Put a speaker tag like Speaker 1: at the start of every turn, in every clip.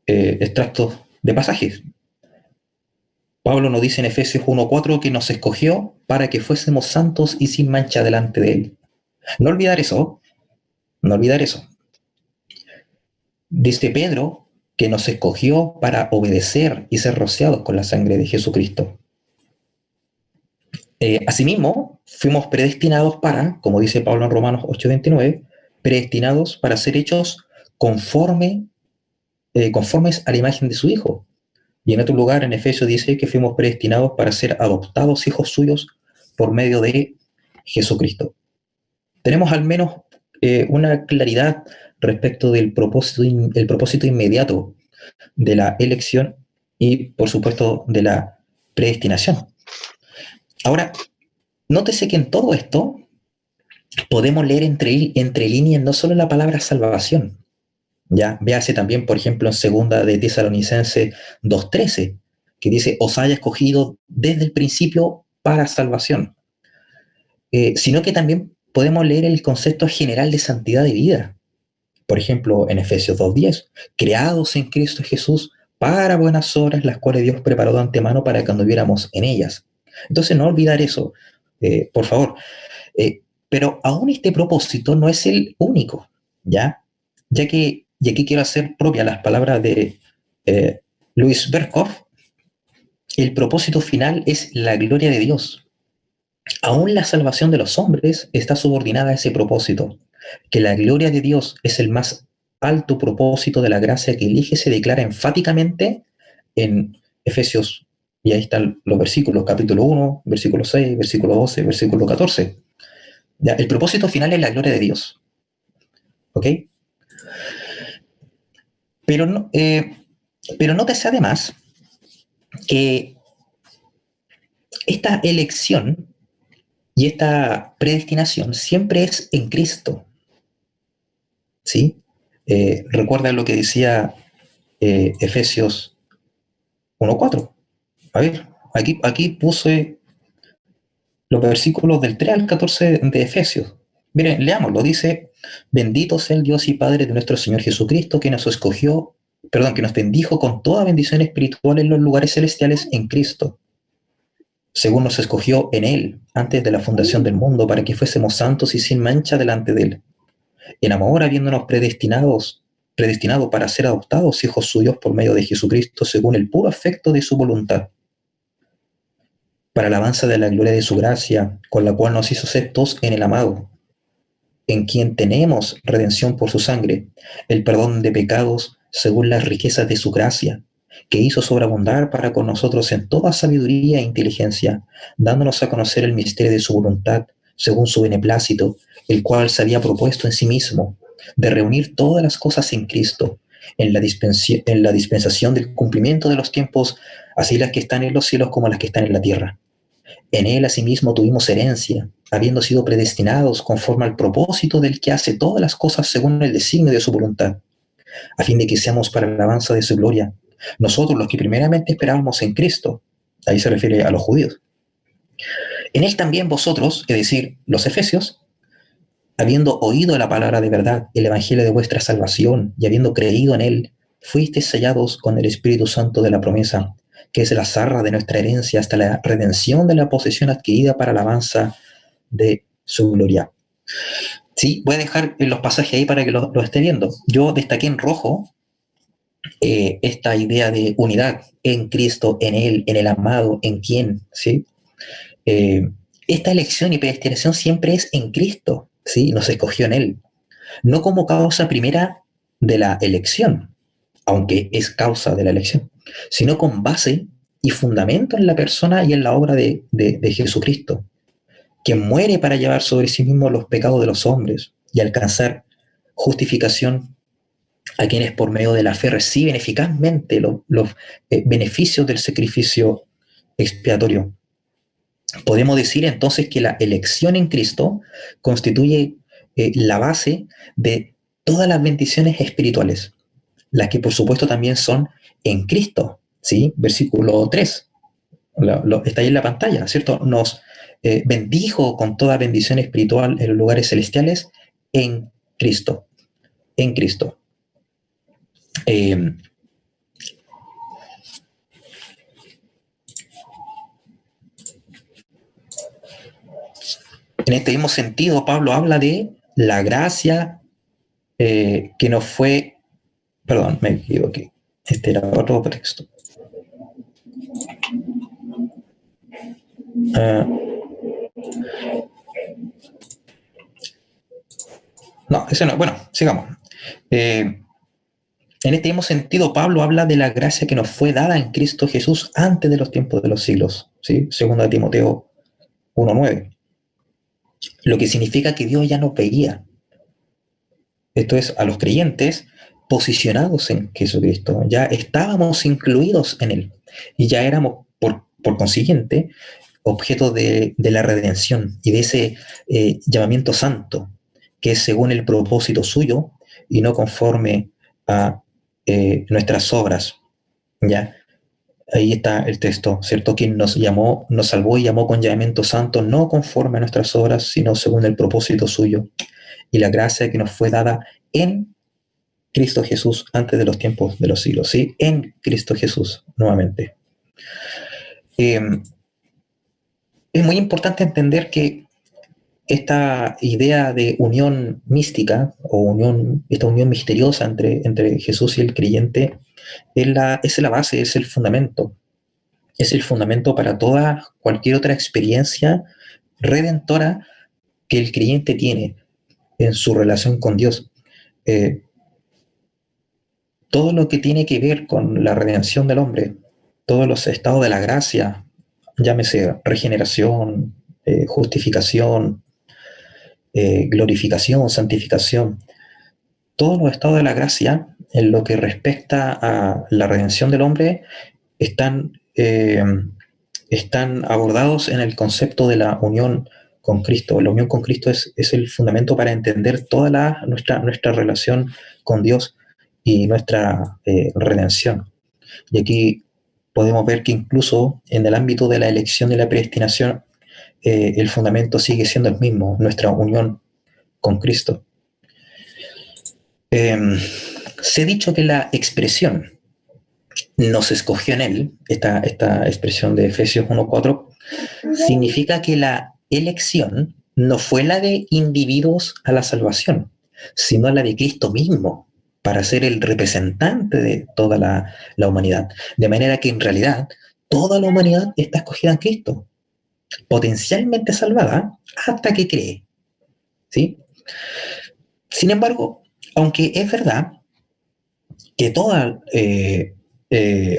Speaker 1: extractos de pasajes. Pablo nos dice en Efesios 1:4 que nos escogió para que fuésemos santos y sin mancha delante de Él. No olvidar eso, no olvidar eso. Dice Pedro que nos escogió para obedecer y ser rociados con la sangre de Jesucristo. Asimismo, fuimos predestinados para, como dice Pablo en Romanos 8:29, predestinados para ser hechos conformes a la imagen de su Hijo. Y en otro lugar, en Efesios dice que fuimos predestinados para ser adoptados hijos suyos por medio de Jesucristo. Tenemos al menos una claridad respecto del propósito inmediato de la elección y, por supuesto, de la predestinación. Ahora, nótese que en todo esto podemos leer entre líneas no solo la palabra salvación, ya, véase también, por ejemplo, en segunda de Tesalonicenses 2:13, que dice, os haya escogido desde el principio para salvación. Sino que también podemos leer el concepto general de santidad de vida. Por ejemplo, en Efesios 2:10, creados en Cristo Jesús para buenas obras, las cuales Dios preparó de antemano para que anduviéramos en ellas. Entonces, no olvidar eso, por favor. Pero aún este propósito no es el único, ¿ya? Ya que, y aquí quiero hacer propia las palabras de Louis Berkhoff, el propósito final es la gloria de Dios. Aún la salvación de los hombres está subordinada a ese propósito, que la gloria de Dios es el más alto propósito de la gracia que elige, se declara enfáticamente en Efesios, y ahí están los versículos, capítulo 1, versículo 6, versículo 12, versículo 14. Ya, el propósito final es la gloria de Dios. ¿Ok? Pero, no, pero nótese además que esta elección y esta predestinación siempre es en Cristo. ¿Sí? Recuerda lo que decía Efesios 1:4. A ver, aquí puse los versículos del 3 al 14 de Efesios. Miren, leámoslo. Dice, bendito sea el Dios y Padre de nuestro Señor Jesucristo, que nos escogió, perdón, que nos bendijo con toda bendición espiritual en los lugares celestiales en Cristo, según nos escogió en Él, antes de la fundación del mundo, para que fuésemos santos y sin mancha delante de Él. En amor, habiéndonos predestinado para ser adoptados hijos suyos por medio de Jesucristo, según el puro afecto de su voluntad, para alabanza de la gloria de su gracia, con la cual nos hizo aceptos en el amado, en quien tenemos redención por su sangre, el perdón de pecados según las riquezas de su gracia, que hizo sobreabundar para con nosotros en toda sabiduría e inteligencia, dándonos a conocer el misterio de su voluntad, según su beneplácito, el cual se había propuesto en sí mismo, de reunir todas las cosas en Cristo, en la dispensación del cumplimiento de los tiempos, así las que están en los cielos como las que están en la tierra. En él asimismo tuvimos herencia, habiendo sido predestinados conforme al propósito del que hace todas las cosas según el designio de su voluntad, a fin de que seamos para la alabanza de su gloria. Nosotros los que primeramente esperábamos en Cristo, ahí se refiere a los judíos. En él también vosotros, es decir, los efesios, habiendo oído la palabra de verdad, el evangelio de vuestra salvación, y habiendo creído en él, fuisteis sellados con el Espíritu Santo de la promesa, que es la zarra de nuestra herencia hasta la redención de la posesión adquirida para alabanza de su gloria. Sí, voy a dejar los pasajes ahí para que lo esté viendo. Yo destaqué en rojo esta idea de unidad en Cristo, en Él, en el amado, en quién, ¿sí? Eh, esta elección y predestinación siempre es en Cristo, ¿sí? Nos escogió en Él. No como causa primera de la elección, aunque es causa de la elección, sino con base y fundamento en la persona y en la obra de Jesucristo, quien muere para llevar sobre sí mismo los pecados de los hombres y alcanzar justificación a quienes por medio de la fe reciben eficazmente los beneficios del sacrificio expiatorio. Podemos decir entonces que la elección en Cristo constituye la base de todas las bendiciones espirituales, las que por supuesto también son en Cristo, ¿sí? Versículo 3, está ahí en la pantalla, ¿cierto? Nos bendijo con toda bendición espiritual en los lugares celestiales en Cristo, en Cristo. Eh, En este mismo sentido, Pablo habla de la gracia que nos fue... Perdón, me equivoqué. Este era otro texto. No, ese no. Bueno, sigamos. En este mismo sentido, Pablo habla de la gracia que nos fue dada en Cristo Jesús antes de los tiempos de los siglos, ¿sí? Segundo de Timoteo 1:9. Lo que significa que Dios ya nos veía. Esto es, a los creyentes posicionados en Jesucristo. Ya estábamos incluidos en Él. Y ya éramos, por consiguiente, objeto de la redención y de ese llamamiento santo, que es según el propósito suyo y no conforme a nuestras obras. ¿Ya? Ahí está el texto, ¿cierto? Quien nos llamó, nos salvó y llamó con llamamiento santo, no conforme a nuestras obras, sino según el propósito suyo y la gracia que nos fue dada en Cristo Jesús antes de los tiempos de los siglos, ¿sí? En Cristo Jesús, nuevamente. Eh, es muy importante entender que esta idea de unión mística o esta unión misteriosa entre Jesús y el creyente es la base, es el fundamento. Es el fundamento para toda cualquier otra experiencia redentora que el creyente tiene en su relación con Dios. Eh, todo lo que tiene que ver con la redención del hombre, todos los estados de la gracia, llámese regeneración, justificación, glorificación, santificación, todos los estados de la gracia en lo que respecta a la redención del hombre están abordados en el concepto de la unión con Cristo. La unión con Cristo es el fundamento para entender toda nuestra relación con Dios y nuestra redención. Y aquí podemos ver que incluso en el ámbito de la elección y la predestinación, el fundamento sigue siendo el mismo, nuestra unión con Cristo. Se ha dicho que la expresión nos escogió en él, esta expresión de Efesios 1:4, significa que la elección no fue la de individuos a la salvación, sino la de Cristo mismo, para ser el representante de toda la humanidad. De manera que en realidad toda la humanidad está escogida en Cristo, potencialmente salvada hasta que cree. ¿Sí? Sin embargo, aunque es verdad que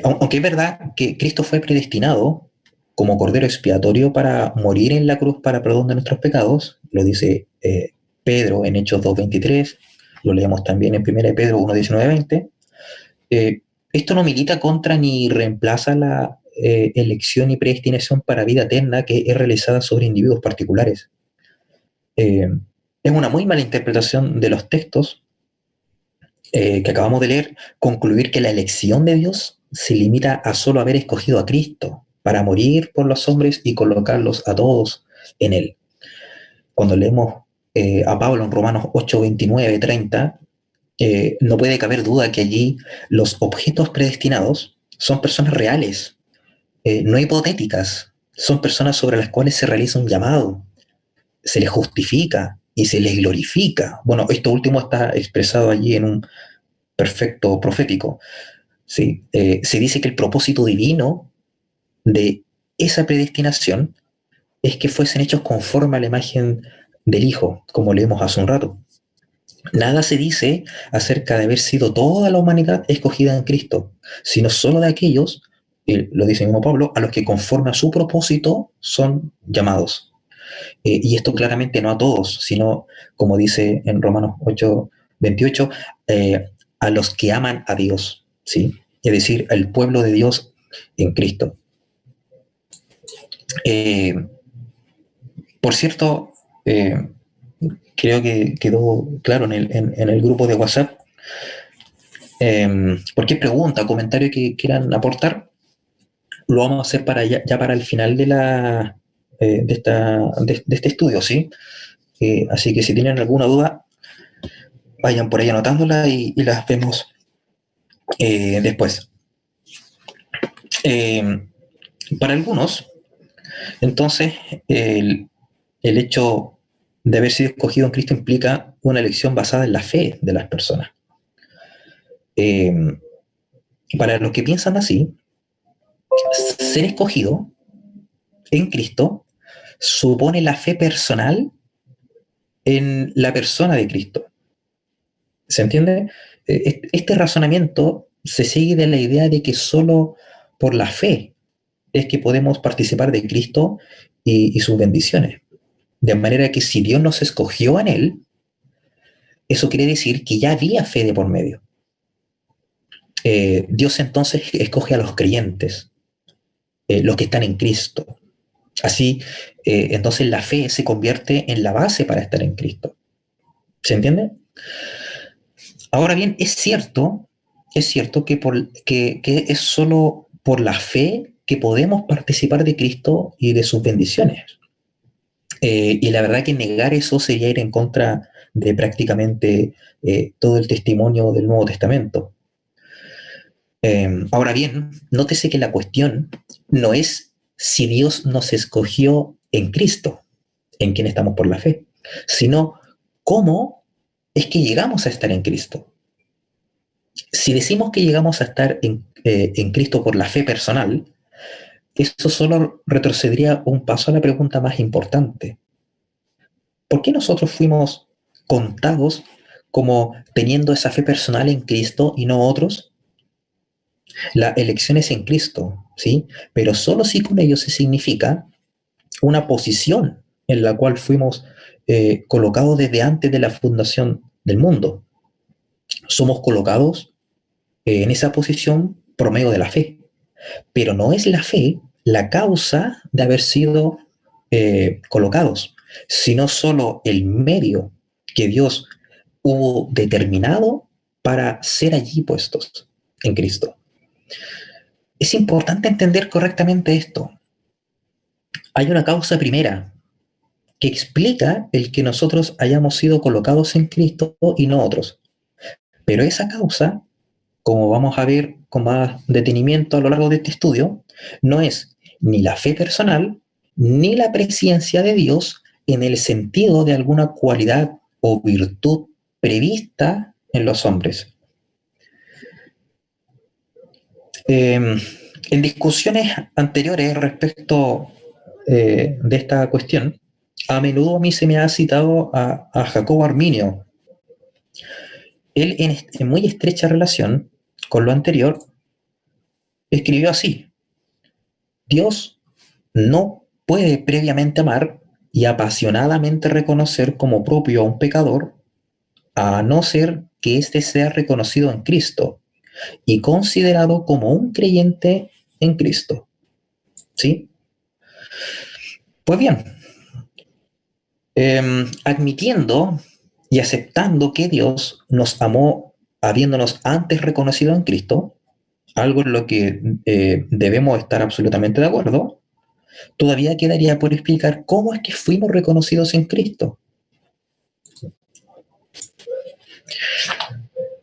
Speaker 1: aunque es verdad que Cristo fue predestinado como cordero expiatorio para morir en la cruz para perdón de nuestros pecados, lo dice Pedro en Hechos 2:23, lo leemos también en 1 Pedro 1:19-20, esto no milita contra ni reemplaza la elección y predestinación para vida eterna que es realizada sobre individuos particulares. Es una muy mala interpretación de los textos que acabamos de leer, concluir que la elección de Dios se limita a solo haber escogido a Cristo para morir por los hombres y colocarlos a todos en Él. Cuando leemos a Pablo en Romanos 8:29-30, no puede caber duda que allí los objetos predestinados son personas reales, no hipotéticas, son personas sobre las cuales se realiza un llamado, se les justifica y se les glorifica. Bueno, esto último está expresado allí en un perfecto profético. ¿Sí? Se dice que el propósito divino de esa predestinación es que fuesen hechos conforme a la imagen del Hijo, como leemos hace un rato. Nada se dice acerca de haber sido toda la humanidad escogida en Cristo, sino solo de aquellos, y lo dice mismo Pablo, a los que conforme a su propósito son llamados. Y esto claramente no a todos, sino, como dice en Romanos 8:28, a los que aman a Dios, ¿sí? Es decir, al pueblo de Dios en Cristo. Eh, por cierto, creo que quedó claro en el grupo de WhatsApp. Cualquier pregunta, comentario que quieran aportar, lo vamos a hacer para ya para el final de este estudio, ¿sí? Así que si tienen alguna duda, vayan por ahí anotándola y las vemos después. Para algunos, entonces, el hecho de haber sido escogido en Cristo implica una elección basada en la fe de las personas. Eh, para los que piensan así, ser escogido en Cristo supone la fe personal en la persona de Cristo. ¿Se entiende? Este razonamiento se sigue de la idea de que solo por la fe es que podemos participar de Cristo y sus bendiciones. De manera que si Dios nos escogió en Él, eso quiere decir que ya había fe de por medio. Dios entonces escoge a los creyentes, los que están en Cristo. Así, entonces la fe se convierte en la base para estar en Cristo. ¿Se entiende? Ahora bien, es cierto que es solo por la fe que podemos participar de Cristo y de sus bendiciones. Y la verdad que negar eso sería ir en contra de prácticamente todo el testimonio del Nuevo Testamento. Ahora bien, nótese que la cuestión no es si Dios nos escogió en Cristo, en quien estamos por la fe, sino cómo es que llegamos a estar en Cristo. Si decimos que llegamos a estar en Cristo por la fe personal, eso solo retrocedería un paso a la pregunta más importante. ¿Por qué nosotros fuimos contados como teniendo esa fe personal en Cristo y no otros? La elección es en Cristo, ¿sí? Pero solo si con ello se significa una posición en la cual fuimos colocados desde antes de la fundación del mundo. Somos colocados en esa posición por medio de la fe. Pero no es la fe la causa de haber sido colocados, sino solo el medio que Dios hubo determinado para ser allí puestos en Cristo. Es importante entender correctamente esto. Hay una causa primera que explica el que nosotros hayamos sido colocados en Cristo y no otros. Pero esa causa, como vamos a ver con más detenimiento a lo largo de este estudio, no es ni la fe personal ni la presencia de Dios en el sentido de alguna cualidad o virtud prevista en los hombres. En discusiones anteriores respecto de esta cuestión, a menudo a mí se me ha citado a Jacobo Arminio. Él, en muy estrecha relación con lo anterior, escribió así: Dios no puede previamente amar y apasionadamente reconocer como propio a un pecador, a no ser que éste sea reconocido en Cristo y considerado como un creyente en Cristo. ¿Sí? Pues bien, admitiendo y aceptando que Dios nos amó habiéndonos antes reconocido en Cristo, algo en lo que debemos estar absolutamente de acuerdo, todavía quedaría por explicar cómo es que fuimos reconocidos en Cristo.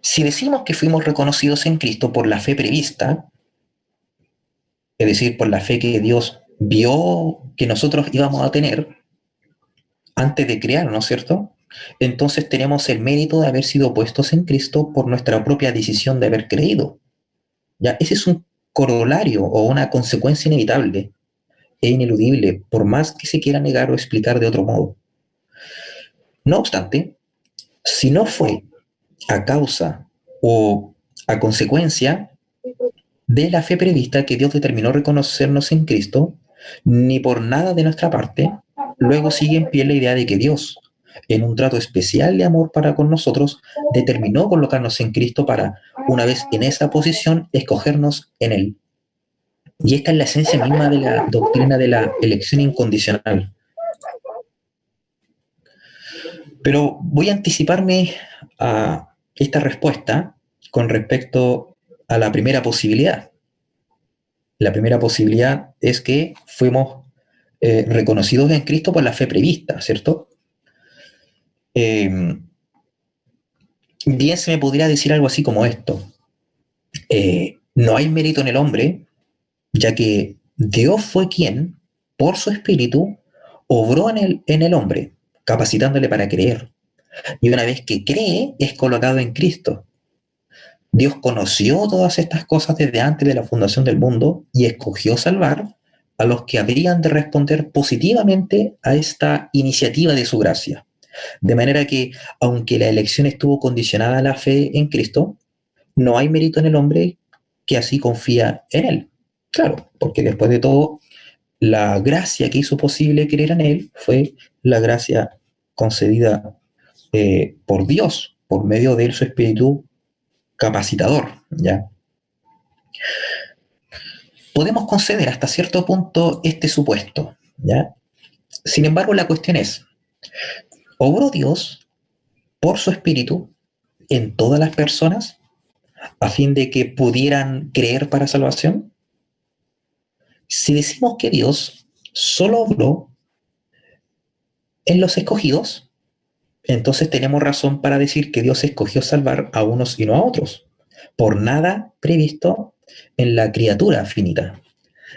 Speaker 1: Si decimos que fuimos reconocidos en Cristo por la fe prevista, es decir, por la fe que Dios vio que nosotros íbamos a tener antes de crear, ¿no es cierto? Entonces tenemos el mérito de haber sido puestos en Cristo por nuestra propia decisión de haber creído. ¿Ya? Ese es un corolario o una consecuencia inevitable e ineludible, por más que se quiera negar o explicar de otro modo. No obstante, si no fue a causa o a consecuencia de la fe prevista que Dios determinó reconocernos en Cristo, ni por nada de nuestra parte, luego sigue en pie la idea de que Dios, en un trato especial de amor para con nosotros, determinó colocarnos en Cristo para, una vez en esa posición, escogernos en Él. Y esta es la esencia misma de la doctrina de la elección incondicional. Pero voy a anticiparme a esta respuesta con respecto a la primera posibilidad. La primera posibilidad es que fuimos reconocidos en Cristo por la fe prevista, ¿cierto? Bien se me podría decir algo así como esto. No hay mérito en el hombre, ya que Dios fue quien, por su espíritu, obró en el hombre, capacitándole para creer. Y una vez que cree, es colocado en Cristo. Dios conoció todas estas cosas desde antes de la fundación del mundo y escogió salvar a los que habrían de responder positivamente a esta iniciativa de su gracia. De manera que, aunque la elección estuvo condicionada a la fe en Cristo, no hay mérito en el hombre que así confía en Él. Claro, porque después de todo, la gracia que hizo posible creer en Él fue la gracia concedida por Dios, por medio de su Espíritu capacitador, ¿ya? Podemos conceder hasta cierto punto este supuesto, ¿ya? Sin embargo, la cuestión es, ¿obró Dios por su Espíritu en todas las personas a fin de que pudieran creer para salvación? Si decimos que Dios solo obró en los escogidos, entonces tenemos razón para decir que Dios escogió salvar a unos y no a otros, por nada previsto en la criatura finita.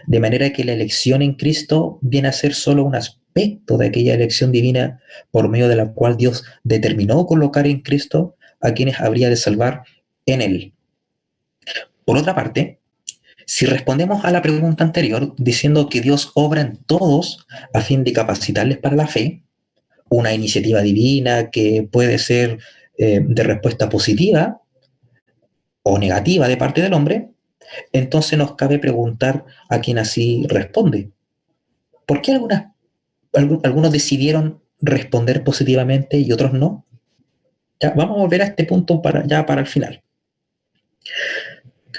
Speaker 1: De manera que la elección en Cristo viene a ser solo un aspecto de aquella elección divina por medio de la cual Dios determinó colocar en Cristo a quienes habría de salvar en Él. Por otra parte, si respondemos a la pregunta anterior diciendo que Dios obra en todos a fin de capacitarles para la fe, una iniciativa divina que puede ser de respuesta positiva o negativa de parte del hombre, entonces nos cabe preguntar a quien así responde. ¿Por qué algunos decidieron responder positivamente y otros no? Ya, vamos a volver a este punto para el final.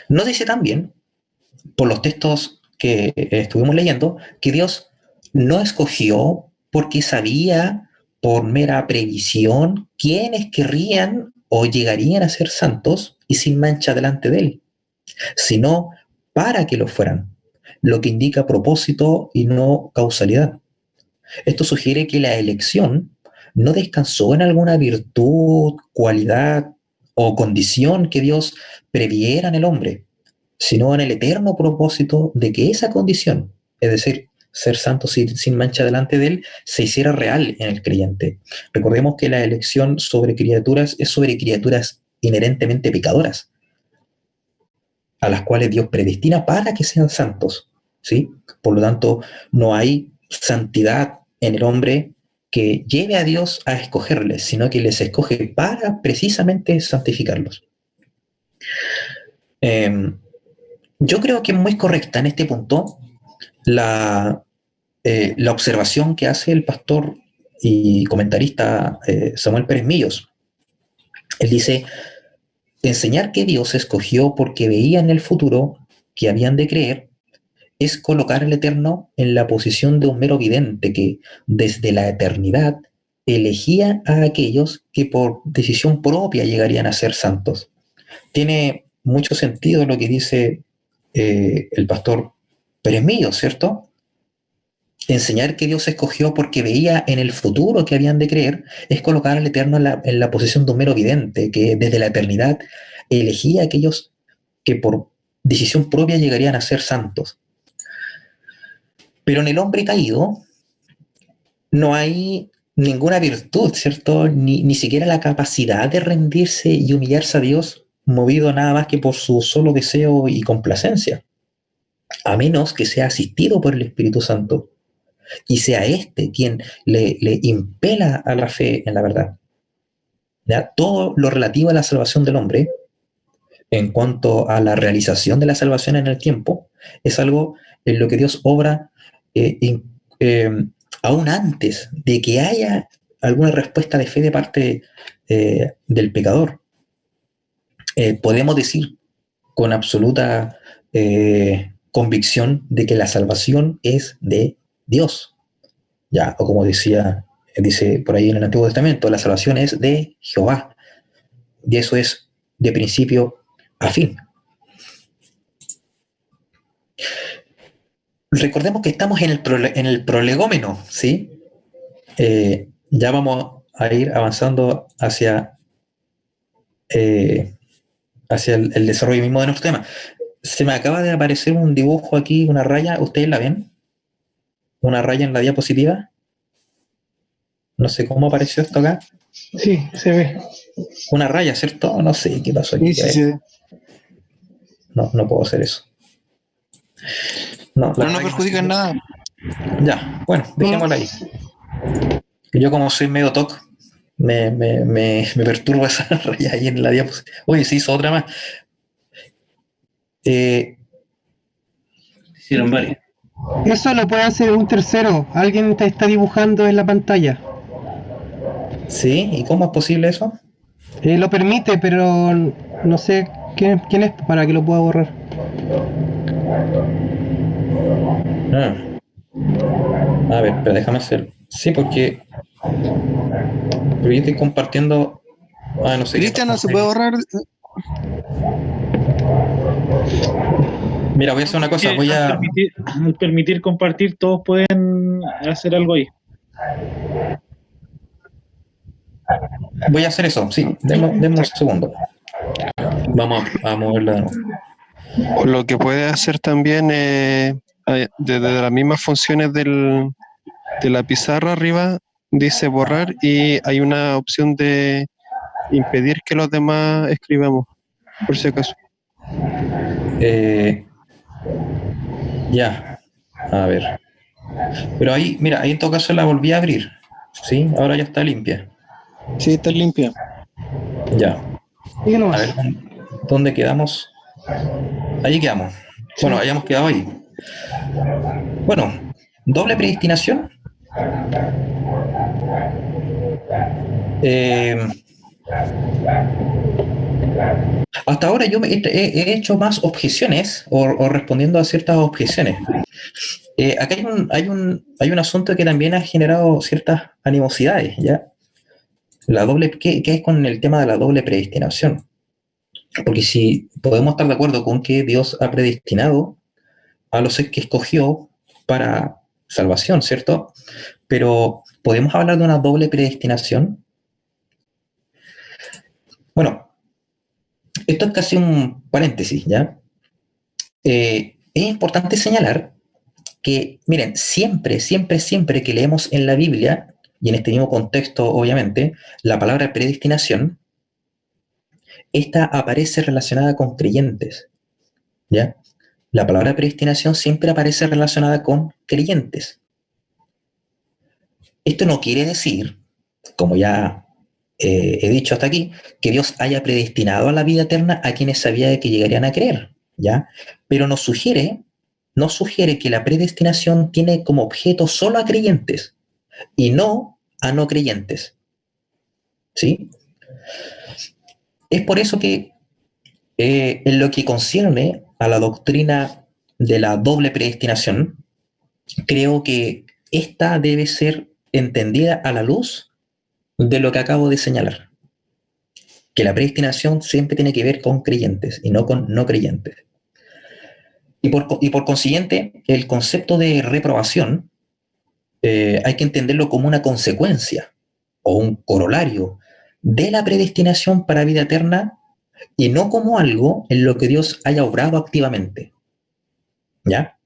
Speaker 1: Nos dice también, por los textos que estuvimos leyendo, que Dios no escogió porque sabía por mera previsión quiénes querrían o llegarían a ser santos y sin mancha delante de Él, sino para que lo fueran, lo que indica propósito y no causalidad. Esto sugiere que la elección no descansó en alguna virtud, cualidad o condición que Dios previera en el hombre, sino en el eterno propósito de que esa condición, es decir, ser santo sin mancha delante de Él, se hiciera real en el creyente. Recordemos que la elección sobre criaturas es sobre criaturas inherentemente pecadoras, a las cuales Dios predestina para que sean santos, ¿sí? Por lo tanto, no hay santidad en el hombre que lleve a Dios a escogerles, sino que les escoge para precisamente santificarlos. Eh, yo creo que es muy correcta en este punto la observación que hace el pastor y comentarista Samuel Pérez Millos. Él dice, enseñar que Dios escogió porque veía en el futuro que habían de creer es colocar al Eterno en la posición de un mero vidente que, desde la eternidad, elegía a aquellos que por decisión propia llegarían a ser santos. Tiene mucho sentido lo que dice el pastor Pérez Millo, ¿cierto? Enseñar que Dios escogió porque veía en el futuro que habían de creer es colocar al Eterno en la posición de un mero vidente que desde la eternidad elegía a aquellos que por decisión propia llegarían a ser santos. Pero en el hombre caído no hay ninguna virtud, ¿cierto? Ni siquiera la capacidad de rendirse y humillarse a Dios movido nada más que por su solo deseo y complacencia, a menos que sea asistido por el Espíritu Santo y sea éste quien le impela a la fe en la verdad. ¿Ya? Todo lo relativo a la salvación del hombre, en cuanto a la realización de la salvación en el tiempo, es algo en lo que Dios obra eh, in, eh, aún antes de que haya alguna respuesta de fe de parte del pecador. Podemos decir con absoluta convicción de que la salvación es de Dios. Ya, o como dice por ahí en el Antiguo Testamento, la salvación es de Jehová. Y eso es de principio a fin. Recordemos que estamos en el prolegómeno, ¿sí? Ya vamos a ir avanzando eh, hacia el desarrollo mismo de nuestro tema. Se me acaba de aparecer un dibujo aquí, una raya, ¿ustedes la ven? Una raya en la diapositiva. No sé cómo apareció esto acá.
Speaker 2: Sí, se ve.
Speaker 1: Una raya, ¿cierto? No sé qué pasó aquí.
Speaker 2: Sí, sí, sí.
Speaker 1: No, no puedo hacer eso. No, la
Speaker 3: Pero no
Speaker 1: verdad que no sé
Speaker 3: perjudica en
Speaker 1: qué.
Speaker 3: nada.
Speaker 1: Ya, bueno,
Speaker 2: No,
Speaker 1: dejémosla ahí. Yo como soy medio TOC, me perturba esa raya ahí en la diapositiva. Oye, se hizo otra más. Hicieron varias.
Speaker 2: eso lo puede hacer un tercero. Alguien te está dibujando en la pantalla.
Speaker 1: ¿Sí? ¿Y cómo es posible eso?
Speaker 2: Lo permite, pero no sé quién es para que lo pueda borrar.
Speaker 1: Ah, a ver, pero déjame hacer. Sí, porque yo estoy compartiendo. Ah, no sé qué
Speaker 3: Cristian,
Speaker 1: pasa.
Speaker 3: no se puede borrar.
Speaker 1: Mira, voy a hacer una cosa.
Speaker 4: Que al permitir compartir, todos pueden hacer algo ahí.
Speaker 1: Voy a hacer eso. Sí, denme un segundo. Vamos a moverla de nuevo.
Speaker 3: O lo que puede hacer también desde las mismas funciones de la pizarra arriba, dice borrar y hay una opción de impedir que los demás escribamos, por si acaso.
Speaker 1: Ya, a ver. Pero ahí, mira, ahí en todo caso la volví a abrir. ¿Sí? Ahora ya está limpia.
Speaker 3: Sí, está limpia.
Speaker 1: Ya.
Speaker 2: Sigue
Speaker 1: A ver,
Speaker 2: nomás.
Speaker 1: ¿dónde quedamos? Ahí quedamos. Bueno, hayamos quedado ahí. Bueno, doble predestinación. Eh, hasta ahora yo he hecho más objeciones o respondiendo a ciertas objeciones. Acá hay un asunto que también ha generado ciertas animosidades, ¿ya? ¿Qué es con el tema de la doble predestinación? Porque si podemos estar de acuerdo con que Dios ha predestinado a los que escogió para salvación, ¿cierto? Pero ¿podemos hablar de una doble predestinación? Bueno, esto es casi un paréntesis, ¿ya? Es importante señalar que, miren, siempre, siempre, siempre que leemos en la Biblia, y en este mismo contexto, obviamente, la palabra predestinación, esta aparece relacionada con creyentes, ¿ya? La palabra predestinación siempre aparece relacionada con creyentes. Esto no quiere decir, como ya he dicho hasta aquí, que Dios haya predestinado a la vida eterna a quienes sabía de que llegarían a creer, ¿ya? Pero nos sugiere que la predestinación tiene como objeto solo a creyentes y no a no creyentes, ¿sí? Es por eso que en lo que concierne a la doctrina de la doble predestinación, creo que esta debe ser entendida a la luz de lo que acabo de señalar, que la predestinación siempre tiene que ver con creyentes y no con no creyentes. Y por consiguiente, el concepto de reprobación hay que entenderlo como una consecuencia o un corolario de la predestinación para vida eterna y no como algo en lo que Dios haya obrado activamente. ¿Ya?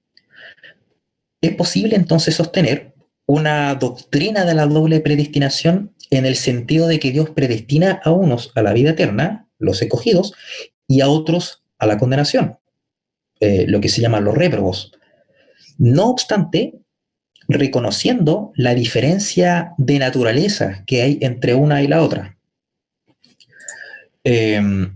Speaker 1: Es posible entonces sostener una doctrina de la doble predestinación en el sentido de que Dios predestina a unos a la vida eterna, los escogidos, y a otros a la condenación, lo que se llama los réprobos. No obstante, reconociendo la diferencia de naturaleza que hay entre una y la otra. Eh,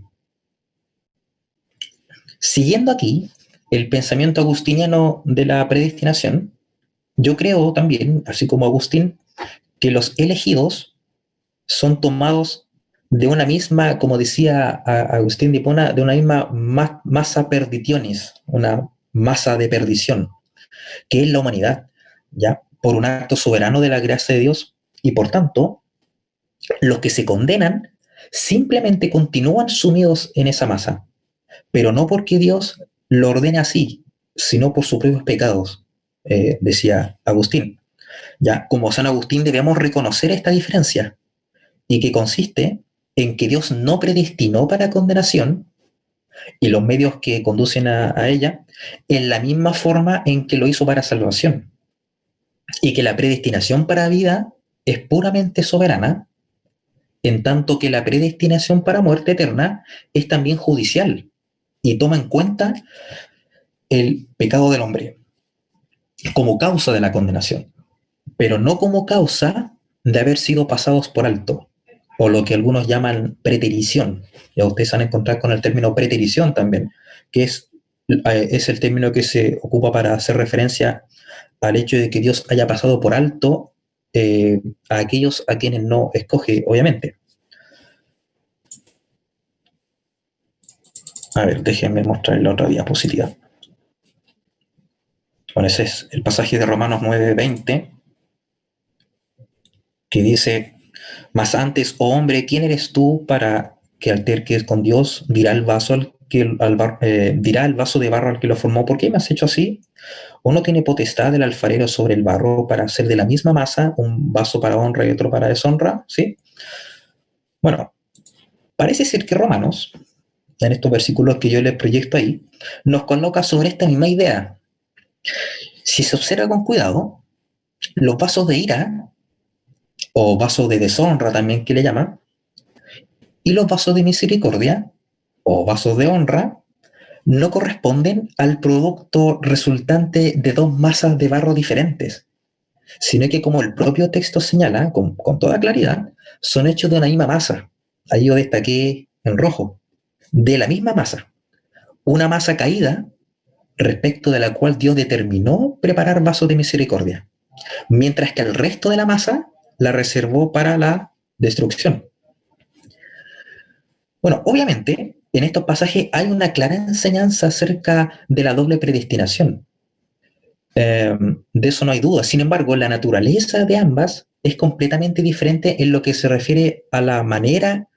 Speaker 1: Siguiendo aquí el pensamiento agustiniano de la predestinación, yo creo también, así como Agustín, que los elegidos son tomados de una misma, como decía Agustín de Hipona, de una misma masa perditionis, una masa de perdición, que es la humanidad, ¿ya? Por un acto soberano de la gracia de Dios, y por tanto, los que se condenan simplemente continúan sumidos en esa masa, pero no porque Dios lo ordene así, sino por sus propios pecados, decía Agustín. Ya, como San Agustín debemos reconocer esta diferencia y que consiste en que Dios no predestinó para condenación y los medios que conducen a ella en la misma forma en que lo hizo para salvación y que la predestinación para vida es puramente soberana, en tanto que la predestinación para muerte eterna es también judicial y toma en cuenta el pecado del hombre como causa de la condenación, pero no como causa de haber sido pasados por alto, o lo que algunos llaman preterición. Ya ustedes han encontrado con el término preterición también, que es el término que se ocupa para hacer referencia al hecho de que Dios haya pasado por alto a aquellos a quienes no escoge, obviamente. A ver, déjenme mostrar la otra diapositiva. Bueno, ese es el pasaje de Romanos 9:20, que dice: mas antes, oh hombre, ¿quién eres tú para que alterques con Dios? Dirá el vaso dirá el vaso de barro al que lo formó: ¿por qué me has hecho así? ¿O no tiene potestad el alfarero sobre el barro para hacer de la misma masa un vaso para honra y otro para deshonra? ¿Sí? Bueno, parece ser que Romanos, en estos versículos que yo les proyecto ahí, nos coloca sobre esta misma idea. Si se observa con cuidado, los vasos de ira, o vasos de deshonra también que le llaman, y los vasos de misericordia, o vasos de honra, no corresponden al producto resultante de dos masas de barro diferentes, sino que, como el propio texto señala con toda claridad, son hechos de una misma masa. Ahí yo destaqué en rojo, de la misma masa. Una masa caída respecto de la cual Dios determinó preparar vasos de misericordia, mientras que el resto de la masa la reservó para la destrucción. Bueno, obviamente, en estos pasajes hay una clara enseñanza acerca de la doble predestinación. De eso no hay duda. Sin embargo, la naturaleza de ambas es completamente diferente en lo que se refiere a la manera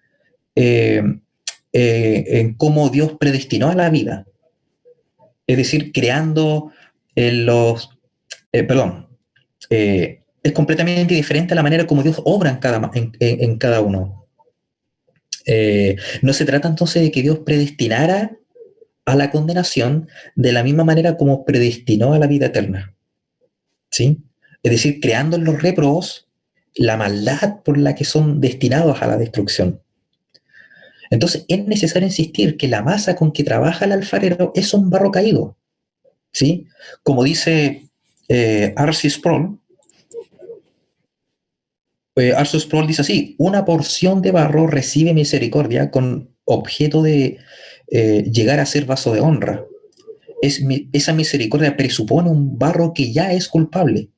Speaker 1: en cómo Dios predestinó a la vida. Es decir, creando perdón, es completamente diferente a la manera como Dios obra en cada uno. No se trata entonces de que Dios predestinara a la condenación de la misma manera como predestinó a la vida eterna. ¿Sí? Es decir, creando en los réprobos la maldad por la que son destinados a la destrucción. Entonces es necesario insistir que la masa con que trabaja el alfarero es un barro caído. ¿Sí? Como dice R.C. Sproul, R.C. Sproul dice así: una porción de barro recibe misericordia con objeto de llegar a ser vaso de honra. Esa misericordia presupone un barro que ya es culpable.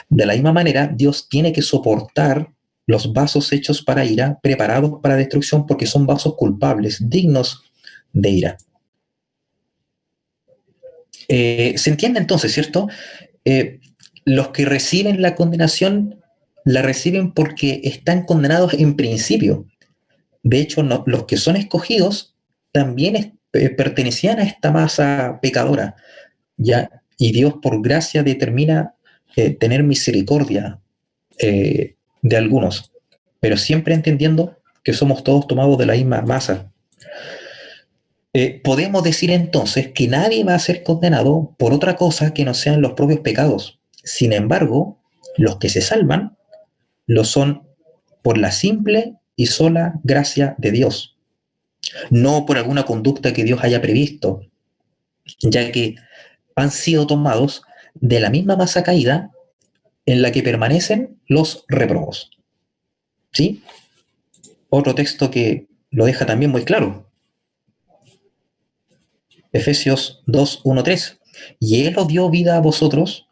Speaker 1: De la misma manera, Dios tiene que soportar los vasos hechos para ira, preparados para destrucción, porque son vasos culpables, dignos de ira. Se entiende entonces, ¿cierto? Los que reciben la condenación la reciben porque están condenados en principio. De hecho, no, los que son escogidos también pertenecían a esta masa pecadora, ¿ya? Y Dios, por gracia, determina tener misericordia de algunos, pero siempre entendiendo que somos todos tomados de la misma masa. Podemos decir entonces que nadie va a ser condenado por otra cosa que no sean los propios pecados. Sin embargo, los que se salvan lo son por la simple y sola gracia de Dios, no por alguna conducta que Dios haya previsto, ya que han sido tomados de la misma masa caída en la que permanecen los réprobos. ¿Sí? Otro texto que lo deja también muy claro. Efesios 2:1-3. Y Él os dio vida a vosotros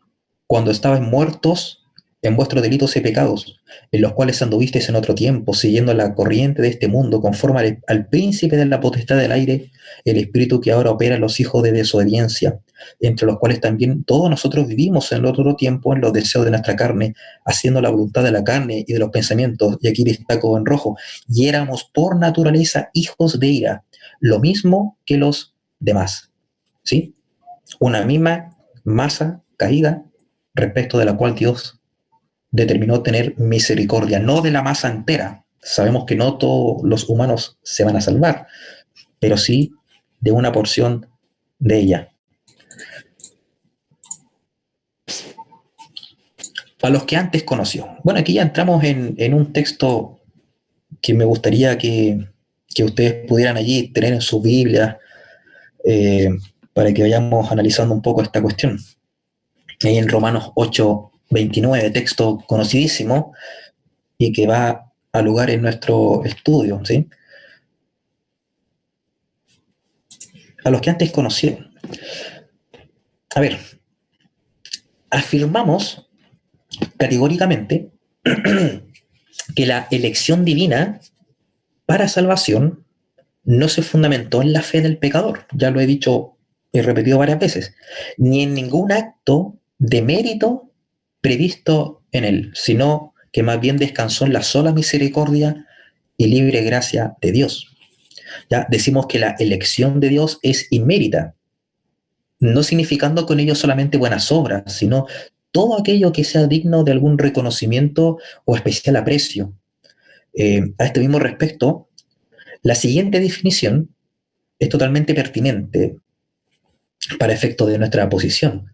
Speaker 1: cuando estabais muertos en vuestros delitos y pecados, en los cuales anduvisteis en otro tiempo, siguiendo la corriente de este mundo, conforme al príncipe de la potestad del aire, el espíritu que ahora opera en los hijos de desobediencia, entre los cuales también todos nosotros vivimos en otro tiempo en los deseos de nuestra carne, haciendo la voluntad de la carne y de los pensamientos, y aquí destaco en rojo: y éramos por naturaleza hijos de ira, lo mismo que los demás. ¿Sí? Una misma masa caída respecto de la cual Dios determinó tener misericordia, no de la masa entera. Sabemos que no todos los humanos se van a salvar, pero sí de una porción de ella. a los que antes conoció. Bueno, aquí ya entramos en un texto que me gustaría que ustedes pudieran allí tener en su Biblia, eh, para que vayamos analizando un poco esta cuestión. Ahí en Romanos 8:29, texto conocidísimo y que va a lugar en nuestro estudio, ¿sí? A los que antes conocieron. A ver, afirmamos categóricamente que la elección divina para salvación no se fundamentó en la fe del pecador, ya lo he dicho y repetido varias veces, ni en ningún acto de mérito previsto en él, sino que más bien descansó en la sola misericordia y libre gracia de Dios. Ya decimos que la elección de Dios es inmérita, no significando con ello solamente buenas obras, sino todo aquello que sea digno de algún reconocimiento o especial aprecio. A este mismo respecto, la siguiente definición es totalmente pertinente para efecto de nuestra posición.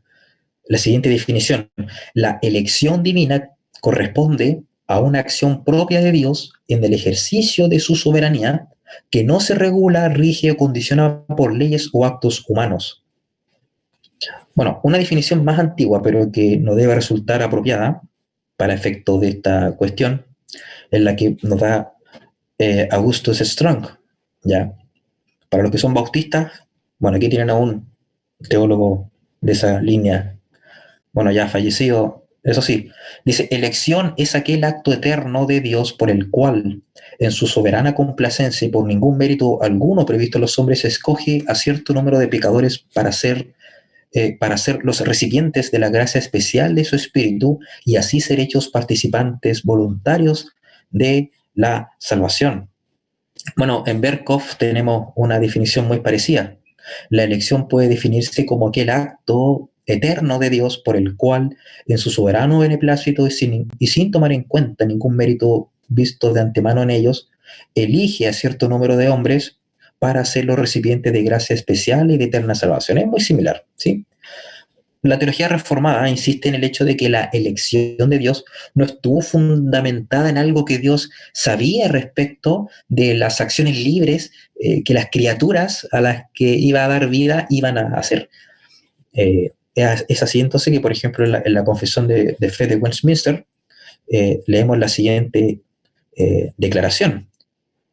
Speaker 1: La siguiente definición: la elección divina corresponde a una acción propia de Dios en el ejercicio de su soberanía que no se regula, rige o condiciona por leyes o actos humanos. Bueno, una definición más antigua, pero que no debe resultar apropiada para efecto de esta cuestión, es la que nos da Augustus Strong. ¿Ya? Para los que son bautistas, bueno, aquí tienen a un teólogo de esa línea, bueno, ya fallecido, eso sí. Dice: elección es aquel acto eterno de Dios por el cual, en su soberana complacencia y por ningún mérito alguno previsto en los hombres, escoge a cierto número de pecadores para ser los recipientes de la gracia especial de su Espíritu y así ser hechos participantes voluntarios de la salvación. Bueno, en Berkhoff tenemos una definición muy parecida. La elección puede definirse como aquel acto eterno de Dios por el cual, en su soberano beneplácito y sin tomar en cuenta ningún mérito visto de antemano en ellos, elige a cierto número de hombres para ser los recipientes de gracia especial y de eterna salvación. Es muy similar, ¿sí? La teología reformada insiste en el hecho de que la elección de Dios no estuvo fundamentada en algo que Dios sabía respecto de las acciones libres que las criaturas a las que iba a dar vida iban a hacer. Es así entonces que, por ejemplo, en la Confesión de Fe de Westminster, leemos la siguiente declaración: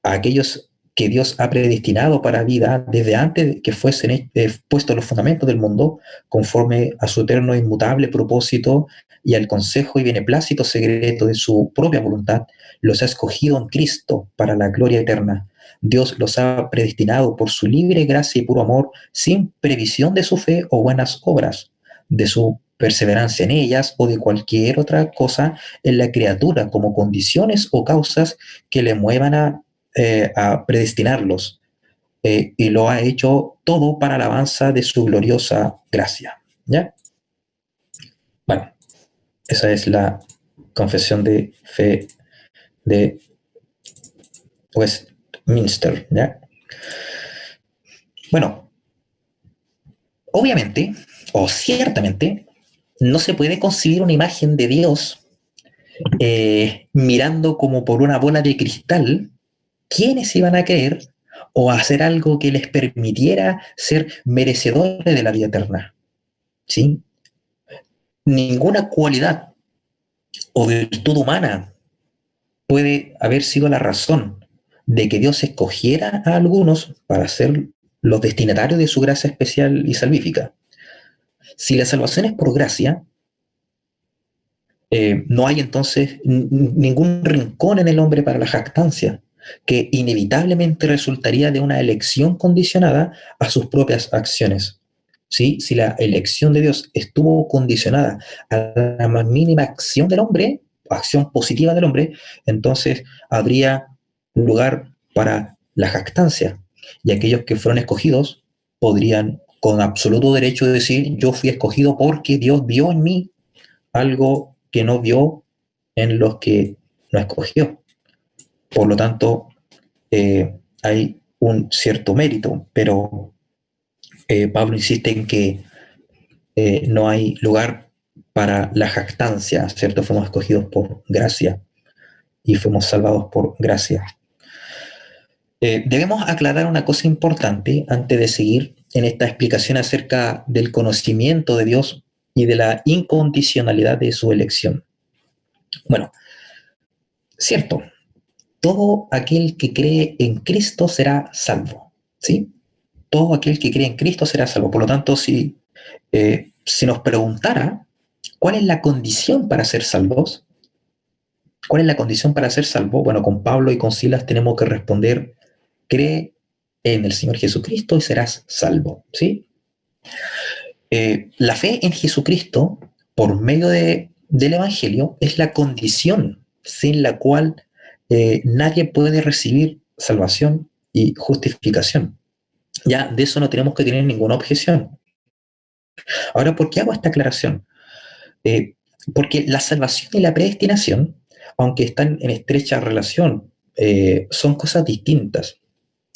Speaker 1: a aquellos que Dios ha predestinado para vida desde antes de que fuesen puestos los fundamentos del mundo, conforme a su eterno e inmutable propósito y al consejo y beneplácito secreto de su propia voluntad, los ha escogido en Cristo para la gloria eterna. Dios los ha predestinado por su libre gracia y puro amor, sin previsión de su fe o buenas obras, de su perseverancia en ellas o de cualquier otra cosa en la criatura, como condiciones o causas que le muevan a predestinarlos, y lo ha hecho todo para la alabanza de su gloriosa gracia. ¿Ya? Bueno, esa es la confesión de fe de Westminster. ¿Ya? Bueno, obviamente, o ciertamente, no se puede concebir una imagen de Dios mirando como por una bola de cristal quiénes iban a creer o a hacer algo que les permitiera ser merecedores de la vida eterna. ¿Sí? Ninguna cualidad o virtud humana puede haber sido la razón de que Dios escogiera a algunos para ser los destinatarios de su gracia especial y salvífica. Si la salvación es por gracia, no hay entonces ningún rincón en el hombre para la jactancia, que inevitablemente resultaría de una elección condicionada a sus propias acciones. ¿Sí? Si la elección de Dios estuvo condicionada a la más mínima acción del hombre, acción positiva del hombre, entonces habría lugar para la jactancia. Y aquellos que fueron escogidos podrían con absoluto derecho decir: yo fui escogido porque Dios vio en mí algo que no vio en los que no escogió. Por lo tanto, hay un cierto mérito, pero Pablo insiste en que no hay lugar para la jactancia, ¿cierto? Fuimos escogidos por gracia y fuimos salvados por gracia. Debemos aclarar una cosa importante antes de seguir en esta explicación acerca del conocimiento de Dios y de la incondicionalidad de su elección. Bueno, cierto, todo aquel que cree en Cristo será salvo, ¿sí? Todo aquel que cree en Cristo será salvo. Por lo tanto, si nos preguntara cuál es la condición para ser salvos, ¿cuál es la condición para ser salvo? Bueno, con Pablo y con Silas tenemos que responder: cree en el Señor Jesucristo y serás salvo, ¿sí? La fe en Jesucristo, por medio del Evangelio, es la condición sin la cual nadie puede recibir salvación y justificación. Ya de eso no tenemos que tener ninguna objeción. Ahora, ¿por qué hago esta aclaración? Porque la salvación y la predestinación, aunque están en estrecha relación, son cosas distintas.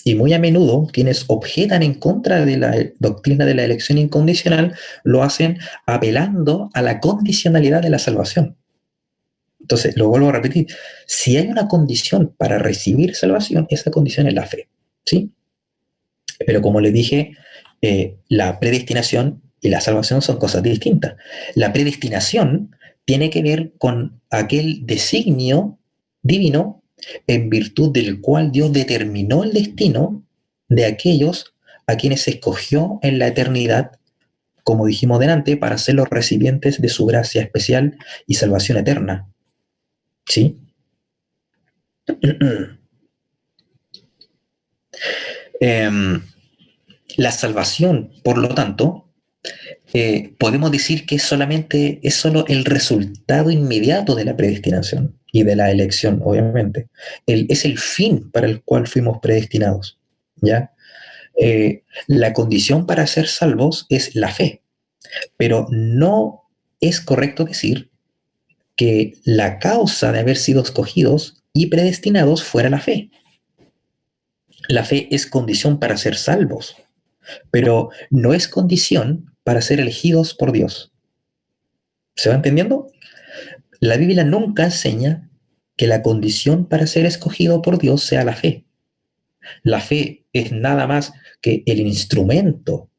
Speaker 1: Y muy a menudo quienes objetan en contra de la doctrina de la elección incondicional lo hacen apelando a la condicionalidad de la salvación. Entonces, lo vuelvo a repetir, si hay una condición para recibir salvación, esa condición es la fe, ¿sí? Pero como les dije, la predestinación y la salvación son cosas distintas. La predestinación tiene que ver con aquel designio divino en virtud del cual Dios determinó el destino de aquellos a quienes escogió en la eternidad, como dijimos delante, para ser los recipientes de su gracia especial y salvación eterna. ¿Sí? La salvación, por lo tanto, podemos decir que es solo el resultado inmediato de la predestinación y de la elección, obviamente. Es el fin para el cual fuimos predestinados, ¿ya? La condición para ser salvos es la fe, pero no es correcto decir que la causa de haber sido escogidos y predestinados fuera la fe. La fe es condición para ser salvos, pero no es condición para ser elegidos por Dios. ¿Se va entendiendo? La Biblia nunca enseña que la condición para ser escogido por Dios sea la fe. La fe es nada más que el instrumento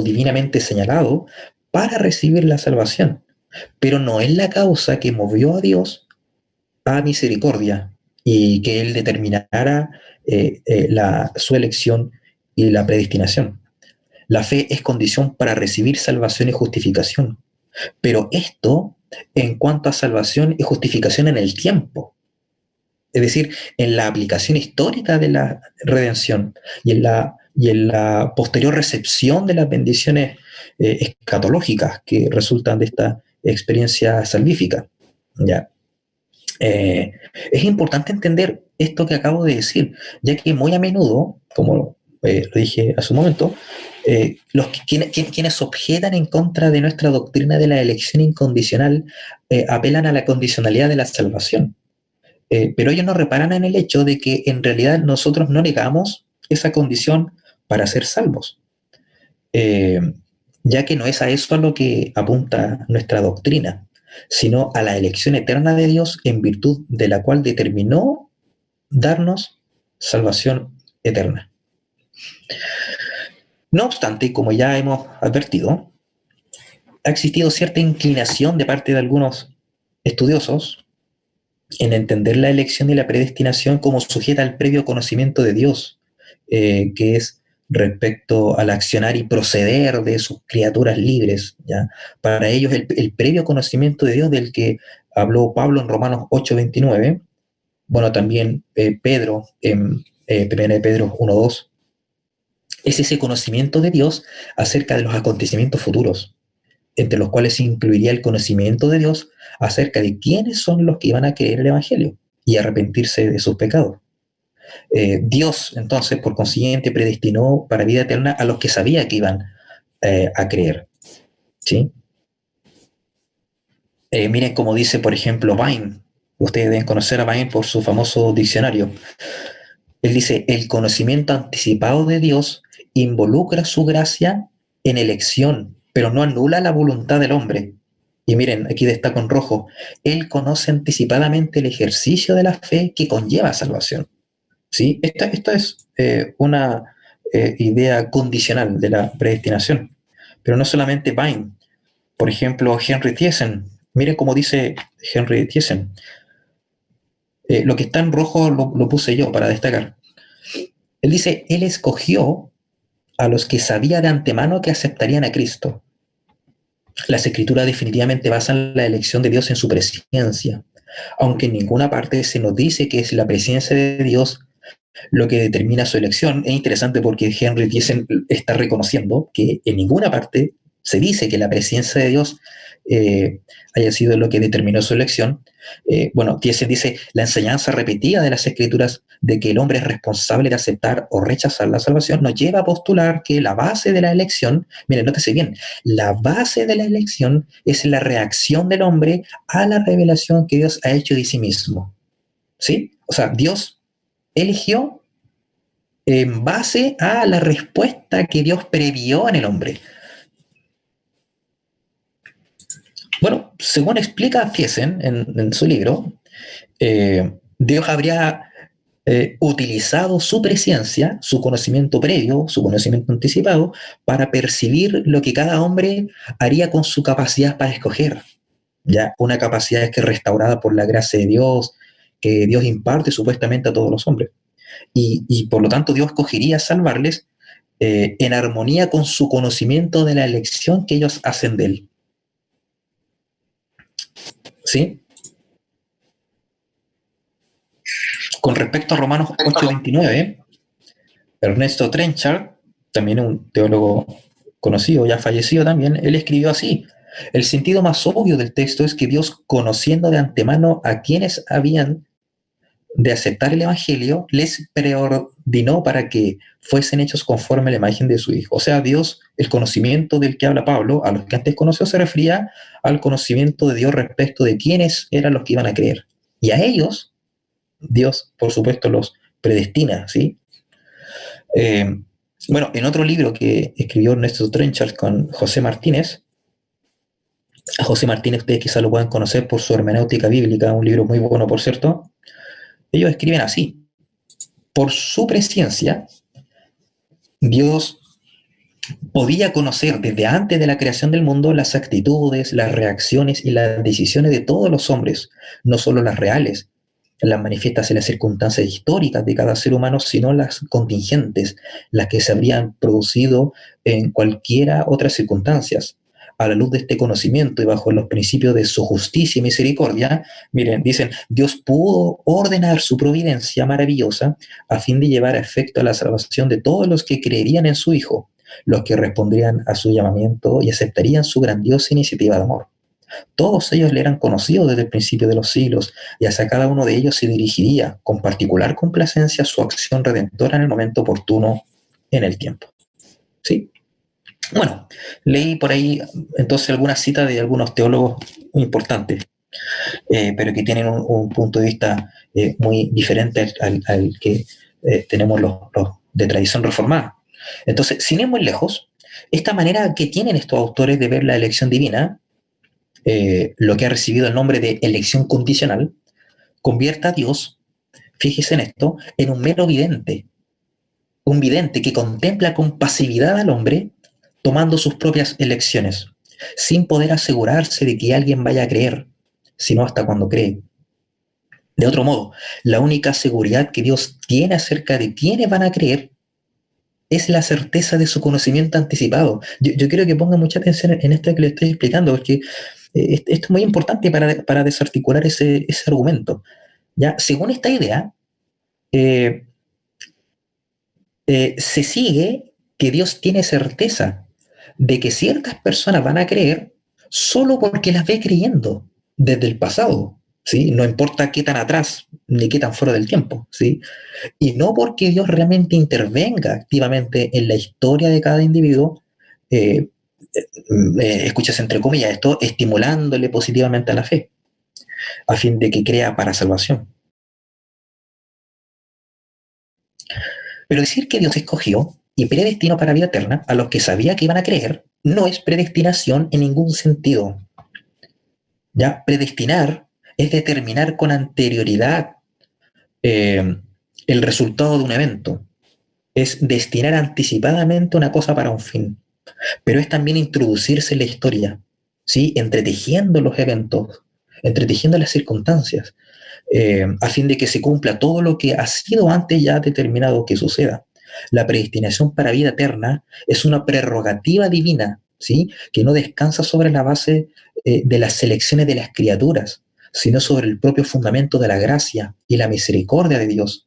Speaker 1: divinamente señalado para recibir la salvación, pero no es la causa que movió a Dios a misericordia y que Él determinara su elección y la predestinación. La fe es condición para recibir salvación y justificación, pero esto en cuanto a salvación y justificación en el tiempo, es decir, en la aplicación histórica de la redención y en la posterior recepción de las bendiciones escatológicas que resultan de esta experiencia salvífica. ¿Ya? Es importante entender esto que acabo de decir, ya que muy a menudo, como lo dije hace un momento, quienes objetan en contra de nuestra doctrina de la elección incondicional apelan a la condicionalidad de la salvación. Pero ellos no reparan en el hecho de que en realidad nosotros no negamos esa condición para ser salvos, eh, ya que no es a eso a lo que apunta nuestra doctrina, sino a la elección eterna de Dios en virtud de la cual determinó darnos salvación eterna. No obstante, como ya hemos advertido, ha existido cierta inclinación de parte de algunos estudiosos en entender la elección y la predestinación como sujeta al previo conocimiento de Dios, que es respecto al accionar y proceder de sus criaturas libres, ¿ya? Para ellos el previo conocimiento de Dios del que habló Pablo en Romanos 8:29, bueno, también Pedro en 1 Pedro 1:2, es ese conocimiento de Dios acerca de los acontecimientos futuros, entre los cuales se incluiría el conocimiento de Dios acerca de quiénes son los que iban a creer el Evangelio y arrepentirse de sus pecados. Dios, entonces, por consiguiente, predestinó para vida eterna a los que sabía que iban a creer. ¿Sí? Miren cómo dice, por ejemplo, Vine. Ustedes deben conocer a Vine por su famoso diccionario. Él dice, el conocimiento anticipado de Dios involucra su gracia en elección pero no anula la voluntad del hombre. Y miren, aquí destaco en rojo, Él conoce anticipadamente el ejercicio de la fe que conlleva salvación. ¿Sí? Esta es una idea condicional de la predestinación. Pero no solamente Vine. Por ejemplo, Henry Thyssen. Miren cómo dice Henry Thyssen. Lo que está en rojo lo puse yo para destacar. Él dice, Él escogió a los que sabía de antemano que aceptarían a Cristo. Las escrituras definitivamente basan la elección de Dios en su presencia, aunque en ninguna parte se nos dice que es la presencia de Dios lo que determina su elección. Es interesante porque Henry Thyssen está reconociendo que en ninguna parte se dice que la presencia de Dios haya sido lo que determinó su elección. Bueno, Thyssen dice, la enseñanza repetida de las escrituras de que el hombre es responsable de aceptar o rechazar la salvación nos lleva a postular que la base de la elección, miren, nótese bien, la base de la elección es la reacción del hombre a la revelación que Dios ha hecho de sí mismo. ¿Sí? O sea, Dios eligió en base a la respuesta que Dios previó en el hombre. Bueno, según explica Thyssen en su libro, Dios habría utilizado su presencia, su conocimiento previo, su conocimiento anticipado, para percibir lo que cada hombre haría con su capacidad para escoger. ¿Ya? Una capacidad que es restaurada por la gracia de Dios, que Dios imparte supuestamente a todos los hombres. Y por lo tanto Dios escogería salvarles en armonía con su conocimiento de la elección que ellos hacen de Él. ¿Sí? Con respecto a Romanos 8:29, Ernesto Trenchard, también un teólogo conocido, ya fallecido también, él escribió así: el sentido más obvio del texto es que Dios, conociendo de antemano a quienes habían de aceptar el Evangelio, les preordinó para que fuesen hechos conforme a la imagen de su Hijo. O sea, Dios, el conocimiento del que habla Pablo, a los que antes conoció, se refería al conocimiento de Dios respecto de quiénes eran los que iban a creer. Y a ellos, Dios, por supuesto, los predestina, ¿sí? Bueno, en otro libro que escribió Ernesto Trenchard con José Martínez, a José Martínez ustedes quizás lo puedan conocer por su hermenéutica bíblica, un libro muy bueno, por cierto. Ellos escriben así: por su presencia, Dios podía conocer desde antes de la creación del mundo las actitudes, las reacciones y las decisiones de todos los hombres, no solo las reales, las manifiestas en las circunstancias históricas de cada ser humano, sino las contingentes, las que se habrían producido en cualquiera otras circunstancias. A la luz de este conocimiento y bajo los principios de su justicia y misericordia, miren, dicen, Dios pudo ordenar su providencia maravillosa a fin de llevar a efecto la salvación de todos los que creerían en su Hijo, los que respondrían a su llamamiento y aceptarían su grandiosa iniciativa de amor. Todos ellos le eran conocidos desde el principio de los siglos, y hacia cada uno de ellos se dirigiría con particular complacencia su acción redentora en el momento oportuno en el tiempo. ¿Sí? Bueno, leí por ahí entonces algunas citas de algunos teólogos muy importantes, pero que tienen un punto de vista muy diferente al que tenemos los de tradición reformada. Entonces, sin ir muy lejos, esta manera que tienen estos autores de ver la elección divina, lo que ha recibido el nombre de elección condicional, convierte a Dios, fíjese en esto, en un mero vidente, un vidente que contempla con pasividad al hombre tomando sus propias elecciones, sin poder asegurarse de que alguien vaya a creer, sino hasta cuando cree. De otro modo, la única seguridad que Dios tiene acerca de quiénes van a creer es la certeza de su conocimiento anticipado. Yo quiero que ponga mucha atención en esto que le estoy explicando, porque esto es muy importante para desarticular ese argumento. ¿Ya? Según esta idea, eh, se sigue que Dios tiene certeza de que ciertas personas van a creer solo porque las ve creyendo desde el pasado, ¿sí? No importa qué tan atrás ni qué tan fuera del tiempo, ¿sí? Y no porque Dios realmente intervenga activamente en la historia de cada individuo, eh, escuchas entre comillas esto, estimulándole positivamente a la fe, a fin de que crea para salvación. Pero decir que Dios escogió y predestinó para vida eterna a los que sabía que iban a creer no es predestinación en ningún sentido. ¿Ya? Predestinar es determinar con anterioridad eh, el resultado de un evento. Es destinar anticipadamente una cosa para un fin. Pero es también introducirse en la historia, ¿sí? Entretejiendo los eventos, entretejiendo las circunstancias, a fin de que se cumpla todo lo que ha sido antes ya determinado que suceda. La predestinación para vida eterna es una prerrogativa divina, ¿sí? Que no descansa sobre la base de las selecciones de las criaturas, sino sobre el propio fundamento de la gracia y la misericordia de Dios,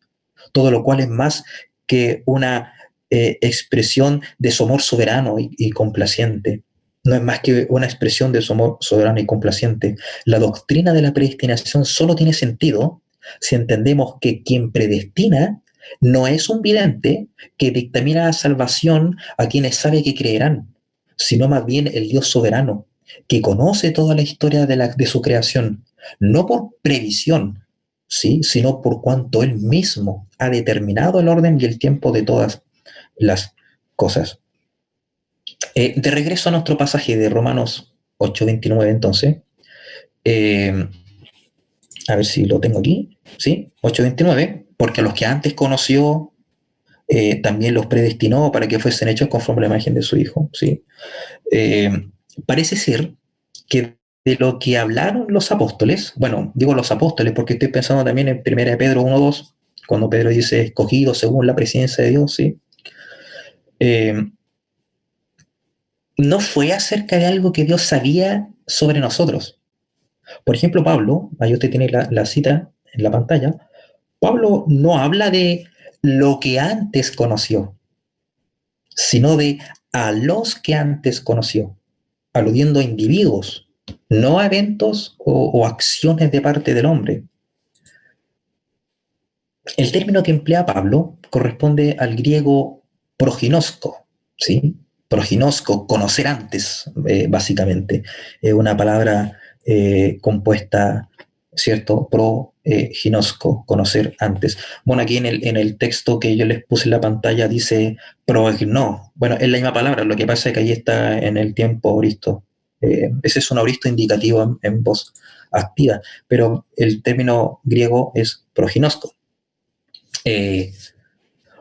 Speaker 1: todo lo cual es más que una expresión de su amor soberano y complaciente. No es más que una expresión de su amor soberano y complaciente. La doctrina de la predestinación solo tiene sentido si entendemos que quien predestina no es un vidente que dictamina la salvación a quienes sabe que creerán, sino más bien el Dios soberano, que conoce toda la historia de su creación, no por previsión, ¿sí? Sino por cuanto Él mismo ha determinado el orden y el tiempo de todas las cosas. De regreso a nuestro pasaje de Romanos 8:29, entonces, eh, a ver si lo tengo aquí, ¿sí? 8:29, porque a los que antes conoció, también los predestinó para que fuesen hechos conforme a la imagen de su Hijo, ¿sí? Eh, Parece ser que de lo que hablaron los apóstoles, bueno, digo los apóstoles porque estoy pensando también en 1 Pedro 1:2, cuando Pedro dice escogido según la presencia de Dios, ¿sí? Eh, no fue acerca de algo que Dios sabía sobre nosotros. Por ejemplo, Pablo, ahí usted tiene la cita en la pantalla, Pablo no habla de lo que antes conoció, sino de a los que antes conoció, aludiendo a individuos, no a eventos o acciones de parte del hombre. El término que emplea Pablo corresponde al griego proginosko, ¿sí? Proginosko, conocer antes, básicamente. Es una palabra compuesta, ¿cierto? Ginosco, conocer antes. Bueno, aquí en el texto que yo les puse en la pantalla dice progno. Bueno, es la misma palabra, lo que pasa es que ahí está en el tiempo auristo. Ese es un auristo indicativo en voz activa, pero el término griego es proginosko. Eh,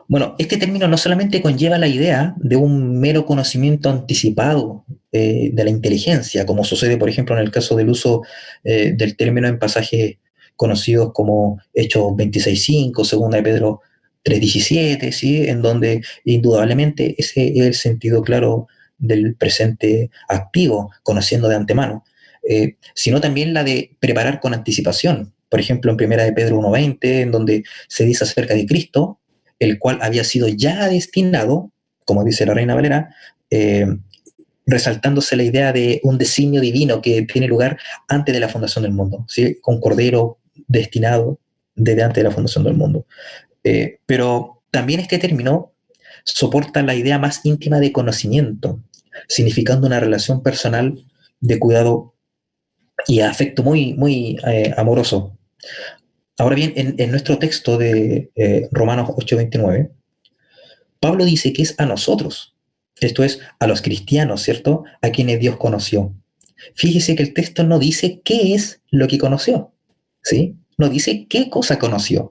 Speaker 1: bueno, este término no solamente conlleva la idea de un mero conocimiento anticipado de la inteligencia, como sucede, por ejemplo, en el caso del uso del término en pasajes conocidos como Hechos 26:5, Segunda de Pedro 3:17, ¿sí? En donde indudablemente ese es el sentido claro del presente activo, conociendo de antemano, sino también la de preparar con anticipación. Por ejemplo, en Primera de Pedro 1:20, en donde se dice acerca de Cristo, el cual había sido ya destinado, como dice la Reina Valera, eh, resaltándose la idea de un designio divino que tiene lugar antes de la fundación del mundo, ¿sí? Con Cordero destinado desde antes de la fundación del mundo. Pero también este término soporta la idea más íntima de conocimiento, significando una relación personal de cuidado y afecto muy, muy amoroso. Ahora bien, en nuestro texto de Romanos 8:29, Pablo dice que es a nosotros, esto es, a los cristianos, ¿cierto? A quienes Dios conoció. Fíjese que el texto no dice qué es lo que conoció, ¿sí? No dice qué cosa conoció.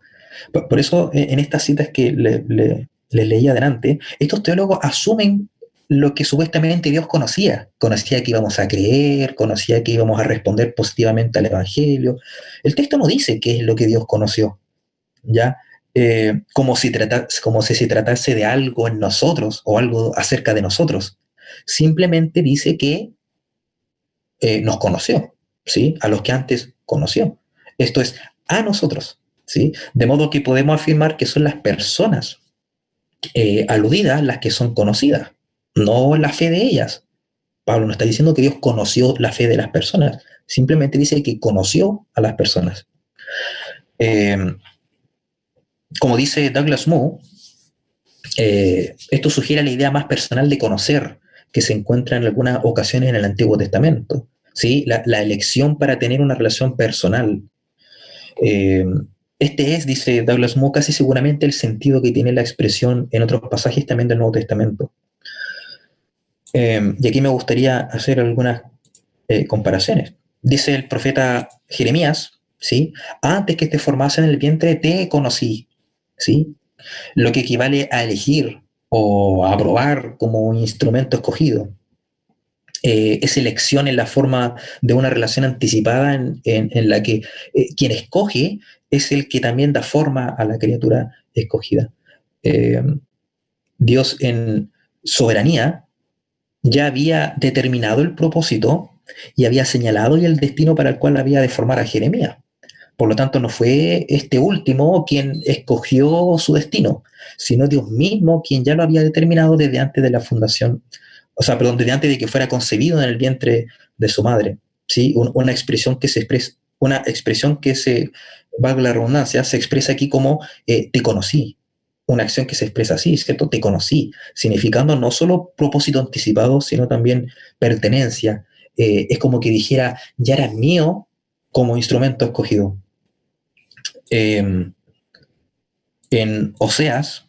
Speaker 1: Por eso, en estas citas que les leí adelante, estos teólogos asumen lo que supuestamente Dios conocía. Conocía que íbamos a creer, conocía que íbamos a responder positivamente al Evangelio. El texto no dice qué es lo que Dios conoció, ¿ya? Como si se tratase de algo en nosotros o algo acerca de nosotros. Simplemente dice que nos conoció, ¿sí? A los que antes conoció. Esto es, a nosotros, ¿sí? De modo que podemos afirmar que son las personas aludidas las que son conocidas, no la fe de ellas. Pablo no está diciendo que Dios conoció la fe de las personas, simplemente dice que conoció a las personas. Eh, como dice Douglas Moo, esto sugiere la idea más personal de conocer que se encuentra en algunas ocasiones en el Antiguo Testamento, ¿sí? La elección para tener una relación personal. Eh, este es, dice Douglas Moo, casi seguramente el sentido que tiene la expresión en otros pasajes también del Nuevo Testamento. Y aquí me gustaría hacer algunas comparaciones. Dice el profeta Jeremías, ¿sí? Antes que te formase en el vientre te conocí, ¿sí? Lo que equivale a elegir o a aprobar como un instrumento escogido. Es elección en la forma de una relación anticipada en la que quien escoge es el que también da forma a la criatura escogida. Eh, Dios en soberanía ya había determinado el propósito y había señalado el destino para el cual había de formar a Jeremías. Por lo tanto, no fue este último quien escogió su destino, sino Dios mismo quien ya lo había determinado desde antes de la fundación, o sea, perdón, desde antes de que fuera concebido en el vientre de su madre. ¿Sí? Una expresión que se expresa, una expresión que se, valga la redundancia, se expresa aquí como te conocí. Una acción que se expresa así, ¿cierto? Te conocí, significando no solo propósito anticipado, sino también pertenencia. Es como que dijera, ya eras mío como instrumento escogido. Eh, en Oseas,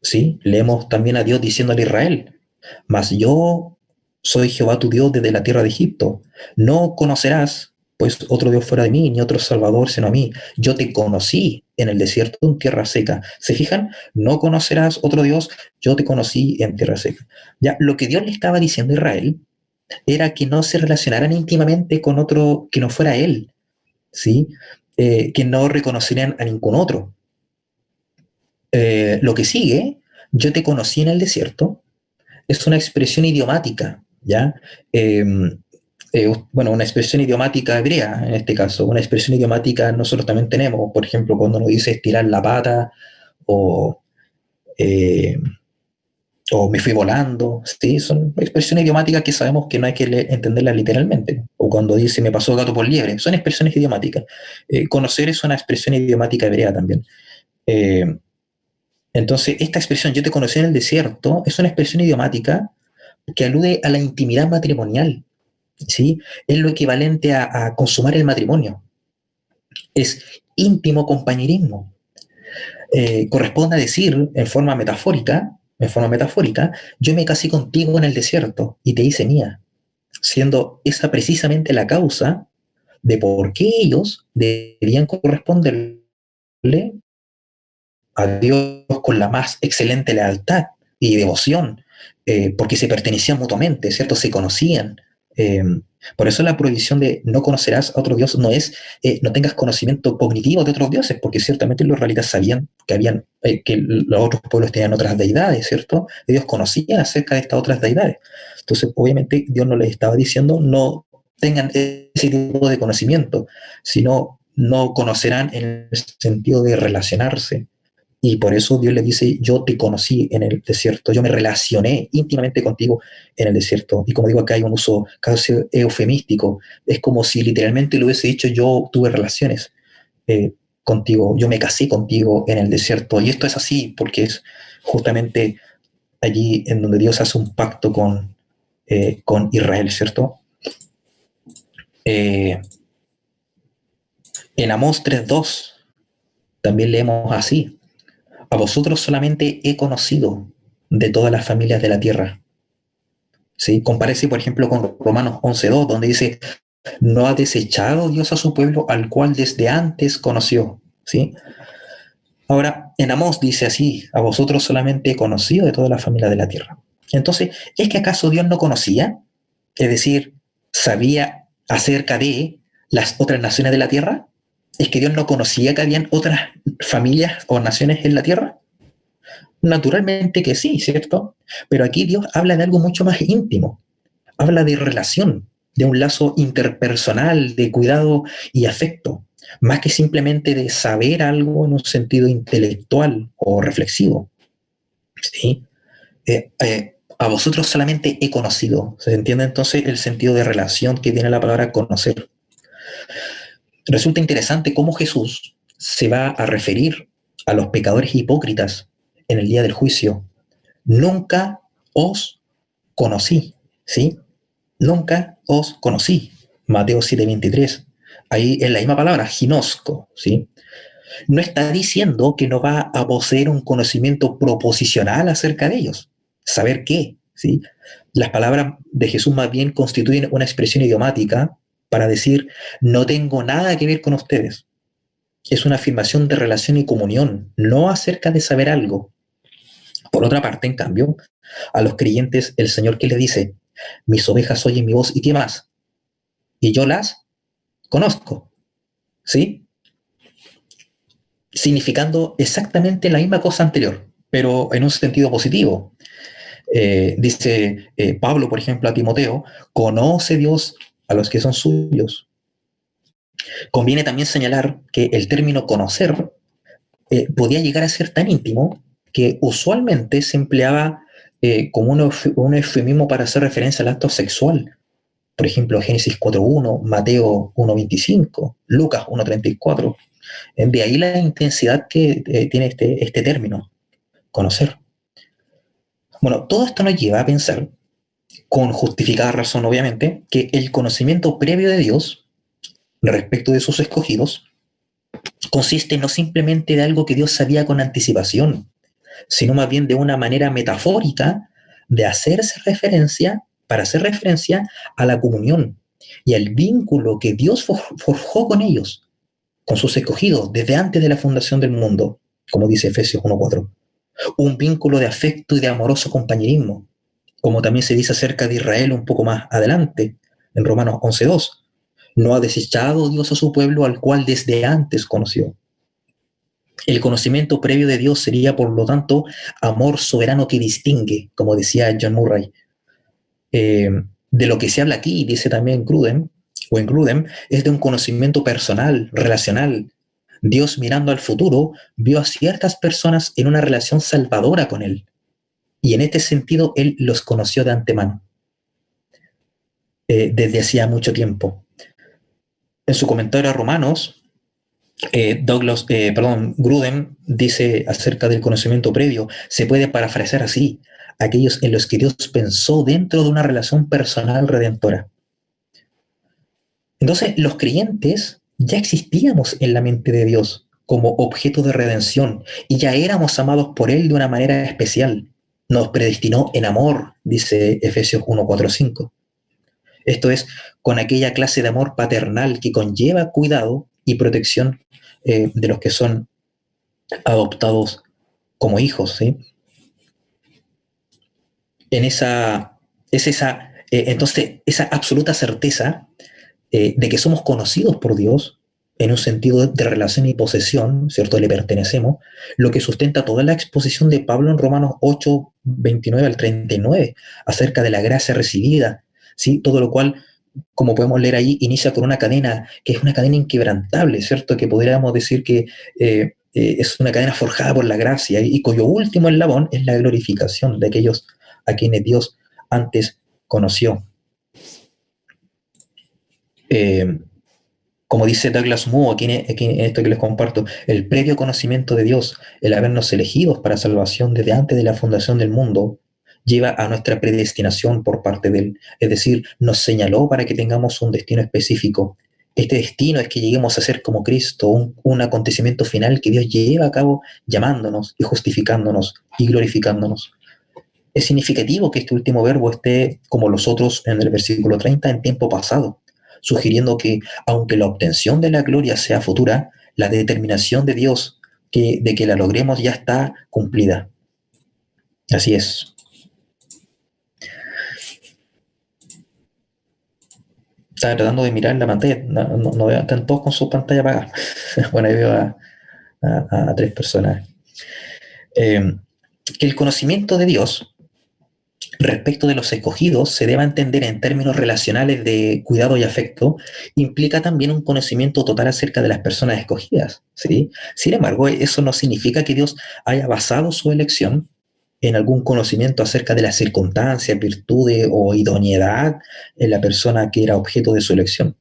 Speaker 1: ¿sí? Leemos también a Dios diciéndole a Israel, mas yo soy Jehová tu Dios desde la tierra de Egipto. No conocerás, pues, otro Dios fuera de mí, ni otro Salvador sino a mí. Yo te conocí en el desierto, en tierra seca. ¿Se fijan? No conocerás otro Dios, yo te conocí en tierra seca. Ya, lo que Dios le estaba diciendo a Israel era que no se relacionaran íntimamente con otro que no fuera Él, ¿sí? Que no reconocerían a ningún otro. Lo que sigue, yo te conocí en el desierto, es una expresión idiomática, ¿ya? Eh, bueno, una expresión idiomática hebrea, en este caso. Una expresión idiomática nosotros también tenemos, por ejemplo, cuando nos dice estirar la pata o, eh, o me fui volando, ¿sí? Son expresiones idiomáticas que sabemos que no hay que entenderlas literalmente. O cuando dice me pasó gato por liebre, son expresiones idiomáticas. Conocer es una expresión idiomática hebrea también. Eh, entonces, esta expresión, yo te conocí en el desierto, es una expresión idiomática que alude a la intimidad matrimonial, ¿sí? Es lo equivalente a consumar el matrimonio. Es íntimo compañerismo. Corresponde a decir en forma metafórica, yo me casé contigo en el desierto y te hice mía, siendo esa precisamente la causa de por qué ellos debían corresponderle a Dios con la más excelente lealtad y devoción, porque se pertenecían mutuamente, ¿cierto? Se conocían. Eh, por eso la prohibición de no conocerás a otro Dios no es no tengas conocimiento cognitivo de otros dioses, porque ciertamente los israelitas sabían que habían que los otros pueblos tenían otras deidades, ¿cierto? Ellos conocían acerca de estas otras deidades. Entonces, obviamente, Dios no les estaba diciendo no tengan ese tipo de conocimiento, sino no conocerán en el sentido de relacionarse, y por eso Dios le dice, yo te conocí en el desierto, yo me relacioné íntimamente contigo en el desierto. Y como digo, acá hay un uso casi eufemístico. Es como si literalmente le hubiese dicho, yo tuve relaciones contigo, yo me casé contigo en el desierto. Y esto es así porque es justamente allí en donde Dios hace un pacto con Israel, ¿cierto? Eh, en Amós 3:2 también leemos así. A vosotros solamente he conocido de todas las familias de la tierra. ¿Sí? Compárese, por ejemplo, con Romanos 11:2, donde dice, no ha desechado Dios a su pueblo al cual desde antes conoció. ¿Sí? Ahora, en Amós dice así, a vosotros solamente he conocido de todas las familias de la tierra. Entonces, ¿es que acaso Dios no conocía? Es decir, ¿sabía acerca de las otras naciones de la tierra? ¿Es que Dios no conocía que habían otras familias o naciones en la tierra? Naturalmente que sí, ¿cierto? Pero aquí Dios habla de algo mucho más íntimo. Habla de relación, de un lazo interpersonal, de cuidado y afecto, más que simplemente de saber algo en un sentido intelectual o reflexivo. ¿Sí? A vosotros solamente he conocido. ¿Se entiende entonces el sentido de relación que tiene la palabra conocer? Resulta interesante cómo Jesús se va a referir a los pecadores hipócritas en el día del juicio. Nunca os conocí, ¿sí? Nunca os conocí. Mateo 7:23. Ahí es la misma palabra, ginosco, ¿sí? No está diciendo que no va a poseer un conocimiento proposicional acerca de ellos. ¿Saber qué? ¿sí? Las palabras de Jesús más bien constituyen una expresión idiomática para decir, no tengo nada que ver con ustedes. Es una afirmación de relación y comunión, no acerca de saber algo. Por otra parte, en cambio, a los creyentes el Señor que les dice, mis ovejas oyen mi voz, ¿y qué más? Y yo las conozco, ¿sí? Significando exactamente la misma cosa anterior, pero en un sentido positivo. Dice Pablo, por ejemplo, a Timoteo, conoce Dios a los que son suyos. Conviene también señalar que el término conocer podía llegar a ser tan íntimo que usualmente se empleaba como un eufemismo para hacer referencia al acto sexual. Por ejemplo, Génesis 4.1, Mateo 1.25, Lucas 1.34. De ahí la intensidad que tiene este término, conocer. Bueno, todo esto nos lleva a pensar, con justificada razón obviamente, que el conocimiento previo de Dios respecto de sus escogidos consiste no simplemente de algo que Dios sabía con anticipación, sino más bien de una manera metafórica de para hacer referencia a la comunión y al vínculo que Dios forjó con ellos, con sus escogidos, desde antes de la fundación del mundo, como dice Efesios 1.4. Un vínculo de afecto y de amoroso compañerismo, como también se dice acerca de Israel un poco más adelante, en Romanos 11.2. No ha desechado Dios a su pueblo al cual desde antes conoció. El conocimiento previo de Dios sería, por lo tanto, amor soberano que distingue, como decía John Murray. De lo que se habla aquí, dice también Grudem, es de un conocimiento personal, relacional. Dios, mirando al futuro, vio a ciertas personas en una relación salvadora con Él. Y en este sentido, Él los conoció de antemano, desde hacía mucho tiempo. En su comentario a Romanos, Grudem dice acerca del conocimiento previo, se puede parafrasear así, aquellos en los que Dios pensó dentro de una relación personal redentora. Entonces, los creyentes ya existíamos en la mente de Dios como objeto de redención y ya éramos amados por Él de una manera especial. Nos predestinó en amor, dice Efesios 1:4-5. Esto es, con aquella clase de amor paternal que conlleva cuidado y protección de los que son adoptados como hijos, ¿sí? Entonces, esa absoluta certeza de que somos conocidos por Dios en un sentido de relación y posesión, ¿cierto? Le pertenecemos, lo que sustenta toda la exposición de Pablo en Romanos 8:29 al 39, acerca de la gracia recibida, ¿sí? Todo lo cual, como podemos leer ahí, inicia con una cadena que es una cadena inquebrantable, ¿cierto? Que podríamos decir que es una cadena forjada por la gracia y cuyo último eslabón es la glorificación de aquellos a quienes Dios antes conoció. Como dice Douglas Moo, aquí en esto que les comparto, el previo conocimiento de Dios, el habernos elegidos para salvación desde antes de la fundación del mundo, lleva a nuestra predestinación por parte de Él. Es decir, nos señaló para que tengamos un destino específico. Este destino es que lleguemos a ser como Cristo, un acontecimiento final que Dios lleva a cabo llamándonos y justificándonos y glorificándonos. Es significativo que este último verbo esté, como los otros en el versículo 30, en tiempo pasado, sugiriendo que, aunque la obtención de la gloria sea futura, la determinación de Dios de que la logremos ya está cumplida. Así es. Estaba tratando de mirar la pantalla, no veo, están todos con su pantalla apagada. Bueno, ahí veo a tres personas. Que el conocimiento de Dios respecto de los escogidos se deba entender en términos relacionales de cuidado y afecto, implica también un conocimiento total acerca de las personas escogidas, ¿sí? Sin embargo, eso no significa que Dios haya basado su elección en algún conocimiento acerca de las circunstancias, virtudes o idoneidad en la persona que era objeto de su elección.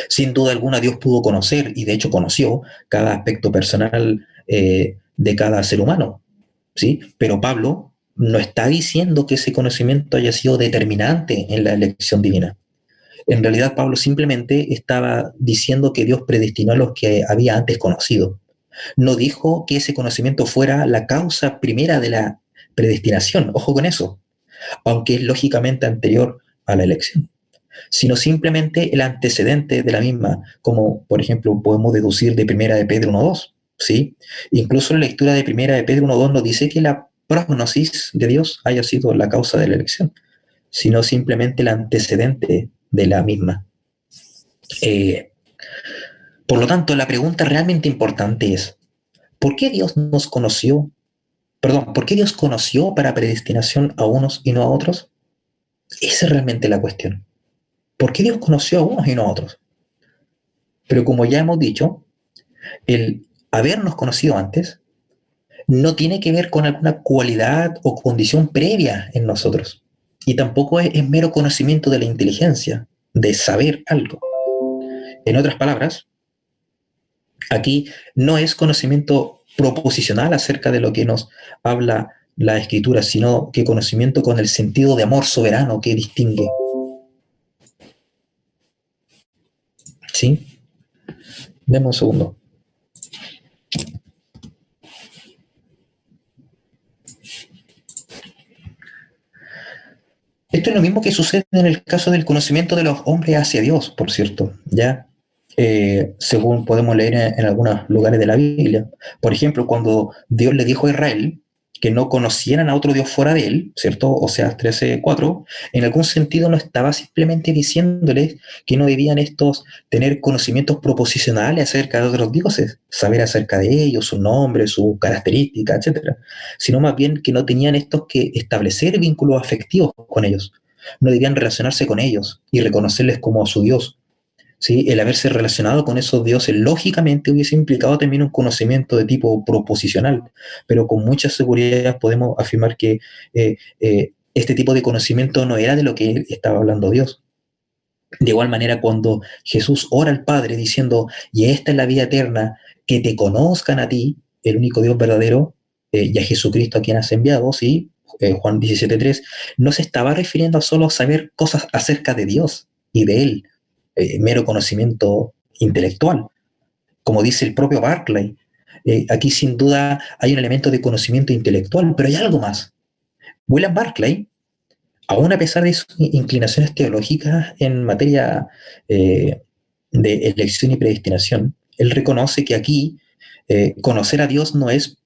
Speaker 1: Sin duda alguna, Dios pudo conocer, y de hecho conoció, cada aspecto personal de cada ser humano, ¿sí? Pero Pablo no está diciendo que ese conocimiento haya sido determinante en la elección divina. En realidad, Pablo simplemente estaba diciendo que Dios predestinó a los que había antes conocido. No dijo que ese conocimiento fuera la causa primera de la predestinación. Ojo con eso. aunque es lógicamente anterior a la elección, sino simplemente el antecedente de la misma, como por ejemplo podemos deducir de Primera de Pedro 1:2, ¿sí? Incluso la lectura de Primera de Pedro 1:2 nos dice que la prognosis de Dios haya sido la causa de la elección, sino simplemente el antecedente de la misma. Por lo tanto, la pregunta realmente importante es, ¿por qué Dios nos conoció? Perdón, ¿por qué Dios conoció para predestinación a unos y no a otros? Esa es realmente la cuestión. ¿Por qué Dios conoció a unos y no a otros? Pero como ya hemos dicho, el habernos conocido antes no tiene que ver con alguna cualidad o condición previa en nosotros. Y tampoco es mero conocimiento de la inteligencia, de saber algo. En otras palabras, aquí no es conocimiento proposicional acerca de lo que nos habla la Escritura, sino que conocimiento con el sentido de amor soberano que distingue. ¿Sí? Deme un segundo. Esto es lo mismo que sucede en el caso del conocimiento de los hombres hacia Dios, por cierto, ¿ya? Según podemos leer en algunos lugares de la Biblia. Por ejemplo, cuando Dios le dijo a Israel que no conocieran a otro Dios fuera de él, ¿cierto? Oseas 13:4, en algún sentido no estaba simplemente diciéndoles que no debían estos tener conocimientos proposicionales acerca de otros dioses, saber acerca de ellos, su nombre, sus características, etcétera, sino más bien que no tenían estos que establecer vínculos afectivos con ellos, no debían relacionarse con ellos y reconocerles como a su Dios. ¿Sí? El haberse relacionado con esos dioses lógicamente hubiese implicado también un conocimiento de tipo proposicional, pero con mucha seguridad podemos afirmar que este tipo de conocimiento no era de lo que estaba hablando Dios. De igual manera, cuando Jesús ora al Padre diciendo, y esta es la vida eterna, que te conozcan a ti, el único Dios verdadero, y a Jesucristo a quien has enviado, ¿sí? Juan 17:3, no se estaba refiriendo a solo saber cosas acerca de Dios y de Él, mero conocimiento intelectual. Como dice el propio Barclay, aquí sin duda hay un elemento de conocimiento intelectual, pero hay algo más. William Barclay, aún a pesar de sus inclinaciones teológicas en materia de elección y predestinación, él reconoce que aquí conocer a Dios no es,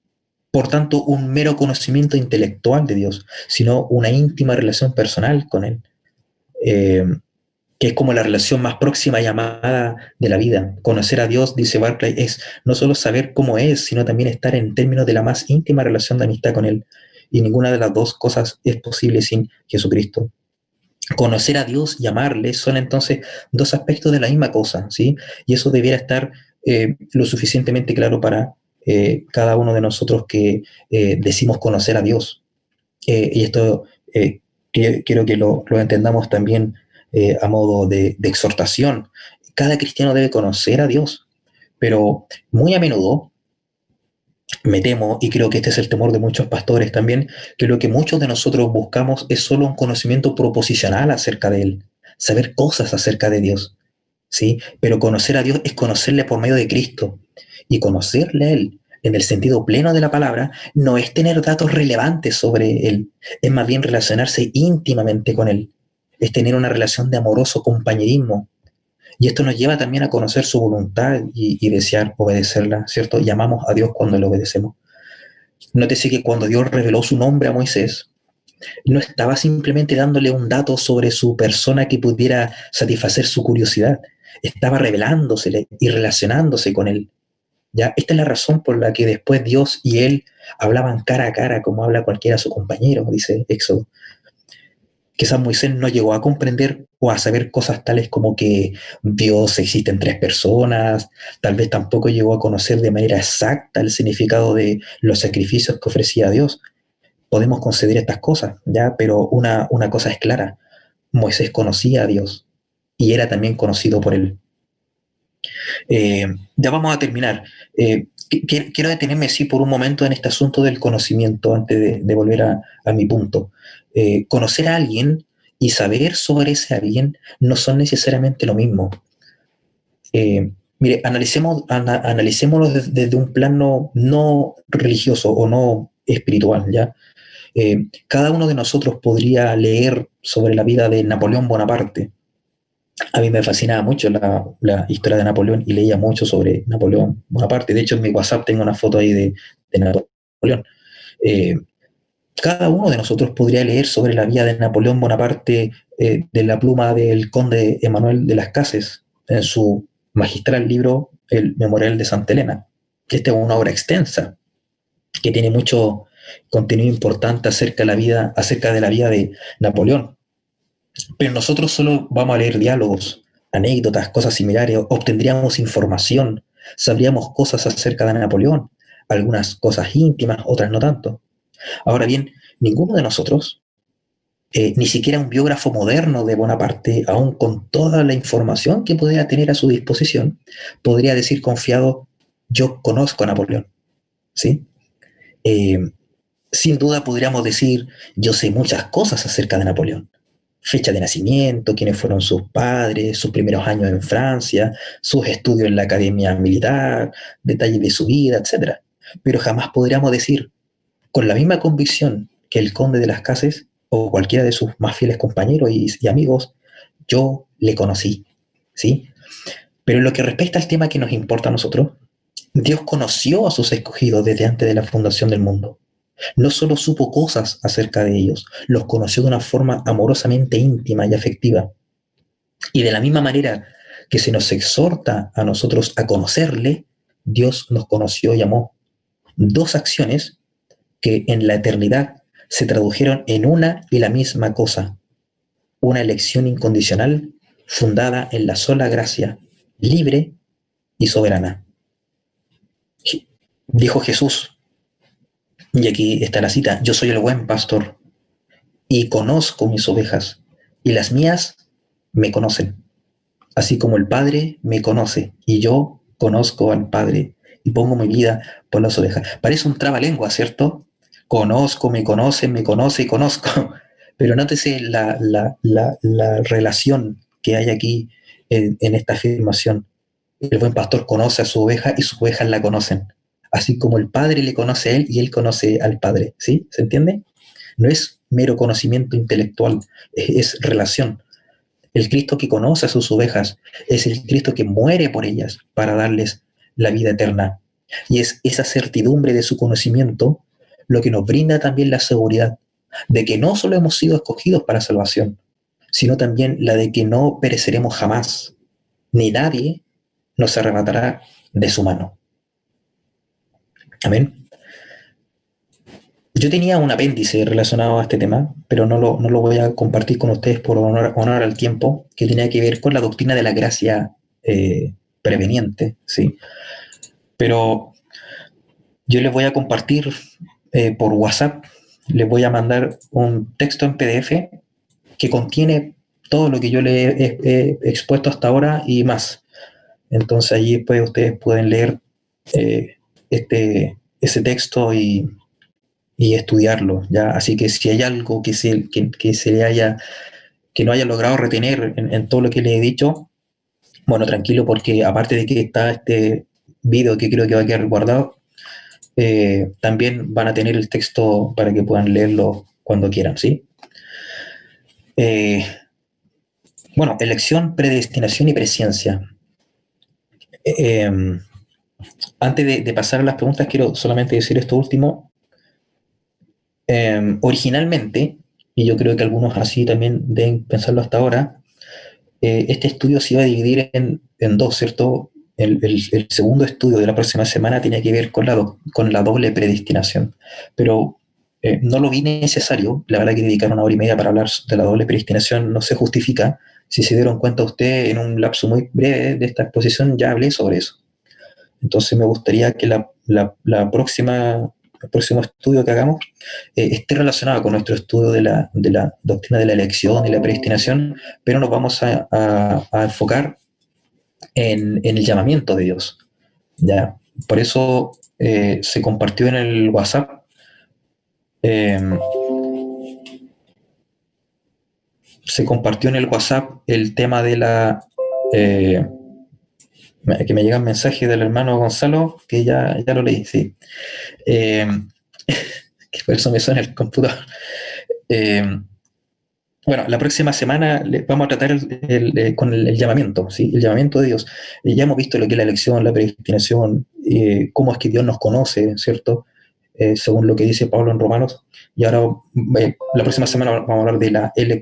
Speaker 1: por tanto, un mero conocimiento intelectual de Dios, sino una íntima relación personal con Él. Que es como la relación más próxima llamada de la vida. Conocer a Dios, dice Barclay, es no solo saber cómo es, sino también estar en términos de la más íntima relación de amistad con Él. Y ninguna de las dos cosas es posible sin Jesucristo. Conocer a Dios y amarle son entonces dos aspectos de la misma cosa, ¿sí? Y eso debiera estar lo suficientemente claro para cada uno de nosotros que decimos conocer a Dios. Y esto quiero que lo entendamos también a modo de exhortación. Cada cristiano debe conocer a Dios, pero muy a menudo me temo, y creo que este es el temor de muchos pastores también, que lo que muchos de nosotros buscamos es solo un conocimiento proposicional acerca de Él, saber cosas acerca de Dios, ¿sí? Pero conocer a Dios es conocerle por medio de Cristo, y conocerle a Él en el sentido pleno de la palabra no es tener datos relevantes sobre Él, es más bien relacionarse íntimamente con Él, es tener una relación de amoroso compañerismo. Y esto nos lleva también a conocer su voluntad y desear obedecerla, ¿cierto? Y amamos a Dios cuando le obedecemos. Nótese que cuando Dios reveló su nombre a Moisés, no estaba simplemente dándole un dato sobre su persona que pudiera satisfacer su curiosidad, estaba revelándosele y relacionándose con él. ¿Ya? Esta es la razón por la que después Dios y él hablaban cara a cara como habla cualquiera su compañero, dice Éxodo. Quizás Moisés no llegó a comprender o a saber cosas tales como que Dios existe en tres personas, tal vez tampoco llegó a conocer de manera exacta el significado de los sacrificios que ofrecía Dios. Podemos conceder estas cosas, ¿ya? Pero una cosa es clara, Moisés conocía a Dios y era también conocido por él. Ya vamos a terminar. Quiero detenerme sí por un momento en este asunto del conocimiento antes de volver a mi punto. Conocer a alguien y saber sobre ese alguien no son necesariamente lo mismo. Mire, analicémoslo desde un plano no religioso o no espiritual, ¿ya? Cada uno de nosotros podría leer sobre la vida de Napoleón Bonaparte. A mí me fascinaba mucho la historia de Napoleón y leía mucho sobre Napoleón Bonaparte. De hecho, en mi WhatsApp tengo una foto ahí de Napoleón. Eh, Cada uno de nosotros podría leer sobre la vida de Napoleón Bonaparte de la pluma del conde Emanuel de Las Cases en su magistral libro El Memorial de Santa Elena. Esta es una obra extensa que tiene mucho contenido importante acerca de la vida de Napoleón. Pero nosotros solo vamos a leer diálogos, anécdotas, cosas similares, obtendríamos información, sabríamos cosas acerca de Napoleón, algunas cosas íntimas, otras no tanto. Ahora bien, ninguno de nosotros, ni siquiera un biógrafo moderno de Bonaparte, aún con toda la información que pudiera tener a su disposición, podría decir confiado, yo conozco a Napoleón, ¿sí? Eh, Sin duda podríamos decir, yo sé muchas cosas acerca de Napoleón. Fecha de nacimiento, quiénes fueron sus padres, sus primeros años en Francia, sus estudios en la academia militar, detalles de su vida, etc. Pero jamás podríamos decir, con la misma convicción que el conde de las Cases o cualquiera de sus más fieles compañeros y amigos, yo le conocí, ¿sí? Pero en lo que respecta al tema que nos importa a nosotros, Dios conoció a sus escogidos desde antes de la fundación del mundo. No solo supo cosas acerca de ellos, los conoció de una forma amorosamente íntima y afectiva. Y de la misma manera que se nos exhorta a nosotros a conocerle, Dios nos conoció y amó. Dos acciones que en la eternidad se tradujeron en una y la misma cosa, una elección incondicional fundada en la sola gracia, libre y soberana. Dijo Jesús, y aquí está la cita, yo soy el buen pastor y conozco mis ovejas, y las mías me conocen, así como el Padre me conoce, y yo conozco al Padre, y pongo mi vida por las ovejas. Parece un trabalengua, ¿cierto? Conozco, me conoce y conozco. Pero nótese la relación que hay aquí en esta afirmación. El buen pastor conoce a su oveja y sus ovejas la conocen. Así como el Padre le conoce a él y él conoce al Padre. ¿Sí? ¿Se entiende? No es mero conocimiento intelectual, es relación. El Cristo que conoce a sus ovejas es el Cristo que muere por ellas para darles la vida eterna. Y es esa certidumbre de su conocimiento lo que nos brinda también la seguridad de que no solo hemos sido escogidos para salvación, sino también la de que no pereceremos jamás, ni nadie nos arrebatará de su mano. Amén. Yo tenía un apéndice relacionado a este tema, pero no lo voy a compartir con ustedes por honor al tiempo, que tenía que ver con la doctrina de la gracia preveniente, ¿sí? Pero yo les voy a compartir por WhatsApp, les voy a mandar un texto en PDF que contiene todo lo que yo le he expuesto hasta ahora y más. Entonces allí pues, ustedes pueden leer ese texto y estudiarlo, ¿ya? Así que si hay algo que se le haya, que no haya logrado retener en todo lo que le he dicho, bueno, tranquilo, porque aparte de que está este video que creo que va a quedar guardado, también van a tener el texto para que puedan leerlo cuando quieran, ¿sí? Bueno, elección, predestinación y presciencia. Antes de pasar a las preguntas, quiero solamente decir esto último. Originalmente, y yo creo que algunos así también deben pensarlo hasta ahora, este estudio se iba a dividir en dos, ¿cierto? El segundo estudio de la próxima semana tenía que ver con la doble predestinación, pero no lo vi necesario. La verdad que dedicar una hora y media para hablar de la doble predestinación no se justifica. Si se dieron cuenta ustedes, en un lapso muy breve de esta exposición ya hablé sobre eso. Entonces me gustaría que el próximo estudio que hagamos esté relacionado con nuestro estudio de la doctrina de la elección y la predestinación, pero nos vamos a enfocar en el llamamiento de Dios. ¿Ya? Por eso se compartió en el WhatsApp eh, el tema de que me llega un mensaje del hermano Gonzalo, que ya lo leí, sí. que por eso me suena el computador. Bueno, la próxima semana vamos a tratar con el llamamiento, ¿sí? El llamamiento de Dios. Ya hemos visto lo que es la elección, la predestinación, cómo es que Dios nos conoce, ¿cierto? Según lo que dice Pablo en Romanos. Y ahora, la próxima semana vamos a hablar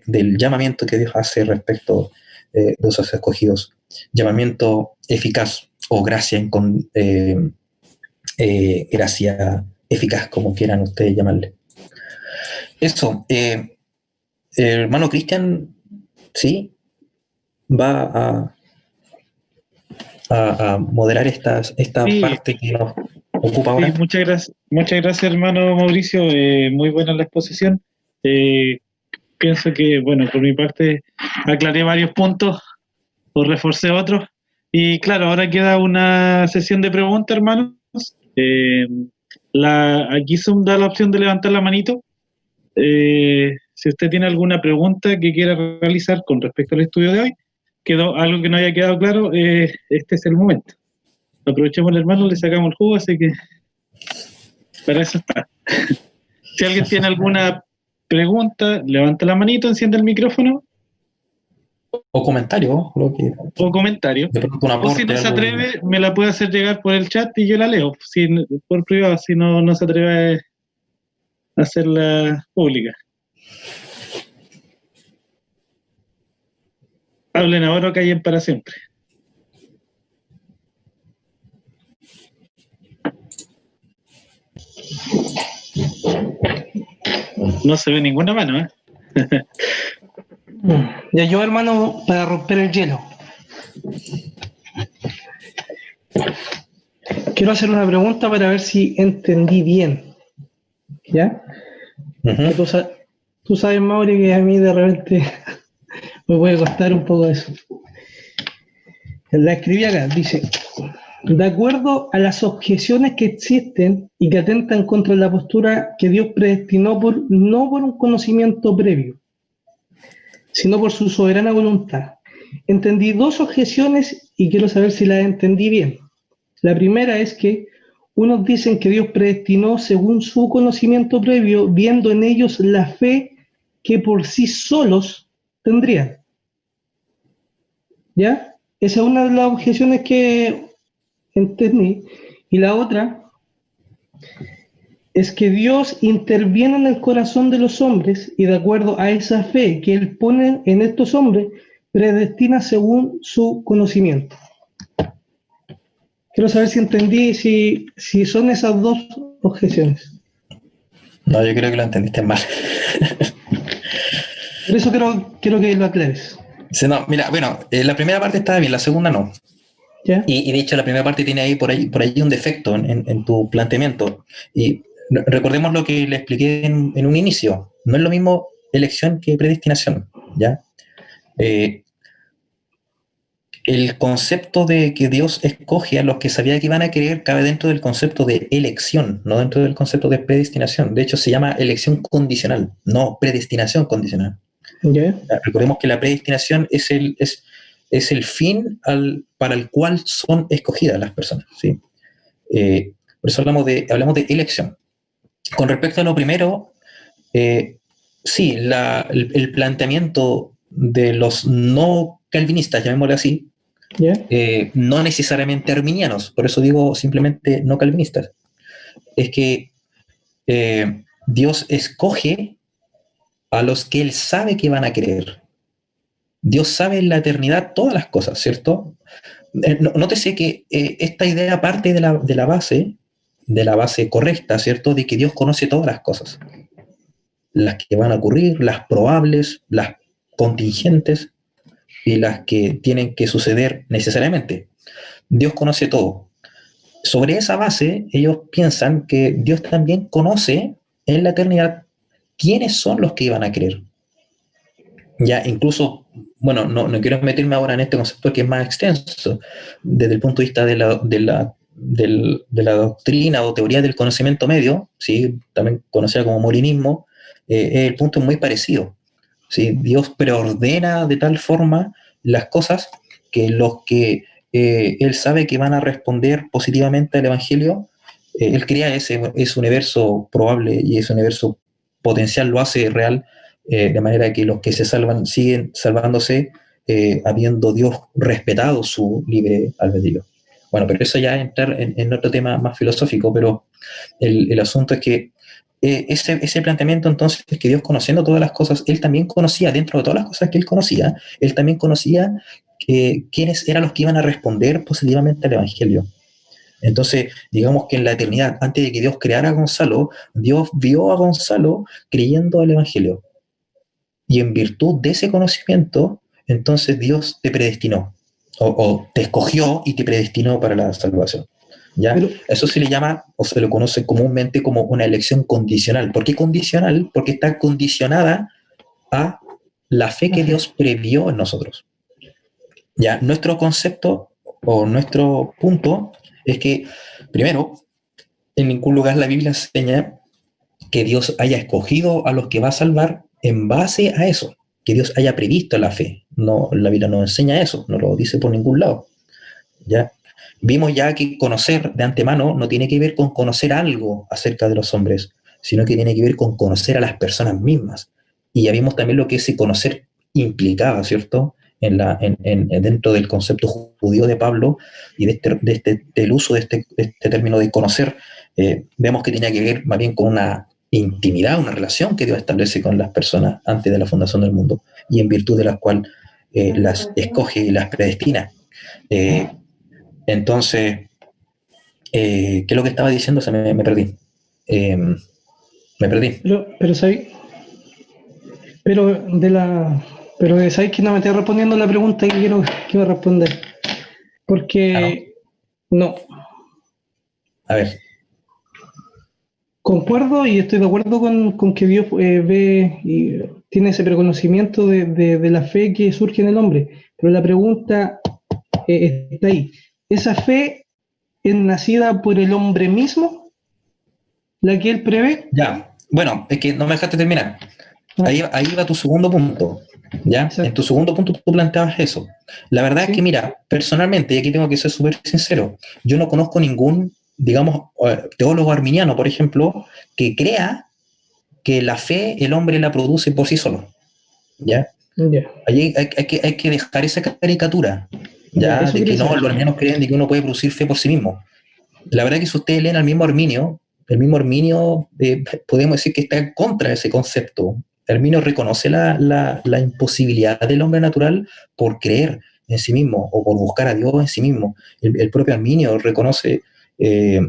Speaker 1: del llamamiento que Dios hace respecto de esos escogidos. Llamamiento eficaz o gracia, gracia eficaz, como quieran ustedes llamarle. Eso, el hermano Cristian, sí, va a moderar esta
Speaker 4: Sí,
Speaker 1: parte que nos ocupa
Speaker 4: sí,
Speaker 1: ahora.
Speaker 4: muchas gracias, hermano Mauricio. Muy buena la exposición. Pienso que, bueno, por mi parte aclaré varios puntos o reforcé otros. Y claro, ahora queda una sesión de preguntas, hermanos. Aquí Zoom da la opción de levantar la manito. Si usted tiene alguna pregunta que quiera realizar con respecto al estudio de hoy, quedó algo que no haya quedado claro, este es el momento. Aprovechemos, hermano, le sacamos el jugo, así que para eso está. Si alguien tiene alguna pregunta, levanta la manito, enciende el micrófono
Speaker 1: O comentario, lo que,
Speaker 4: o comentario.
Speaker 1: de pronto un
Speaker 4: O si
Speaker 1: aporte,
Speaker 4: no se
Speaker 1: algo.
Speaker 4: atreve, me la puede hacer llegar por el chat y yo la leo, por privado, si no se atreve a hacerla pública. Hablen ahora o callen para siempre. No se ve ninguna mano, ¿eh?
Speaker 2: Ya yo, hermano, para romper el hielo. Quiero hacer una pregunta para ver si entendí bien. ¿Ya? Que tú sabes, Mauri, que a mí de repente me puede costar un poco eso. La escribí acá, dice: de acuerdo a las objeciones que existen y que atentan contra la postura que Dios predestinó no por un conocimiento previo, sino por su soberana voluntad. Entendí dos objeciones y quiero saber si las entendí bien. La primera es que unos dicen que Dios predestinó según su conocimiento previo, viendo en ellos la fe que por sí solos tendrían. ¿Ya? Esa es una de las objeciones que entendí. Y la otra es que Dios interviene en el corazón de los hombres y de acuerdo a esa fe que Él pone en estos hombres, predestina según su conocimiento. Quiero saber si entendí, si son esas dos objeciones.
Speaker 1: No, yo creo que lo entendiste mal.
Speaker 2: Por eso quiero que lo aclares.
Speaker 1: Sí, no, mira, bueno, la primera parte estaba bien, la segunda no.
Speaker 2: ¿Ya?
Speaker 1: Y de hecho la primera parte tiene ahí por ahí un defecto en tu planteamiento. Y recordemos lo que le expliqué en un inicio. No es lo mismo elección que predestinación, ¿ya? El concepto de que Dios escoge a los que sabía que iban a creer cabe dentro del concepto de elección, no dentro del concepto de predestinación. De hecho, se llama elección condicional, no predestinación condicional.
Speaker 2: ¿Ya?
Speaker 1: Recordemos que la predestinación es el fin para el cual son escogidas las personas, ¿sí? Por eso hablamos de elección. Con respecto a lo primero, sí, el planteamiento de los no calvinistas, llamémoslo así,
Speaker 2: ¿Ya?
Speaker 1: no necesariamente arminianos, por eso digo simplemente no calvinistas, es que Dios escoge a los que Él sabe que van a creer. Dios sabe en la eternidad todas las cosas, ¿cierto? Nótese que esta idea parte de la base correcta, ¿cierto? De que Dios conoce todas las cosas, las que van a ocurrir, las probables, las contingentes y las que tienen que suceder necesariamente. Dios conoce todo. Sobre esa base, ellos piensan que Dios también conoce en la eternidad quiénes son los que iban a creer. Ya incluso, bueno, no quiero meterme ahora en este concepto que es más extenso, desde el punto de vista de la doctrina o teoría del conocimiento medio, ¿sí? También conocida como molinismo, el punto es muy parecido. ¿Sí? Dios preordena de tal forma las cosas que los que Él sabe que van a responder positivamente al Evangelio, él crea ese universo probable y ese universo potencial lo hace real, de manera que los que se salvan siguen salvándose, habiendo Dios respetado su libre albedrío. Bueno, pero eso ya es entrar en otro tema más filosófico, pero el asunto es que ese planteamiento entonces es que Dios, conociendo todas las cosas, él también conocía, dentro de todas las cosas que él conocía, él también conocía quiénes eran los que iban a responder positivamente al Evangelio. Entonces, digamos que en la eternidad, antes de que Dios creara a Gonzalo, Dios vio a Gonzalo creyendo al Evangelio. Y en virtud de ese conocimiento, entonces Dios te predestinó, o te escogió y te predestinó para la salvación. ¿Ya?
Speaker 2: Pero,
Speaker 1: Eso se le llama, o se lo conoce comúnmente como una elección condicional. ¿Por qué condicional? Porque está condicionada a la fe que Dios previó en nosotros. ¿Ya? Nuestro concepto o nuestro punto es que, primero, en ningún lugar la Biblia enseña que Dios haya escogido a los que va a salvar en base a eso, que Dios haya previsto la fe. No, la Biblia no enseña eso, no lo dice por ningún lado. ¿Ya? Vimos ya que conocer de antemano no tiene que ver con conocer algo acerca de los hombres, sino que tiene que ver con conocer a las personas mismas. Y ya vimos también lo que ese conocer implicaba, ¿cierto? Dentro del concepto judío de Pablo y del uso de este término de conocer, vemos que tenía que ver más bien con una intimidad, una relación que Dios establece con las personas antes de la fundación del mundo y en virtud de la cual las escoge y las predestina. Entonces, ¿qué es lo que estaba diciendo? Me perdí. Me perdí.
Speaker 2: pero ¿sabéis? Pero sabéis que no me estoy respondiendo la pregunta que quiero responder.
Speaker 1: ¿no?
Speaker 2: Porque no.
Speaker 1: A ver.
Speaker 2: Concuerdo y estoy de acuerdo con que Dios ve y tiene ese preconocimiento de la fe que surge en el hombre. Pero la pregunta está ahí. ¿Esa fe es nacida por el hombre mismo? ¿La que él prevé?
Speaker 1: Ya. Bueno, es que no me dejaste terminar.
Speaker 2: Ah,
Speaker 1: Ahí va tu segundo punto. ¿Ya? En tu
Speaker 2: exacto.
Speaker 1: segundo punto tú planteabas eso. La verdad es que,
Speaker 2: ¿Sí?
Speaker 1: mira, personalmente, y aquí tengo que ser súper sincero, yo no conozco ningún, digamos, teólogo arminiano, por ejemplo, que crea que la fe el hombre la produce por sí solo. ¿Ya?
Speaker 2: Ya,
Speaker 1: Hay que dejar esa caricatura,
Speaker 2: ya,
Speaker 1: ¿ya?
Speaker 2: eso
Speaker 1: De que
Speaker 2: quería
Speaker 1: no,
Speaker 2: saber.
Speaker 1: los arminianos creen de que uno puede producir fe por sí mismo. La verdad es que si ustedes leen al mismo Arminio, podemos decir que está en contra de ese concepto. Arminio reconoce la imposibilidad del hombre natural por creer en sí mismo o por buscar a Dios en sí mismo. El propio Arminio reconoce, eh,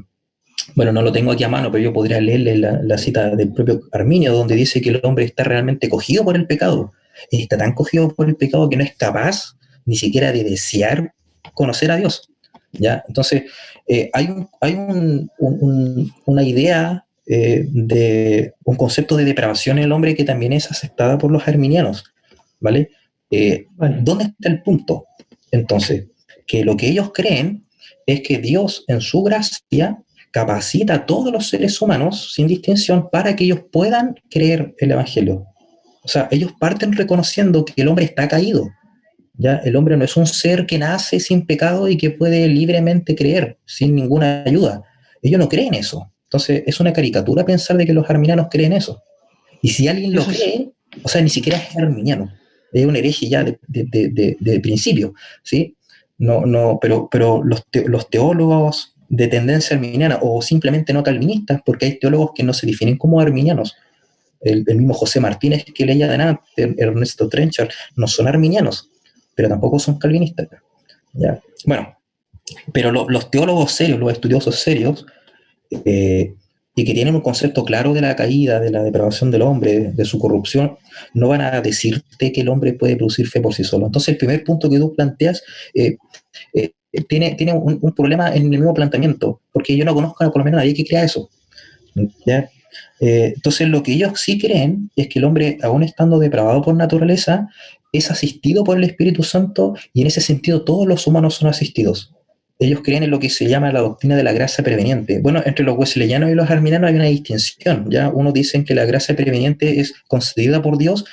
Speaker 1: bueno, no lo tengo aquí a mano, pero yo podría leerle la cita del propio Arminio, donde dice que el hombre está realmente cogido por el pecado. Está tan cogido por el pecado que no es capaz ni siquiera de desear conocer a Dios. ¿Ya? Entonces, hay una idea de un concepto de depravación en el hombre que también es aceptada por los arminianos. ¿Vale?
Speaker 2: Vale.
Speaker 1: ¿Dónde está el punto? Entonces, que lo que ellos creen es que Dios en su gracia capacita a todos los seres humanos sin distinción para que ellos puedan creer el Evangelio. O sea, ellos parten reconociendo que el hombre está caído. ¿Ya? El hombre no es un ser que nace sin pecado y que puede libremente creer sin ninguna ayuda. Ellos no creen eso. Entonces, es una caricatura pensar de que los arminianos creen eso. Y si alguien lo
Speaker 2: Eso es,
Speaker 1: cree, o sea, ni siquiera es arminiano. Es un hereje ya de principio, ¿sí? Pero los teólogos de tendencia arminiana o simplemente no calvinistas, porque hay teólogos que no se definen como arminianos. El mismo José Martínez que leía adelante, Ernesto Trenchard, no son arminianos, pero tampoco son calvinistas. ¿Ya? Bueno, pero los teólogos serios, los estudiosos serios, y que tienen un concepto claro de la caída, de la depravación del hombre, de su corrupción, no van a decirte que el hombre puede producir fe por sí solo. Entonces, el primer punto que tú planteas tiene un problema en el mismo planteamiento, porque yo no conozco por lo menos a nadie que crea eso. ¿Ya? Entonces, lo que ellos sí creen es que el hombre, aún estando depravado por naturaleza, es asistido por el Espíritu Santo y en ese sentido todos los humanos son asistidos. Ellos creen en lo que se llama la doctrina de la gracia preveniente. Bueno, entre los wesleyanos y los arminianos hay una distinción. Ya unos dicen que la gracia preveniente es concedida por Dios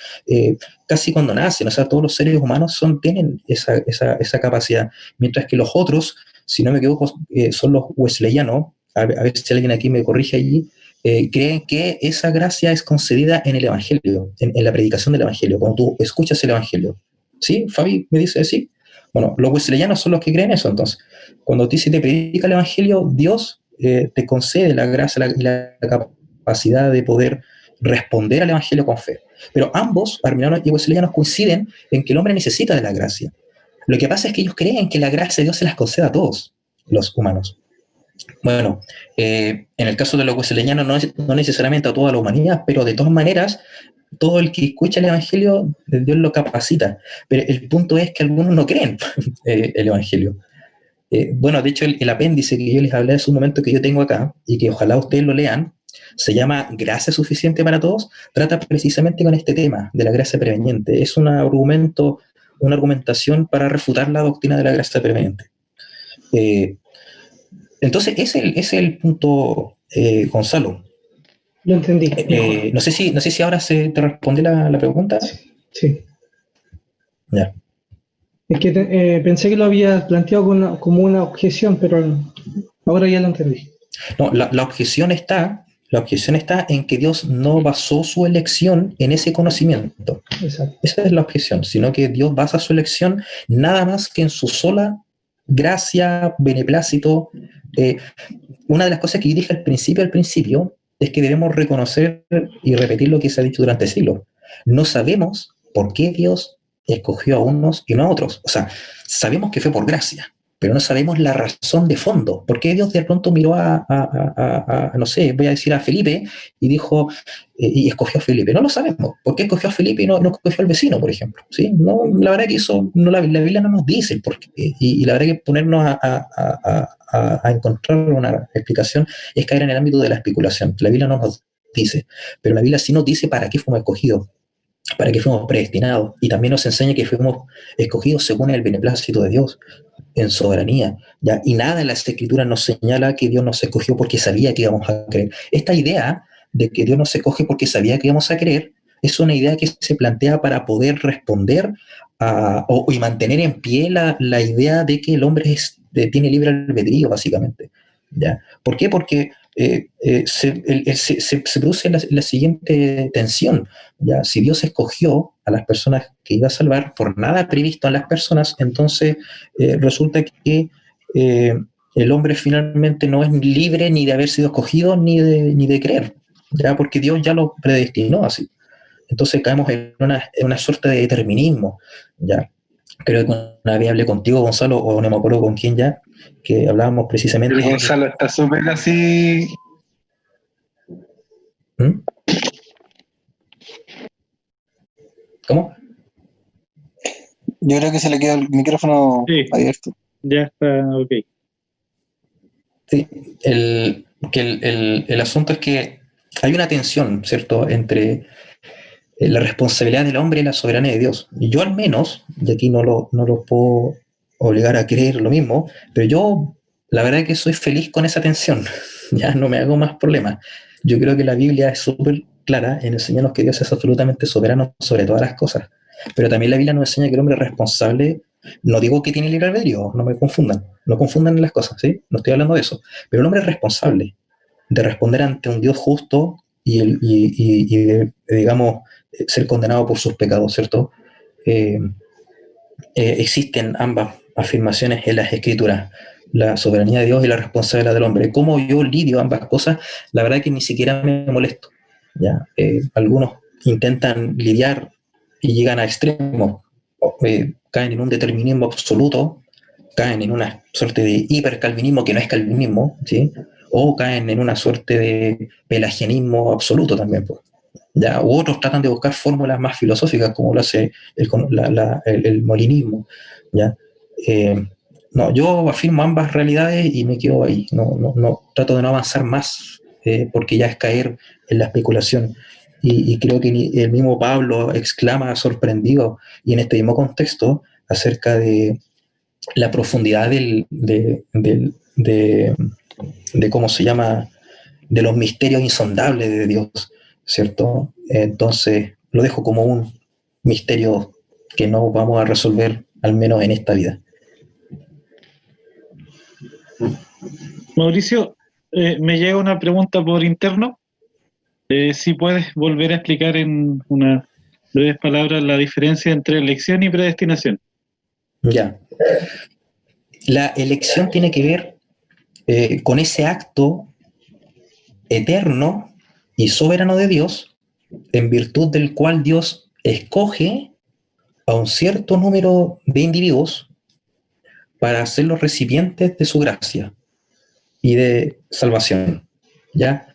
Speaker 1: casi cuando nacen. O sea, todos los seres humanos tienen esa capacidad. Mientras que los otros, si no me equivoco, son los wesleyanos, a ver si alguien aquí me corrige allí, creen que esa gracia es concedida en el Evangelio, en la predicación del Evangelio, cuando tú escuchas el Evangelio. ¿Sí? Fabi me dice sí. Bueno, los wesleyanos son los que creen eso, entonces. Cuando te predica el Evangelio, Dios te concede la gracia y la capacidad de poder responder al Evangelio con fe. Pero ambos, arminianos y wesleyanos, coinciden en que el hombre necesita de la gracia. Lo que pasa es que ellos creen que la gracia de Dios se las concede a todos los humanos. Bueno, en el caso de los wesleyanos no necesariamente a toda la humanidad, pero de todas maneras, todo el que escucha el Evangelio, Dios lo capacita. Pero el punto es que algunos no creen el Evangelio. Bueno, de hecho, el apéndice que yo les hablé hace un momento que yo tengo acá, y que ojalá ustedes lo lean, se llama Gracia Suficiente para Todos, trata precisamente con este tema de la gracia preveniente. Es un argumento, una argumentación para refutar la doctrina de la gracia preveniente. Entonces, ese es el punto, Gonzalo.
Speaker 2: Lo entendí.
Speaker 1: No sé si ahora te responde la pregunta.
Speaker 2: Sí.
Speaker 1: Ya.
Speaker 2: Es que pensé que lo había planteado como una objeción, pero ahora ya lo entendí.
Speaker 1: No, la objeción está en que Dios no basó su elección en ese conocimiento.
Speaker 2: Exacto.
Speaker 1: Esa es la objeción, sino que Dios basa su elección nada más que en su sola gracia, beneplácito. Una de las cosas que yo dije al principio, es que debemos reconocer y repetir lo que se ha dicho durante siglos. No sabemos por qué Dios escogió a unos y no a otros. O sea, sabemos que fue por gracia, pero no sabemos la razón de fondo. ¿Por qué Dios de pronto miró no sé, voy a decir a Felipe y dijo, y escogió a Felipe? No lo sabemos. ¿Por qué escogió a Felipe y no escogió al vecino, por ejemplo? ¿Sí? No, la verdad que eso, no, la Biblia no nos dice el por qué. Y la verdad que ponernos a encontrar una explicación es caer en el ámbito de la especulación. La Biblia no nos dice, pero la Biblia sí nos dice para qué fuimos escogidos, para qué fuimos predestinados, y también nos enseña que fuimos escogidos según el beneplácito de Dios, en soberanía, ¿ya? Y nada en las escrituras nos señala que Dios nos escogió porque sabía que íbamos a creer. Esta idea de que Dios nos escoge porque sabía que íbamos a creer es una idea que se plantea para poder responder y mantener en pie la idea de que el hombre tiene libre albedrío, básicamente, ¿ya? ¿Por qué? Porque se produce la siguiente tensión, ¿ya? Si Dios escogió a las personas que iba a salvar por nada previsto en las personas, entonces resulta que el hombre finalmente no es libre ni de haber sido escogido ni de creer, ¿ya? Porque Dios ya lo predestinó así. Entonces caemos en una suerte de determinismo, ¿ya? Creo que una vez hablé contigo, Gonzalo, o no me acuerdo con quién ya, que hablábamos precisamente...
Speaker 5: El Gonzalo está súper así.
Speaker 1: ¿Mm? ¿Cómo?
Speaker 5: Yo creo que se le quedó el micrófono abierto.
Speaker 4: Ya está, ok.
Speaker 1: Sí, el asunto es que hay una tensión, ¿cierto?, entre la responsabilidad del hombre y la soberanía de Dios. Y yo al menos, y aquí no lo puedo obligar a creer lo mismo, pero yo la verdad es que soy feliz con esa tensión. Ya no me hago más problemas. Yo creo que la Biblia es súper clara en enseñarnos que Dios es absolutamente soberano sobre todas las cosas. Pero también la Biblia nos enseña que el hombre es responsable. No digo que tiene libre albedrío, no me confundan. No confundan las cosas, ¿sí? No estoy hablando de eso. Pero el hombre es responsable de responder ante un Dios justo y digamos, ser condenado por sus pecados, ¿cierto? Existen ambas afirmaciones en las Escrituras, la soberanía de Dios y la responsabilidad del hombre. ¿Cómo yo lidio ambas cosas? La verdad es que ni siquiera me molesto, ¿ya? Algunos intentan lidiar y llegan a extremos, caen en un determinismo absoluto, caen en una suerte de hipercalvinismo que no es calvinismo, ¿sí? O caen en una suerte de pelagianismo absoluto también, pues. ¿Ya? U otros tratan de buscar fórmulas más filosóficas, como lo hace el molinismo, ¿ya? No, yo afirmo ambas realidades y me quedo ahí. No trato de no avanzar más, porque ya es caer en la especulación. Y creo que el mismo Pablo exclama sorprendido, y en este mismo contexto, acerca de la profundidad de cómo se llama, de los misterios insondables de Dios, ¿cierto? Entonces lo dejo como un misterio que no vamos a resolver, al menos en esta vida.
Speaker 4: Mauricio, me llega una pregunta por interno. Si puedes volver a explicar en unas breves palabras la diferencia entre elección y predestinación.
Speaker 1: Ya. La elección tiene que ver con ese acto eterno y soberano de Dios, en virtud del cual Dios escoge a un cierto número de individuos para ser los recipientes de su gracia y de salvación. ¿Ya?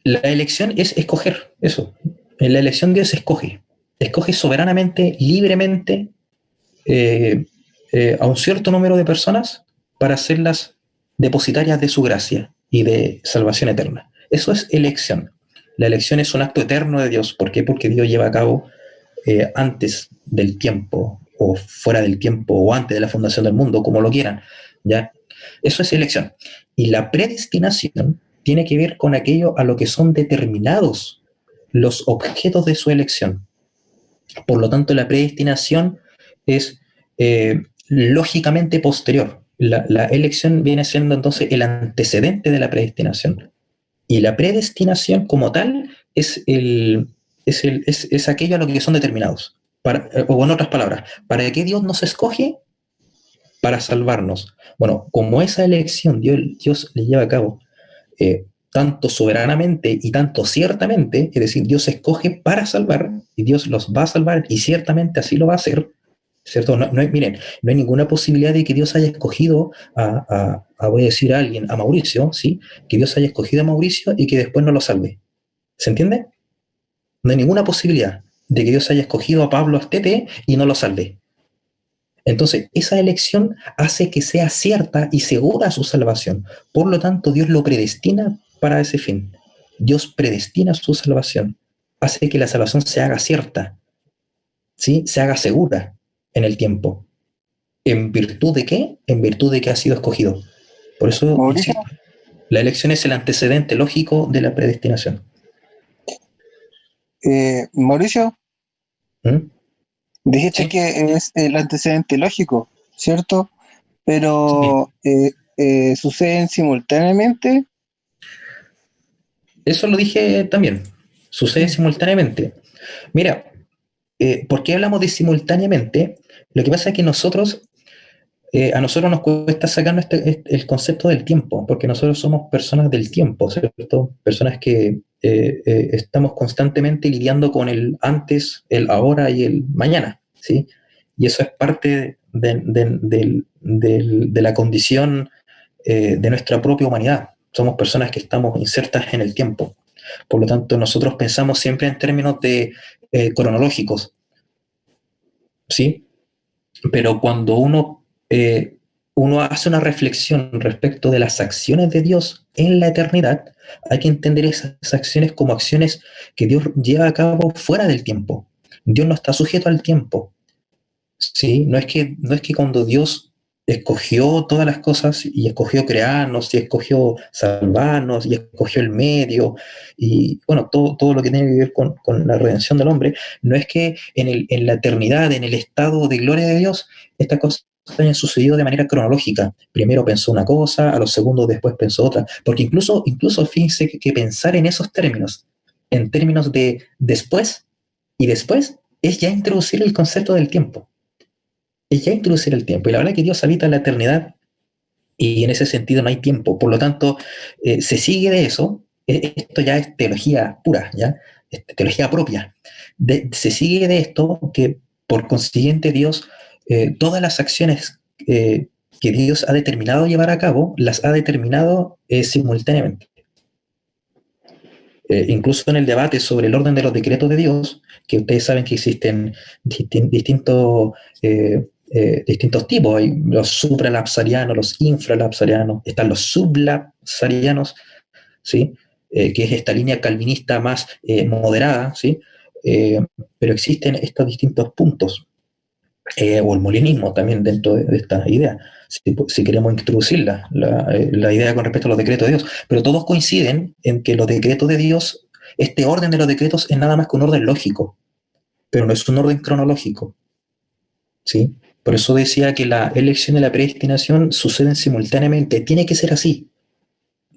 Speaker 1: La elección es escoger, eso. En la elección Dios escoge soberanamente, libremente, a un cierto número de personas para hacerlas depositarias de su gracia y de salvación eterna. Eso es elección. La elección es un acto eterno de Dios. ¿Por qué? Porque Dios lleva a cabo antes del tiempo, o fuera del tiempo, o antes de la fundación del mundo, como lo quieran. ¿Ya? Eso es elección. Y la predestinación tiene que ver con aquello a lo que son determinados los objetos de su elección. Por lo tanto, la predestinación es lógicamente posterior. La elección viene siendo entonces el antecedente de la predestinación. Y la predestinación como tal es aquello a lo que son determinados. O en otras palabras, ¿para qué Dios nos escoge? Para salvarnos. Bueno, como esa elección Dios le lleva a cabo tanto soberanamente y tanto ciertamente, es decir, Dios escoge para salvar y Dios los va a salvar y ciertamente así lo va a hacer, ¿cierto? Miren, no hay ninguna posibilidad de que Dios haya escogido voy a decir a alguien, a Mauricio, ¿sí? Que Dios haya escogido a Mauricio y que después no lo salve. ¿Se entiende? No hay ninguna posibilidad de que Dios haya escogido a Pablo Astete y no lo salve. Entonces, esa elección hace que sea cierta y segura su salvación. Por lo tanto, Dios lo predestina para ese fin. Dios predestina su salvación. Hace que la salvación se haga cierta, ¿sí? Se haga segura en el tiempo. ¿En virtud de qué? En virtud de que ha sido escogido. Por eso,
Speaker 5: Mauricio,
Speaker 1: insisto, la elección es el antecedente lógico de la predestinación.
Speaker 5: Mauricio,
Speaker 1: ¿Mm?
Speaker 5: dijiste
Speaker 1: ¿Sí?
Speaker 5: que es el antecedente lógico, ¿cierto? Pero suceden simultáneamente.
Speaker 1: Eso lo dije también. Sucede simultáneamente. Mira, ¿por qué hablamos de simultáneamente? Lo que pasa es que a nosotros nos cuesta sacarnos el concepto del tiempo, porque nosotros somos personas del tiempo, ¿cierto? Personas que estamos constantemente lidiando con el antes, el ahora y el mañana, ¿sí? Y eso es parte de la condición de nuestra propia humanidad. Somos personas que estamos insertas en el tiempo. Por lo tanto, nosotros pensamos siempre en términos de cronológicos, ¿sí? Pero cuando uno hace una reflexión respecto de las acciones de Dios en la eternidad, hay que entender esas acciones como acciones que Dios lleva a cabo fuera del tiempo. Dios no está sujeto al tiempo, ¿sí? No es que cuando Dios escogió todas las cosas y escogió crearnos y escogió salvarnos y escogió el medio y bueno, todo lo que tiene que ver con la redención del hombre, no es que en la eternidad, en el estado de gloria de Dios, estas cosas hayan sucedido de manera cronológica. Primero pensó una cosa, a los segundos después pensó otra, porque incluso fíjense que pensar en esos términos, en términos de después y después, es ya introducir el concepto del tiempo. Es ya introducir el tiempo. Y la verdad es que Dios habita en la eternidad y en ese sentido no hay tiempo. Por lo tanto, se sigue de eso. Esto ya es teología pura, ¿ya? Es teología propia. Se sigue de esto que, por consiguiente, Dios, todas las acciones que Dios ha determinado llevar a cabo, las ha determinado simultáneamente. Incluso en el debate sobre el orden de los decretos de Dios, que ustedes saben que existen distintos tipos. Hay los supralapsarianos, los infralapsarianos, están los sublapsarianos, ¿sí? Que es esta línea calvinista más moderada, ¿sí? Pero existen estos distintos puntos, o el molinismo también dentro de esta idea, si queremos introducirla, la idea con respecto a los decretos de Dios. Pero todos coinciden en que los decretos de Dios, este orden de los decretos es nada más que un orden lógico, pero no es un orden cronológico, ¿sí? Por eso decía que la elección y la predestinación suceden simultáneamente. Tiene que ser así.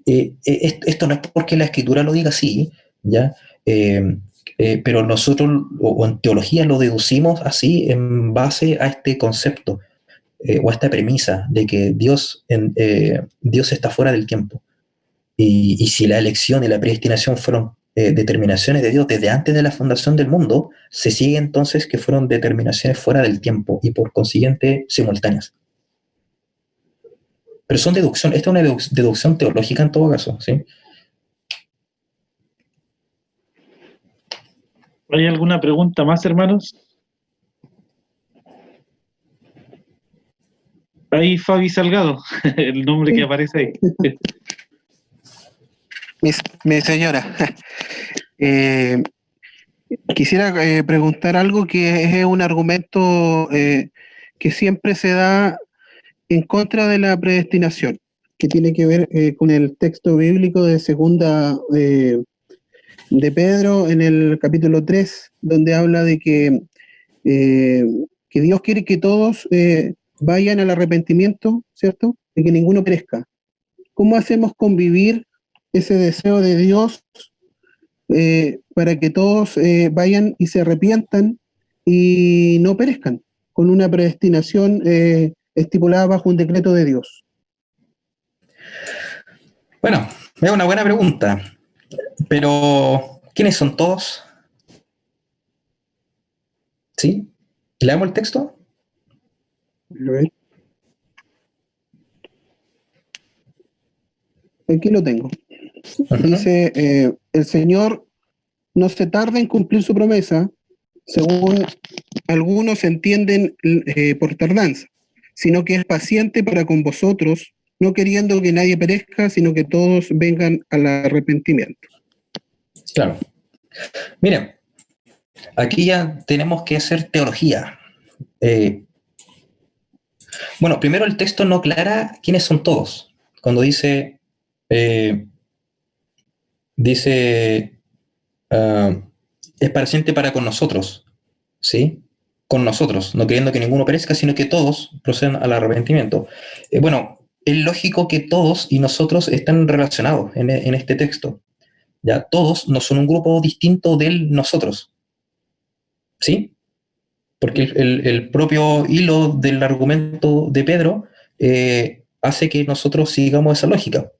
Speaker 1: esto no es porque la Escritura lo diga así, ¿ya? Pero nosotros, o en teología, lo deducimos así en base a este concepto, o a esta premisa de que Dios está fuera del tiempo. Y si la elección y la predestinación fueron determinaciones de Dios desde antes de la fundación del mundo, se sigue entonces que fueron determinaciones fuera del tiempo y por consiguiente simultáneas. Pero son deducción, esta es una deducción teológica en todo caso, ¿sí?
Speaker 4: ¿Hay alguna pregunta más, hermanos? Ahí Fabi Salgado, el nombre que aparece ahí.
Speaker 6: Mi señora, quisiera preguntar algo que es un argumento que siempre se da en contra de la predestinación, que tiene que ver con el texto bíblico de segunda de Pedro en el capítulo 3, donde habla de que Dios quiere que todos vayan al arrepentimiento, ¿cierto? De que ninguno perezca. ¿Cómo hacemos convivir ese deseo de Dios para que todos vayan y se arrepientan y no perezcan, con una predestinación estipulada bajo un decreto de Dios?
Speaker 1: Bueno, es una buena pregunta, pero ¿quiénes son todos? ¿Sí? ¿Leamos el texto?
Speaker 6: A ver. Aquí lo tengo. Dice, el Señor no se tarda en cumplir su promesa, según algunos entienden por tardanza, sino que es paciente para con vosotros, no queriendo que nadie perezca, sino que todos vengan al arrepentimiento.
Speaker 1: Claro. Miren, aquí ya tenemos que hacer teología. Bueno, primero el texto no aclara quiénes son todos. Cuando dice es paciente para con nosotros, ¿sí? Con nosotros, no queriendo que ninguno perezca, sino que todos procedan al arrepentimiento. Bueno, es lógico que todos y nosotros están relacionados en este texto. Ya, todos no son un grupo distinto del nosotros, ¿sí? Porque el propio hilo del argumento de Pedro hace que nosotros sigamos esa lógica.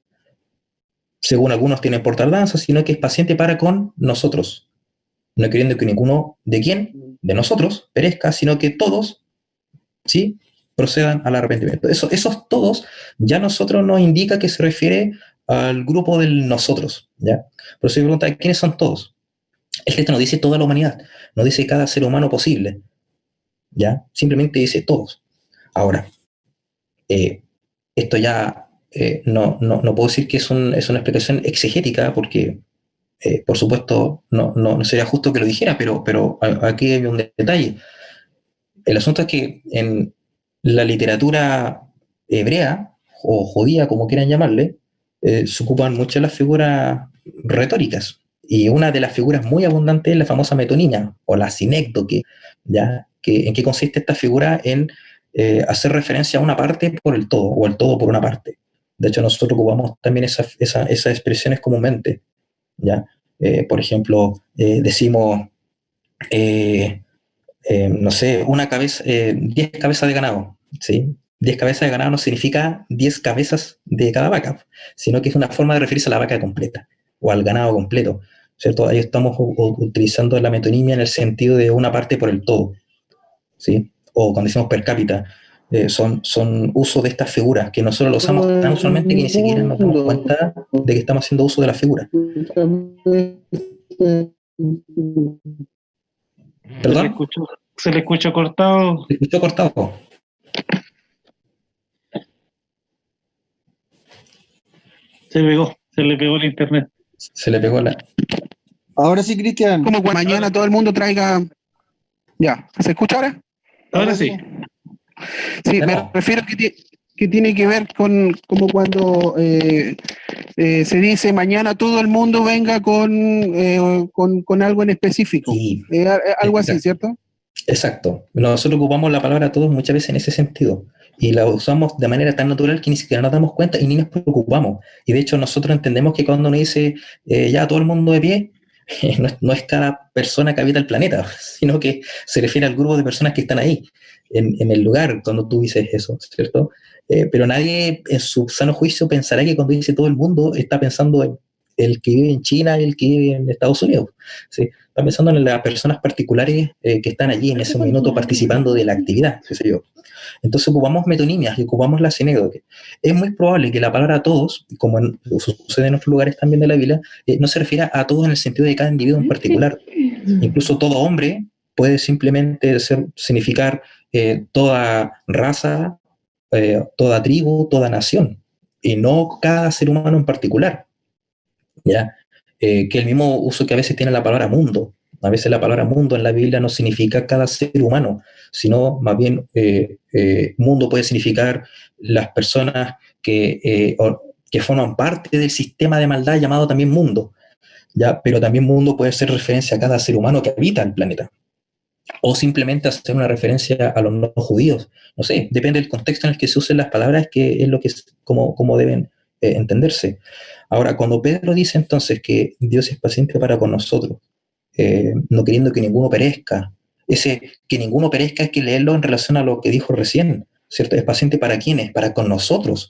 Speaker 1: Según algunos tienen por tardanza, sino que es paciente para con nosotros, no queriendo que ninguno de quién, de nosotros, perezca, sino que todos, ¿sí?, procedan al arrepentimiento. Esos todos ya nosotros nos indica que se refiere al grupo del nosotros, ¿ya? Por eso se pregunta, ¿quiénes son todos? El texto no dice toda la humanidad, no dice cada ser humano posible, ¿ya? Simplemente dice todos. Ahora, esto ya no puedo decir que es una explicación exegética, porque por supuesto no sería justo que lo dijera, pero aquí hay un detalle. El asunto es que en la literatura hebrea o judía, como quieran llamarle, se ocupan muchas las figuras retóricas, y una de las figuras muy abundantes es la famosa metonimia o la sinécdoque, ¿ya? ¿En qué consiste esta figura? En hacer referencia a una parte por el todo, o el todo por una parte. De hecho, nosotros ocupamos también esas expresiones comúnmente, ¿ya? Por ejemplo, decimos, no sé, 10 cabezas de ganado, ¿sí? 10 cabezas de ganado no significa 10 cabezas de cada vaca, sino que es una forma de referirse a la vaca completa o al ganado completo, ¿cierto? Ahí estamos utilizando la metonimia en el sentido de una parte por el todo, ¿sí? O cuando decimos per cápita, son uso de estas figuras que nosotros lo usamos tan usualmente que ni siquiera nos damos cuenta de que estamos haciendo uso de la figura. ¿Perdón?
Speaker 4: Se le escucha cortado.
Speaker 1: ¿Se escuchó cortado?
Speaker 4: Se le pegó el internet.
Speaker 1: Se le pegó la...
Speaker 5: Ahora sí, Cristian.
Speaker 6: Como cuando mañana todo el mundo traiga... Ya, ¿se escucha ahora?
Speaker 4: Ahora sí.
Speaker 6: Sí, me refiero que tiene que ver con como cuando se dice mañana todo el mundo venga con algo en específico.
Speaker 1: Sí.
Speaker 6: Algo así, ¿cierto?
Speaker 1: Exacto. Nosotros ocupamos la palabra todos muchas veces en ese sentido y la usamos de manera tan natural que ni siquiera nos damos cuenta y ni nos preocupamos. Y de hecho nosotros entendemos que cuando uno dice ya todo el mundo de pie, no es cada persona que habita el planeta, sino que se refiere al grupo de personas que están ahí, en el lugar, cuando tú dices eso, ¿cierto? Pero nadie en su sano juicio pensará que cuando dice todo el mundo está pensando en el que vive en China y el que vive en Estados Unidos, ¿sí? Está pensando en las personas particulares que están allí en ese minuto participando de la actividad, qué sé yo. Entonces ocupamos metonimias y ocupamos la sinécdoque. Es muy probable que la palabra todos, como sucede en otros lugares también de la Biblia, no se refiera a todos en el sentido de cada individuo en particular. Incluso todo hombre puede simplemente significar toda raza, toda tribu, toda nación, y no cada ser humano en particular. ¿Ya? Que el mismo uso que a veces tiene la palabra mundo. A veces la palabra mundo en la Biblia no significa cada ser humano, sino más bien mundo puede significar las personas que forman parte del sistema de maldad llamado también mundo, ¿ya? Pero también mundo puede ser referencia a cada ser humano que habita el planeta. O simplemente hacer una referencia a los no judíos. No sé, depende del contexto en el que se usen las palabras, que es lo que como deben entenderse. Ahora, cuando Pedro dice entonces que Dios es paciente para con nosotros, no queriendo que ninguno perezca, ese que ninguno perezca es que leerlo en relación a lo que dijo recién, ¿cierto? Es paciente para quiénes, para con nosotros.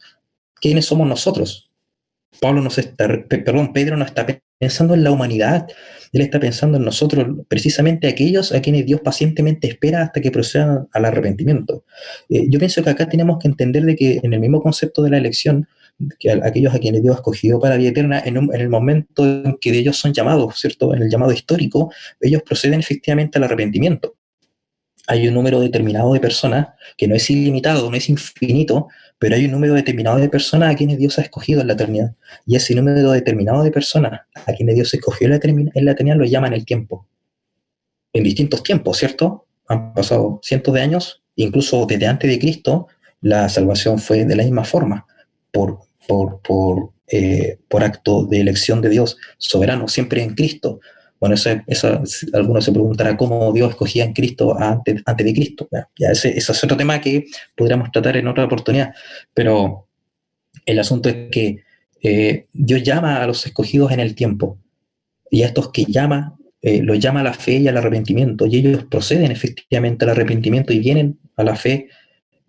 Speaker 1: ¿Quiénes somos nosotros? Pedro no está pensando en la humanidad, él está pensando en nosotros, precisamente aquellos a quienes Dios pacientemente espera hasta que procedan al arrepentimiento. Yo pienso que acá tenemos que entender de que en el mismo concepto de la elección, que aquellos a quienes Dios ha escogido para vida eterna, en el momento en que ellos son llamados, ¿cierto? En el llamado histórico, ellos proceden efectivamente al arrepentimiento. Hay un número determinado de personas, que no es ilimitado, no es infinito, pero hay un número determinado de personas a quienes Dios ha escogido en la eternidad. Y ese número determinado de personas a quienes Dios escogió en la eternidad lo llaman el tiempo. En distintos tiempos, ¿cierto? Han pasado cientos de años, incluso desde antes de Cristo, la salvación fue de la misma forma, por acto de elección de Dios soberano, siempre en Cristo. Bueno, algunos se preguntarán cómo Dios escogía en Cristo antes de Cristo. Ya ese es otro tema que podríamos tratar en otra oportunidad, pero el asunto es que Dios llama a los escogidos en el tiempo, y a estos que llama, los llama a la fe y al arrepentimiento, y ellos proceden efectivamente al arrepentimiento y vienen a la fe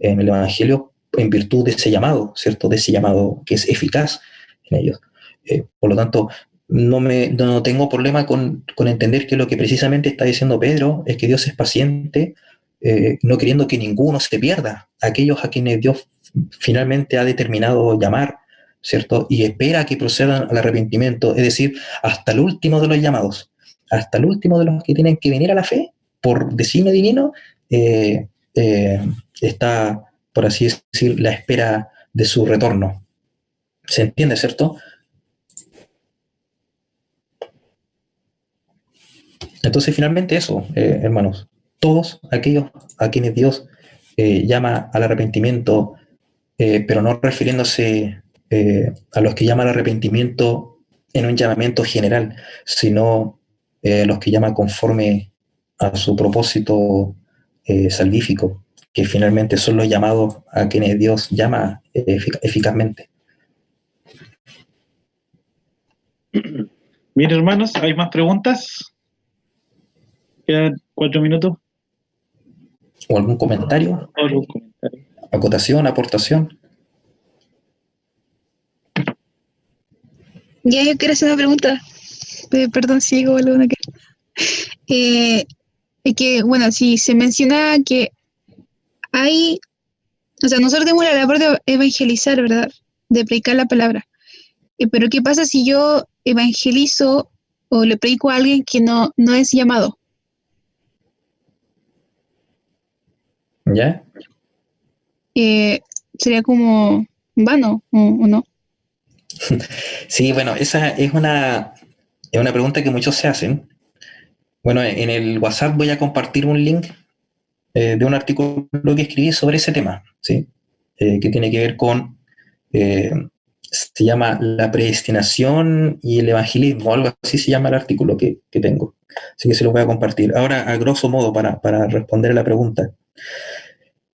Speaker 1: en el Evangelio en virtud de ese llamado, ¿cierto? De ese llamado que es eficaz en ellos. Por lo tanto, no tengo problema con entender que lo que precisamente está diciendo Pedro es que Dios es paciente, no queriendo que ninguno se pierda, aquellos a quienes Dios finalmente ha determinado llamar, ¿cierto? Y espera que procedan al arrepentimiento, es decir, hasta el último de los llamados, hasta el último de los que tienen que venir a la fe por designio divino, está, por así decir, la espera de su retorno. ¿Se entiende, cierto? Entonces, finalmente eso, hermanos, todos aquellos a quienes Dios llama al arrepentimiento, pero no refiriéndose a los que llama al arrepentimiento en un llamamiento general, sino los que llama conforme a su propósito salvífico, que finalmente son los llamados a quienes Dios llama eficazmente.
Speaker 4: Bien, hermanos, ¿hay más preguntas? Quedan 4 minutos.
Speaker 1: ¿O algún comentario?
Speaker 4: ¿Algún comentario?
Speaker 1: ¿Acotación, aportación?
Speaker 7: Ya, yo quiero hacer una pregunta. Perdón si digo algo que... es que, bueno, si se menciona que hay... O sea, nosotros tenemos la labor de evangelizar, ¿verdad? De predicar la palabra. Pero ¿qué pasa si yo evangelizo o le predico a alguien que no es llamado?
Speaker 1: ¿Ya?
Speaker 7: Sería como vano, ¿o no?
Speaker 1: Sí, bueno, esa es una pregunta que muchos se hacen. Bueno, en el WhatsApp voy a compartir un link de un artículo que escribí sobre ese tema, ¿sí? Que tiene que ver con, se llama La predestinación y el evangelismo, algo así se llama el artículo que tengo. Así que se los voy a compartir. Ahora, a grosso modo, para responder a la pregunta.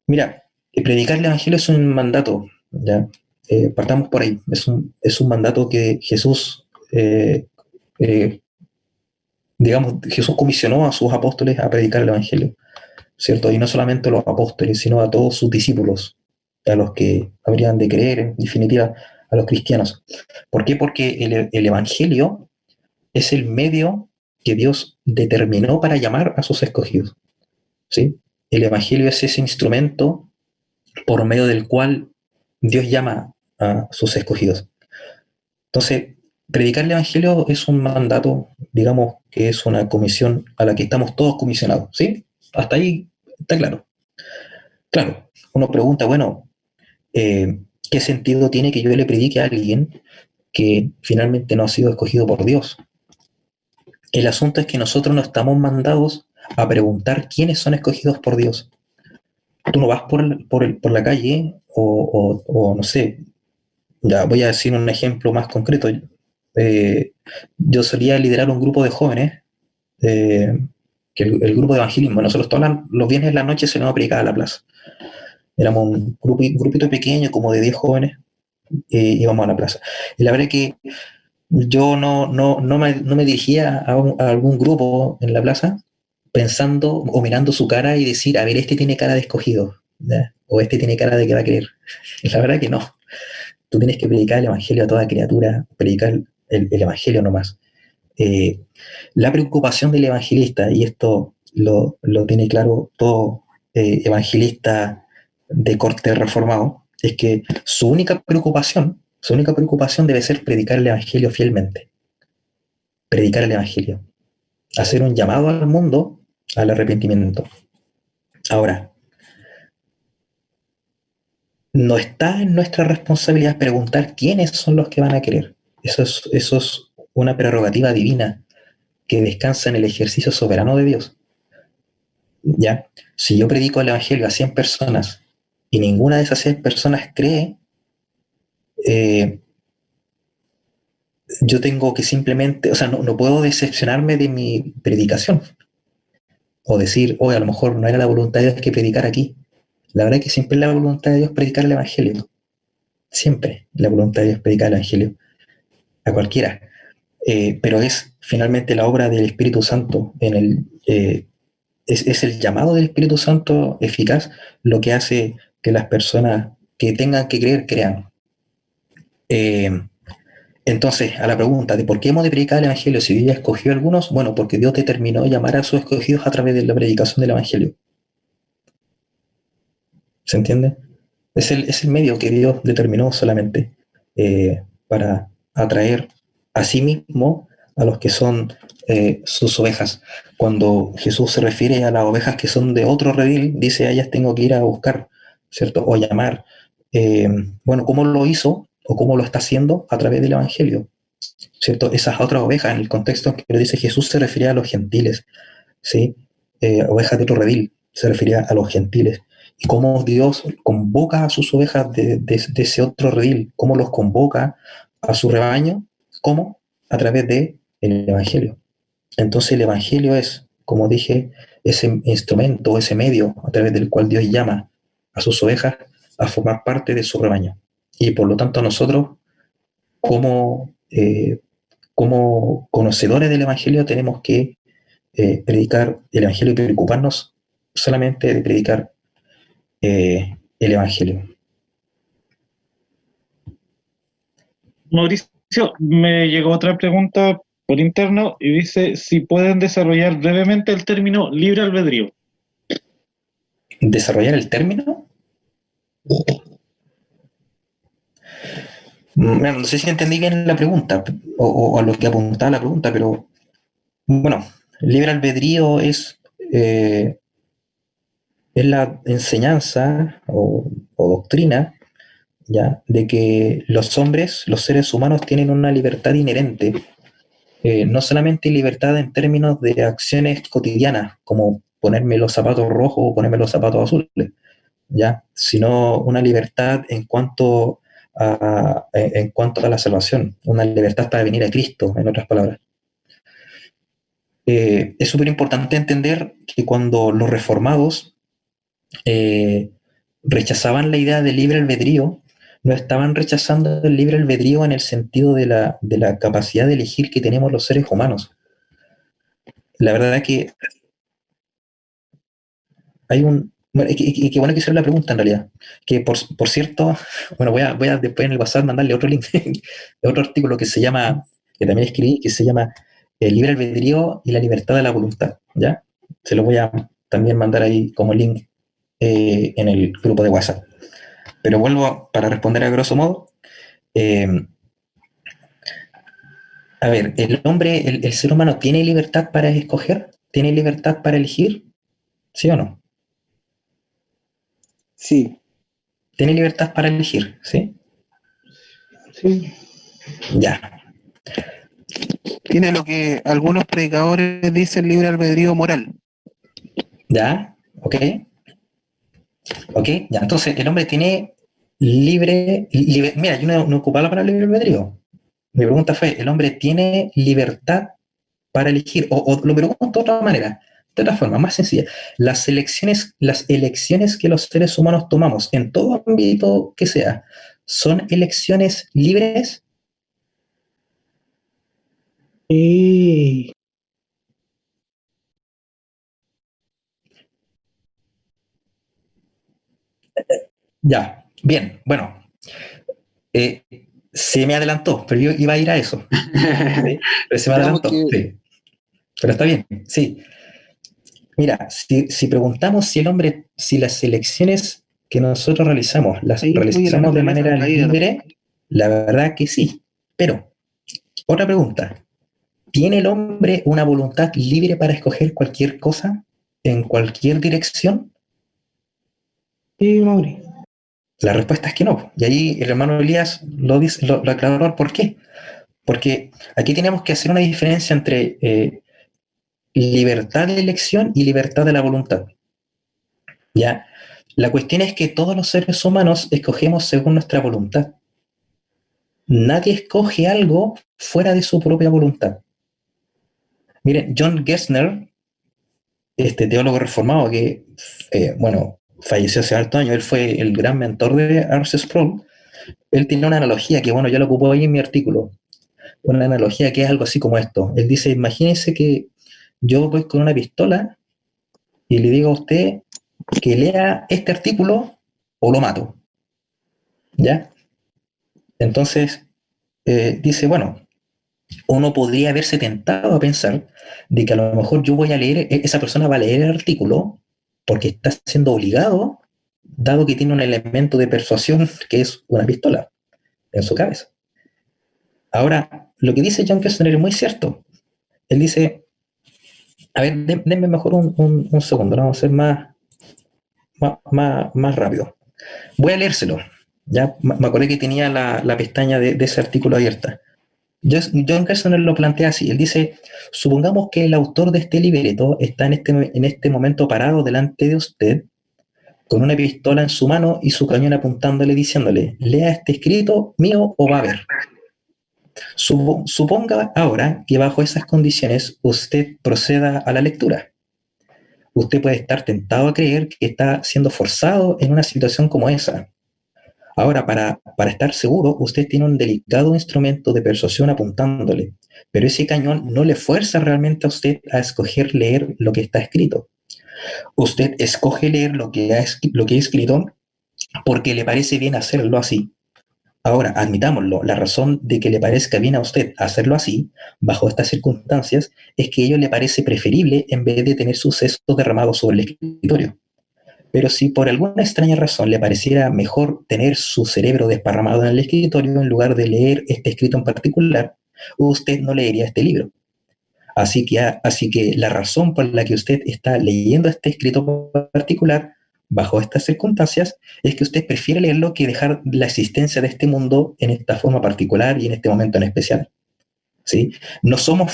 Speaker 1: Mira, predicar el Evangelio es un mandato, ¿ya? Partamos por ahí. Es un mandato que Jesús, digamos, Jesús comisionó a sus apóstoles a predicar el Evangelio, ¿cierto? Y no solamente a los apóstoles, sino a todos sus discípulos, a los que habrían de creer, en definitiva, a los cristianos. ¿Por qué? Porque el Evangelio es el medio que Dios determinó para llamar a sus escogidos, ¿sí? El Evangelio es ese instrumento por medio del cual Dios llama a sus escogidos. Entonces, predicar el Evangelio es un mandato, digamos que es una comisión a la que estamos todos comisionados, ¿sí? Hasta ahí está claro. Claro, uno pregunta, bueno, ¿qué sentido tiene que yo le predique a alguien que finalmente no ha sido escogido por Dios? El asunto es que nosotros no estamos mandados a preguntar quiénes son escogidos por Dios. Tú no vas por la calle o no sé, ya voy a decir un ejemplo más concreto. Yo solía liderar un grupo de jóvenes, que el grupo de evangelismo. Nosotros todos los viernes en la noche se nos predicaba a la plaza. Éramos un grupito pequeño, como de 10 jóvenes, íbamos a la plaza. Y la verdad es que yo no me dirigía a algún grupo en la plaza pensando o mirando su cara y decir, a ver, este tiene cara de escogido, ¿ya? O este tiene cara de que va a querer. La verdad que no. Tú tienes que predicar el evangelio a toda criatura, predicar el evangelio nomás. La preocupación del evangelista, y esto lo tiene claro todo evangelista de corte reformado, es que su única preocupación debe ser predicar el evangelio fielmente. Predicar el evangelio. Hacer un llamado al mundo al arrepentimiento. Ahora, no está en nuestra responsabilidad preguntar quiénes son los que van a querer. Eso es una prerrogativa divina que descansa en el ejercicio soberano de Dios. ¿Ya? Si yo predico el evangelio a 100 personas y ninguna de esas 100 personas cree, yo tengo que simplemente, o sea, no puedo decepcionarme de mi predicación o decir, oye, a lo mejor no era la voluntad de Dios que predicar aquí. La verdad es que siempre es la voluntad de Dios predicar el evangelio. Siempre la voluntad de Dios predicar el evangelio a cualquiera. Pero es finalmente la obra del Espíritu Santo es el llamado del Espíritu Santo eficaz lo que hace que las personas que tengan que creer, crean. Entonces, a la pregunta de por qué hemos de predicar el Evangelio si Dios ya escogió a algunos, bueno, porque Dios determinó llamar a sus escogidos a través de la predicación del Evangelio. ¿Se entiende? Es el medio que Dios determinó solamente para atraer a sí mismo a los que son sus ovejas. Cuando Jesús se refiere a las ovejas que son de otro redil, dice, a ellas tengo que ir a buscar, ¿cierto? O llamar. Bueno, ¿cómo lo hizo o cómo lo está haciendo? A través del Evangelio, ¿cierto? Esas otras ovejas, en el contexto en que lo dice Jesús, se refería a los gentiles, ¿sí? Ovejas de otro redil, se refería a los gentiles. Y cómo Dios convoca a sus ovejas de ese otro redil, cómo los convoca a su rebaño, ¿cómo? A través del Evangelio. Entonces el Evangelio es, como dije, ese instrumento, ese medio a través del cual Dios llama a sus ovejas a formar parte de su rebaño. Y por lo tanto nosotros, como conocedores del Evangelio, tenemos que predicar el Evangelio y preocuparnos solamente de predicar el Evangelio.
Speaker 4: Mauricio, me llegó otra pregunta por interno y dice si pueden desarrollar brevemente el término libre albedrío.
Speaker 1: ¿Desarrollar el término? No sé si entendí bien la pregunta o a lo que apuntaba la pregunta, pero bueno, libre albedrío es la enseñanza o doctrina, ¿ya? De que los hombres, los seres humanos, tienen una libertad inherente, no solamente libertad en términos de acciones cotidianas, como ponerme los zapatos rojos o ponerme los zapatos azules, ¿ya? Sino una libertad en cuanto a la salvación, una libertad para venir a Cristo, en otras palabras. es súper importante entender que cuando los reformados rechazaban la idea del libre albedrío, no estaban rechazando el libre albedrío en el sentido de la capacidad de elegir que tenemos los seres humanos. La verdad es que hay un... Bueno, qué bueno que hicieron la pregunta en realidad. Que por cierto, bueno, voy a después en el WhatsApp mandarle otro link de otro artículo que se llama, que también escribí, que se llama El libre albedrío y la libertad de la voluntad. ¿Ya? Se lo voy a también mandar ahí como link en el grupo de WhatsApp. Pero vuelvo para responder a grosso modo. A ver, el hombre, el ser humano tiene libertad para escoger, tiene libertad para elegir, ¿sí o no?
Speaker 5: Sí.
Speaker 1: Tiene libertad para elegir, ¿sí?
Speaker 2: Sí.
Speaker 1: Ya.
Speaker 6: Tiene lo que algunos predicadores dicen libre albedrío moral.
Speaker 1: ¿Ya? ¿Ok? ¿Ok? Ya, entonces el hombre tiene mira, yo no ocupaba la palabra libre albedrío. Mi pregunta fue, ¿el hombre tiene libertad para elegir? O lo pregunto de otra manera, de otra forma, más sencilla. Las elecciones que los seres humanos tomamos en todo ámbito que sea, ¿son elecciones libres?
Speaker 2: Y
Speaker 1: Ya, bien, bueno. Se me adelantó, pero yo iba a ir a eso. ¿Sí? Pero se me adelantó, sí. Pero está bien, sí. Mira, si preguntamos si el hombre, si las elecciones que nosotros realizamos, las
Speaker 6: Ahí influye la
Speaker 1: realizamos de
Speaker 6: naturaleza
Speaker 1: manera
Speaker 6: caída.
Speaker 1: libre, la verdad que sí. Pero, otra pregunta. ¿Tiene el hombre una voluntad libre para escoger cualquier cosa en cualquier dirección?
Speaker 2: Mauri.
Speaker 1: La respuesta es que no. Y ahí el hermano Elías lo aclaró por qué. Porque aquí tenemos que hacer una diferencia entre libertad de elección y libertad de la voluntad. ¿Ya? La cuestión es que todos los seres humanos escogemos según nuestra voluntad. Nadie escoge algo fuera de su propia voluntad. Miren, John Gessner, este teólogo reformado que, bueno, falleció hace hartos años, él fue el gran mentor de R.C. Sproul, él tiene una analogía que, bueno, yo lo ocupo ahí en mi artículo, una analogía que es algo así como esto. Él dice, imagínense que yo voy con una pistola y le digo a usted que lea este artículo o lo mato. ¿Ya? Entonces, dice, bueno, uno podría haberse tentado a pensar de que a lo mejor yo voy a leer, esa persona va a leer el artículo porque está siendo obligado, dado que tiene un elemento de persuasión que es una pistola en su cabeza. Ahora, lo que dice John Kessler es muy cierto. Él dice, a ver, denme mejor un segundo, vamos a ser más rápido. Voy a leérselo. Ya me acordé que tenía la pestaña de ese artículo abierta. John Kessler lo plantea así. Él dice, supongamos que el autor de este libreto está en este momento parado delante de usted con una pistola en su mano y su cañón apuntándole diciéndole, lea este escrito mío o va a ver. Suponga ahora que bajo esas condiciones usted proceda a la lectura. Usted puede estar tentado a creer que está siendo forzado en una situación como esa. Ahora, para estar seguro, usted tiene un delicado instrumento de persuasión apuntándole, pero ese cañón no le fuerza realmente a usted a escoger leer lo que está escrito. Usted escoge leer lo que ha escrito porque le parece bien hacerlo así. Ahora, admitámoslo, la razón de que le parezca bien a usted hacerlo así, bajo estas circunstancias, es que ello le parece preferible en vez de tener sus sesos derramados sobre el escritorio. Pero si por alguna extraña razón le pareciera mejor tener su cerebro desparramado en el escritorio en lugar de leer este escrito en particular, usted no leería este libro. Así que la razón por la que usted está leyendo este escrito particular, bajo estas circunstancias, es que usted prefiere leerlo que dejar la existencia de este mundo en esta forma particular y en este momento en especial. ¿Sí? No somos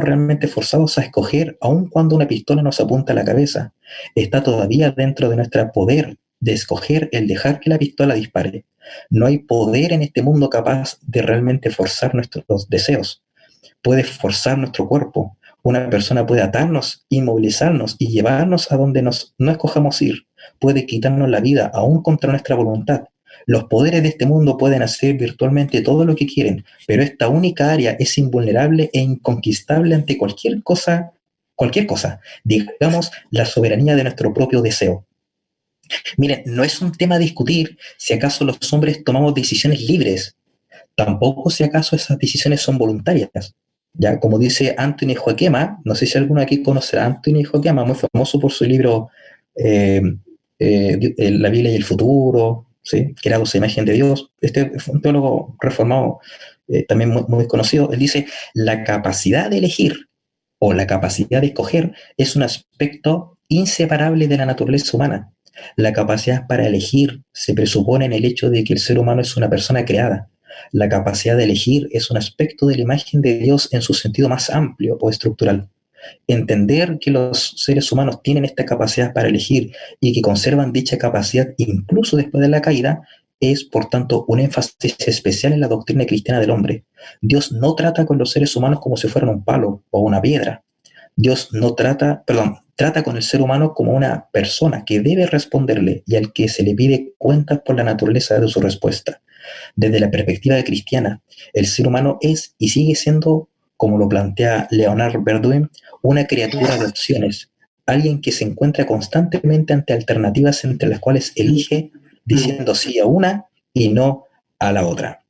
Speaker 1: realmente forzados a escoger, aun cuando una pistola nos apunta a la cabeza. Está todavía dentro de nuestro poder de escoger el dejar que la pistola dispare. No hay poder en este mundo capaz de realmente forzar nuestros deseos. Puede forzar nuestro cuerpo Una persona puede atarnos, inmovilizarnos y llevarnos a donde no escojamos ir. Puede quitarnos la vida aún contra nuestra voluntad. Los poderes de este mundo pueden hacer virtualmente todo lo que quieren, pero esta única área es invulnerable e inconquistable ante cualquier cosa, digamos, la soberanía de nuestro propio deseo. Miren, no es un tema a discutir si acaso los hombres tomamos decisiones libres, tampoco si acaso esas decisiones son voluntarias. Ya, como dice Anthony Joaquema, no sé si alguno aquí conocerá a Anthony Joaquema, muy famoso por su libro La Biblia y el futuro, ¿sí? Creados a imagen de Dios. Este fue un teólogo reformado, también muy conocido. Él dice, la capacidad de elegir o la capacidad de escoger es un aspecto inseparable de la naturaleza humana. La capacidad para elegir se presupone en el hecho de que el ser humano es una persona creada. La capacidad de elegir es un aspecto de la imagen de Dios en su sentido más amplio o estructural. Entender que los seres humanos tienen esta capacidad para elegir y que conservan dicha capacidad incluso después de la caída es, por tanto, un énfasis especial en la doctrina cristiana del hombre. Dios no trata con los seres humanos como si fueran un palo o una piedra. Dios no trata con el ser humano como una persona que debe responderle y al que se le pide cuentas por la naturaleza de su respuesta. Desde la perspectiva cristiana, el ser humano es y sigue siendo, como lo plantea Leonard Verduin, una criatura de opciones, alguien que se encuentra constantemente ante alternativas entre las cuales elige diciendo sí a una y no a la otra.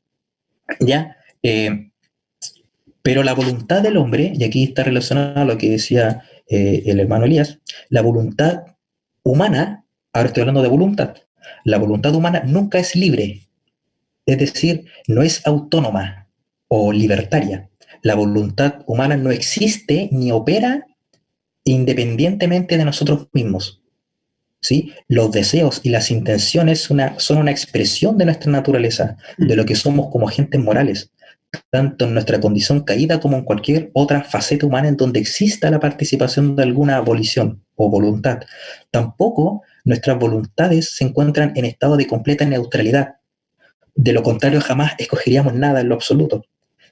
Speaker 1: ¿Ya? Pero la voluntad del hombre, y aquí está relacionado a lo que decía el hermano Elías, la voluntad humana, ahora estoy hablando de voluntad, la voluntad humana nunca es libre, es decir, no es autónoma o libertaria. La voluntad humana no existe ni opera independientemente de nosotros mismos. ¿Sí? Los deseos y las intenciones son una expresión de nuestra naturaleza, de lo que somos como agentes morales, tanto en nuestra condición caída como en cualquier otra faceta humana en donde exista la participación de alguna volición o voluntad. Tampoco nuestras voluntades se encuentran en estado de completa neutralidad. De lo contrario, jamás escogeríamos nada en lo absoluto.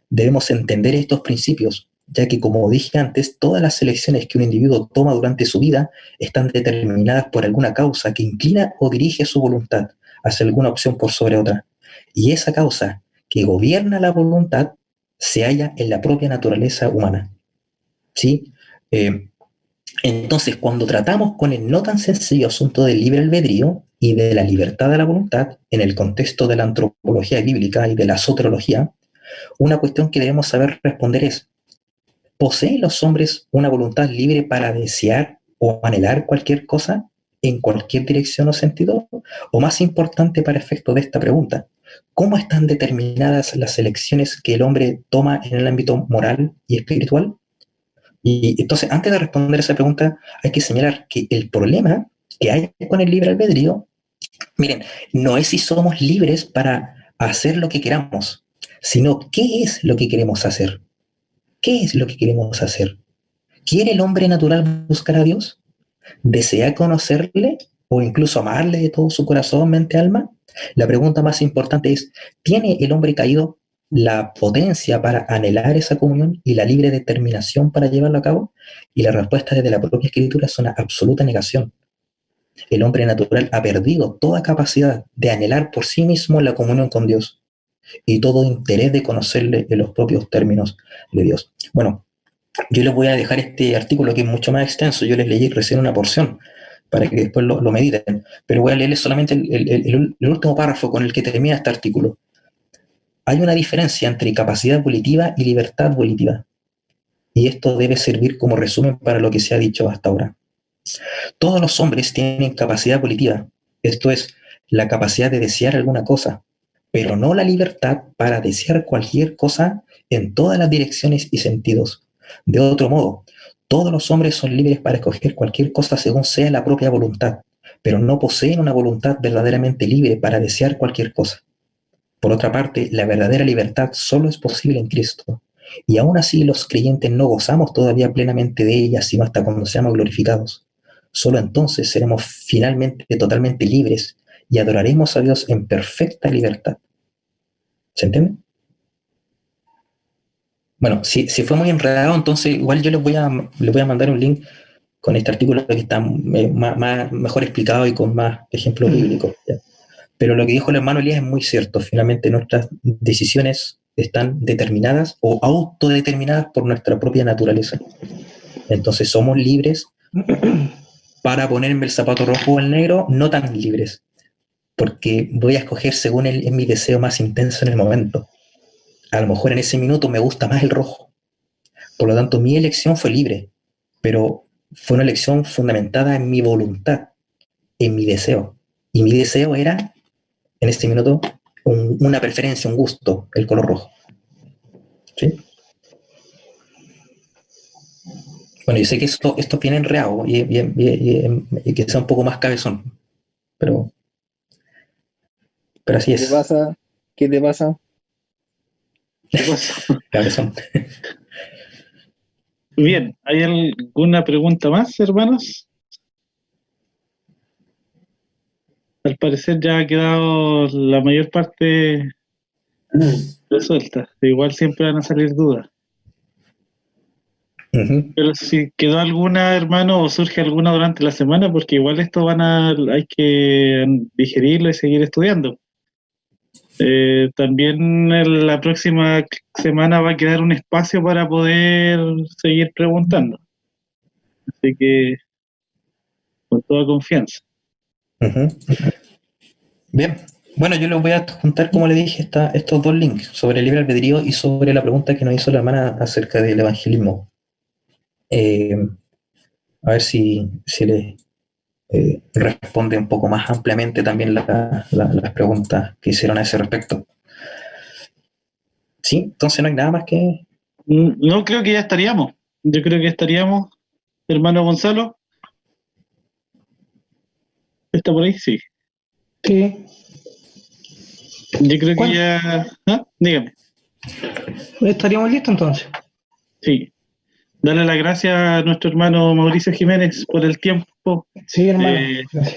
Speaker 1: Debemos entender estos principios, ya que, como dije antes, todas las elecciones que un individuo toma durante su vida están determinadas por alguna causa que inclina o dirige su voluntad hacia alguna opción por sobre otra. Y esa causa que gobierna la voluntad se halla en la propia naturaleza humana. ¿Sí? Entonces, cuando tratamos con el no tan sencillo asunto del libre albedrío y de la libertad de la voluntad en el contexto de la antropología bíblica y de la soteriología, una cuestión que debemos saber responder es, ¿poseen los hombres una voluntad libre para desear o anhelar cualquier cosa en cualquier dirección o sentido? O más importante para efecto de esta pregunta, ¿cómo están determinadas las elecciones que el hombre toma en el ámbito moral y espiritual? Y entonces, antes de responder esa pregunta, hay que señalar que el problema que hay con el libre albedrío, miren, no es si somos libres para hacer lo que queramos, sino qué es lo que queremos hacer. ¿Qué es lo que queremos hacer? ¿Quiere el hombre natural buscar a Dios? ¿Desea conocerle o incluso amarle de todo su corazón, mente, alma? La pregunta más importante es, ¿tiene el hombre caído la potencia para anhelar esa comunión y la libre determinación para llevarlo a cabo? Y la respuesta desde la propia Escritura es una absoluta negación. El hombre natural ha perdido toda capacidad de anhelar por sí mismo la comunión con Dios y todo interés de conocerle en los propios términos de Dios. Bueno, yo les voy a dejar este artículo que es mucho más extenso, yo les leí recién una porción para que después lo mediten, pero voy a leerles solamente el último párrafo con el que termina este artículo. Hay una diferencia entre capacidad volitiva y libertad volitiva, y esto debe servir como resumen para lo que se ha dicho hasta ahora. Todos los hombres tienen capacidad volitiva, esto es, la capacidad de desear alguna cosa, pero no la libertad para desear cualquier cosa en todas las direcciones y sentidos. De otro modo, todos los hombres son libres para escoger cualquier cosa según sea la propia voluntad, pero no poseen una voluntad verdaderamente libre para desear cualquier cosa. Por otra parte, la verdadera libertad solo es posible en Cristo, y aún así los creyentes no gozamos todavía plenamente de ella, sino hasta cuando seamos glorificados. Solo entonces seremos finalmente totalmente libres y adoraremos a Dios en perfecta libertad. ¿Se entiende? Bueno, si fue muy enredado, entonces igual yo les voy a mandar un link con este artículo que está mejor explicado y con más ejemplos bíblicos. ¿Ya? Pero lo que dijo el hermano Elías es muy cierto. Finalmente nuestras decisiones están determinadas o autodeterminadas por nuestra propia naturaleza. Entonces somos libres para ponerme el zapato rojo o el negro, no tan libres, porque voy a escoger según es mi deseo más intenso en el momento. A lo mejor en ese minuto me gusta más el rojo. Por lo tanto, mi elección fue libre, pero fue una elección fundamentada en mi voluntad, en mi deseo. Y mi deseo era, en este minuto, una preferencia, un gusto, el color rojo. ¿Sí? Bueno, yo sé que esto es bien enredado y que sea un poco más cabezón, pero así
Speaker 5: ¿Qué
Speaker 1: es.
Speaker 5: te pasa? ¿Qué te pasa?
Speaker 4: ¿Qué pasó?
Speaker 1: Cabezón.
Speaker 4: Bien, ¿hay alguna pregunta más, hermanos? Al parecer ya ha quedado la mayor parte resuelta. Igual siempre van a salir dudas. Pero si quedó alguna, hermano, o surge alguna durante la semana, porque igual esto hay que digerirlo y seguir estudiando. También en la próxima semana va a quedar un espacio para poder seguir preguntando. Así que con toda confianza.
Speaker 1: Bien. Bueno, yo les voy a juntar, como le dije, estos dos links sobre el libre albedrío y sobre la pregunta que nos hizo la hermana acerca del evangelismo. A ver si le responde un poco más ampliamente también las preguntas que hicieron a ese respecto. Sí, entonces no hay nada más que...
Speaker 4: No, creo que ya estaríamos. Yo creo que estaríamos. Hermano Gonzalo. ¿Está por ahí? Sí.
Speaker 2: Sí.
Speaker 4: Yo creo que ya... ¿Ah? Dígame.
Speaker 2: ¿Estaríamos listos entonces?
Speaker 4: Sí. Darle las gracias a nuestro hermano Mauricio Jiménez por el tiempo.
Speaker 2: Sí, hermano.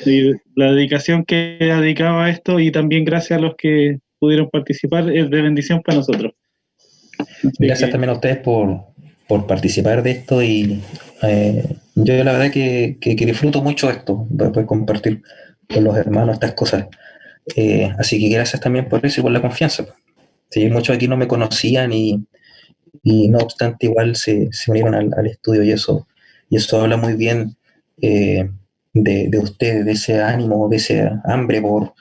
Speaker 4: Y la dedicación que ha dedicado a esto, y también gracias a los que pudieron participar, es de bendición para nosotros.
Speaker 1: Gracias también a ustedes por participar de esto y yo la verdad que disfruto mucho esto, poder compartir con los hermanos estas cosas. Así que gracias también por eso y por la confianza. Sí, muchos aquí no me conocían y no obstante igual se unieron al estudio y eso habla muy bien de ustedes, de ese ánimo, de ese hambre por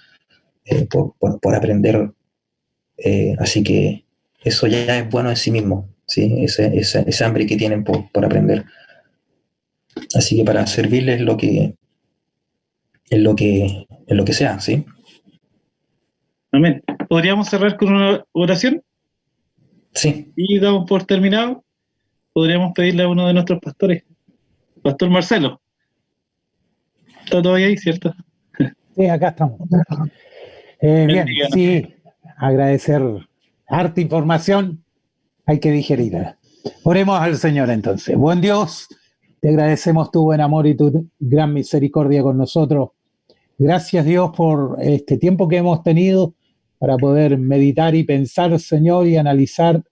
Speaker 1: aprender. Así que eso ya es bueno en sí mismo, ¿sí? Ese hambre que tienen por aprender. Así que para servirles en lo que sea, ¿sí?
Speaker 4: Amén. ¿Podríamos cerrar con una oración?
Speaker 1: Sí.
Speaker 4: Y damos por terminado. Podríamos pedirle a uno de nuestros pastores, Pastor Marcelo. ¿Está todavía ahí, cierto?
Speaker 8: Sí, acá estamos. Bien, sí, agradecer harta información, hay que digerirla. Oremos al Señor entonces. Buen Dios, te agradecemos tu buen amor y tu gran misericordia con nosotros. Gracias Dios por este tiempo que hemos tenido para poder meditar y pensar, Señor, y analizar,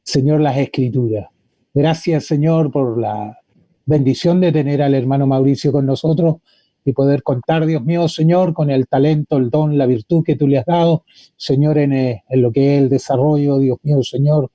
Speaker 8: Señor, las Escrituras. Gracias, Señor, por la bendición de tener al hermano Mauricio con nosotros y poder contar, Dios mío, Señor, con el talento, el don, la virtud que tú le has dado, Señor, en lo que es el desarrollo, Dios mío, Señor,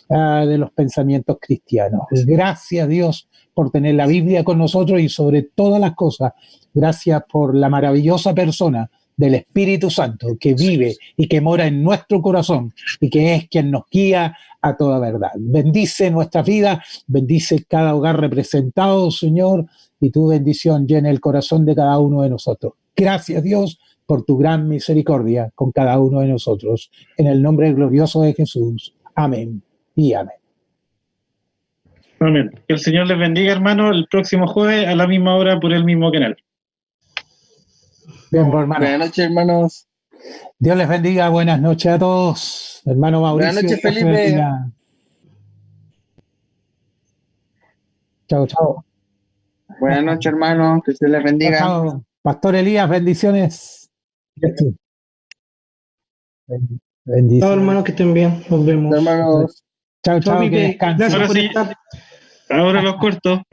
Speaker 8: de los pensamientos cristianos. Gracias, Dios, por tener la Biblia con nosotros y sobre todas las cosas, gracias por la maravillosa persona del Espíritu Santo que vive y que mora en nuestro corazón y que es quien nos guía a toda verdad. Bendice nuestra vida, bendice cada hogar representado, Señor, y tu bendición llene el corazón de cada uno de nosotros. Gracias, Dios, por tu gran misericordia con cada uno de nosotros. En el nombre glorioso de Jesús. Amén y amén.
Speaker 4: Amén. Que el Señor les bendiga, hermano, el próximo jueves a la misma hora por el mismo canal.
Speaker 8: Bien, pues, hermano.
Speaker 5: Buenas noches, hermanos.
Speaker 8: Dios les bendiga. Buenas noches a todos. Hermano Mauricio.
Speaker 5: Buenas noches, Felipe.
Speaker 8: Chao, chao.
Speaker 5: Buenas noches, hermano. Que se les bendiga.
Speaker 8: Chao. Pastor Elías, bendiciones.
Speaker 2: Bendiciones. Chao, hermanos, que estén bien. Nos vemos.
Speaker 5: Hermanos.
Speaker 8: Chao, que descansen.
Speaker 2: Gracias
Speaker 4: Ahora
Speaker 2: por
Speaker 4: sí.
Speaker 2: estar.
Speaker 4: Ahora los corto.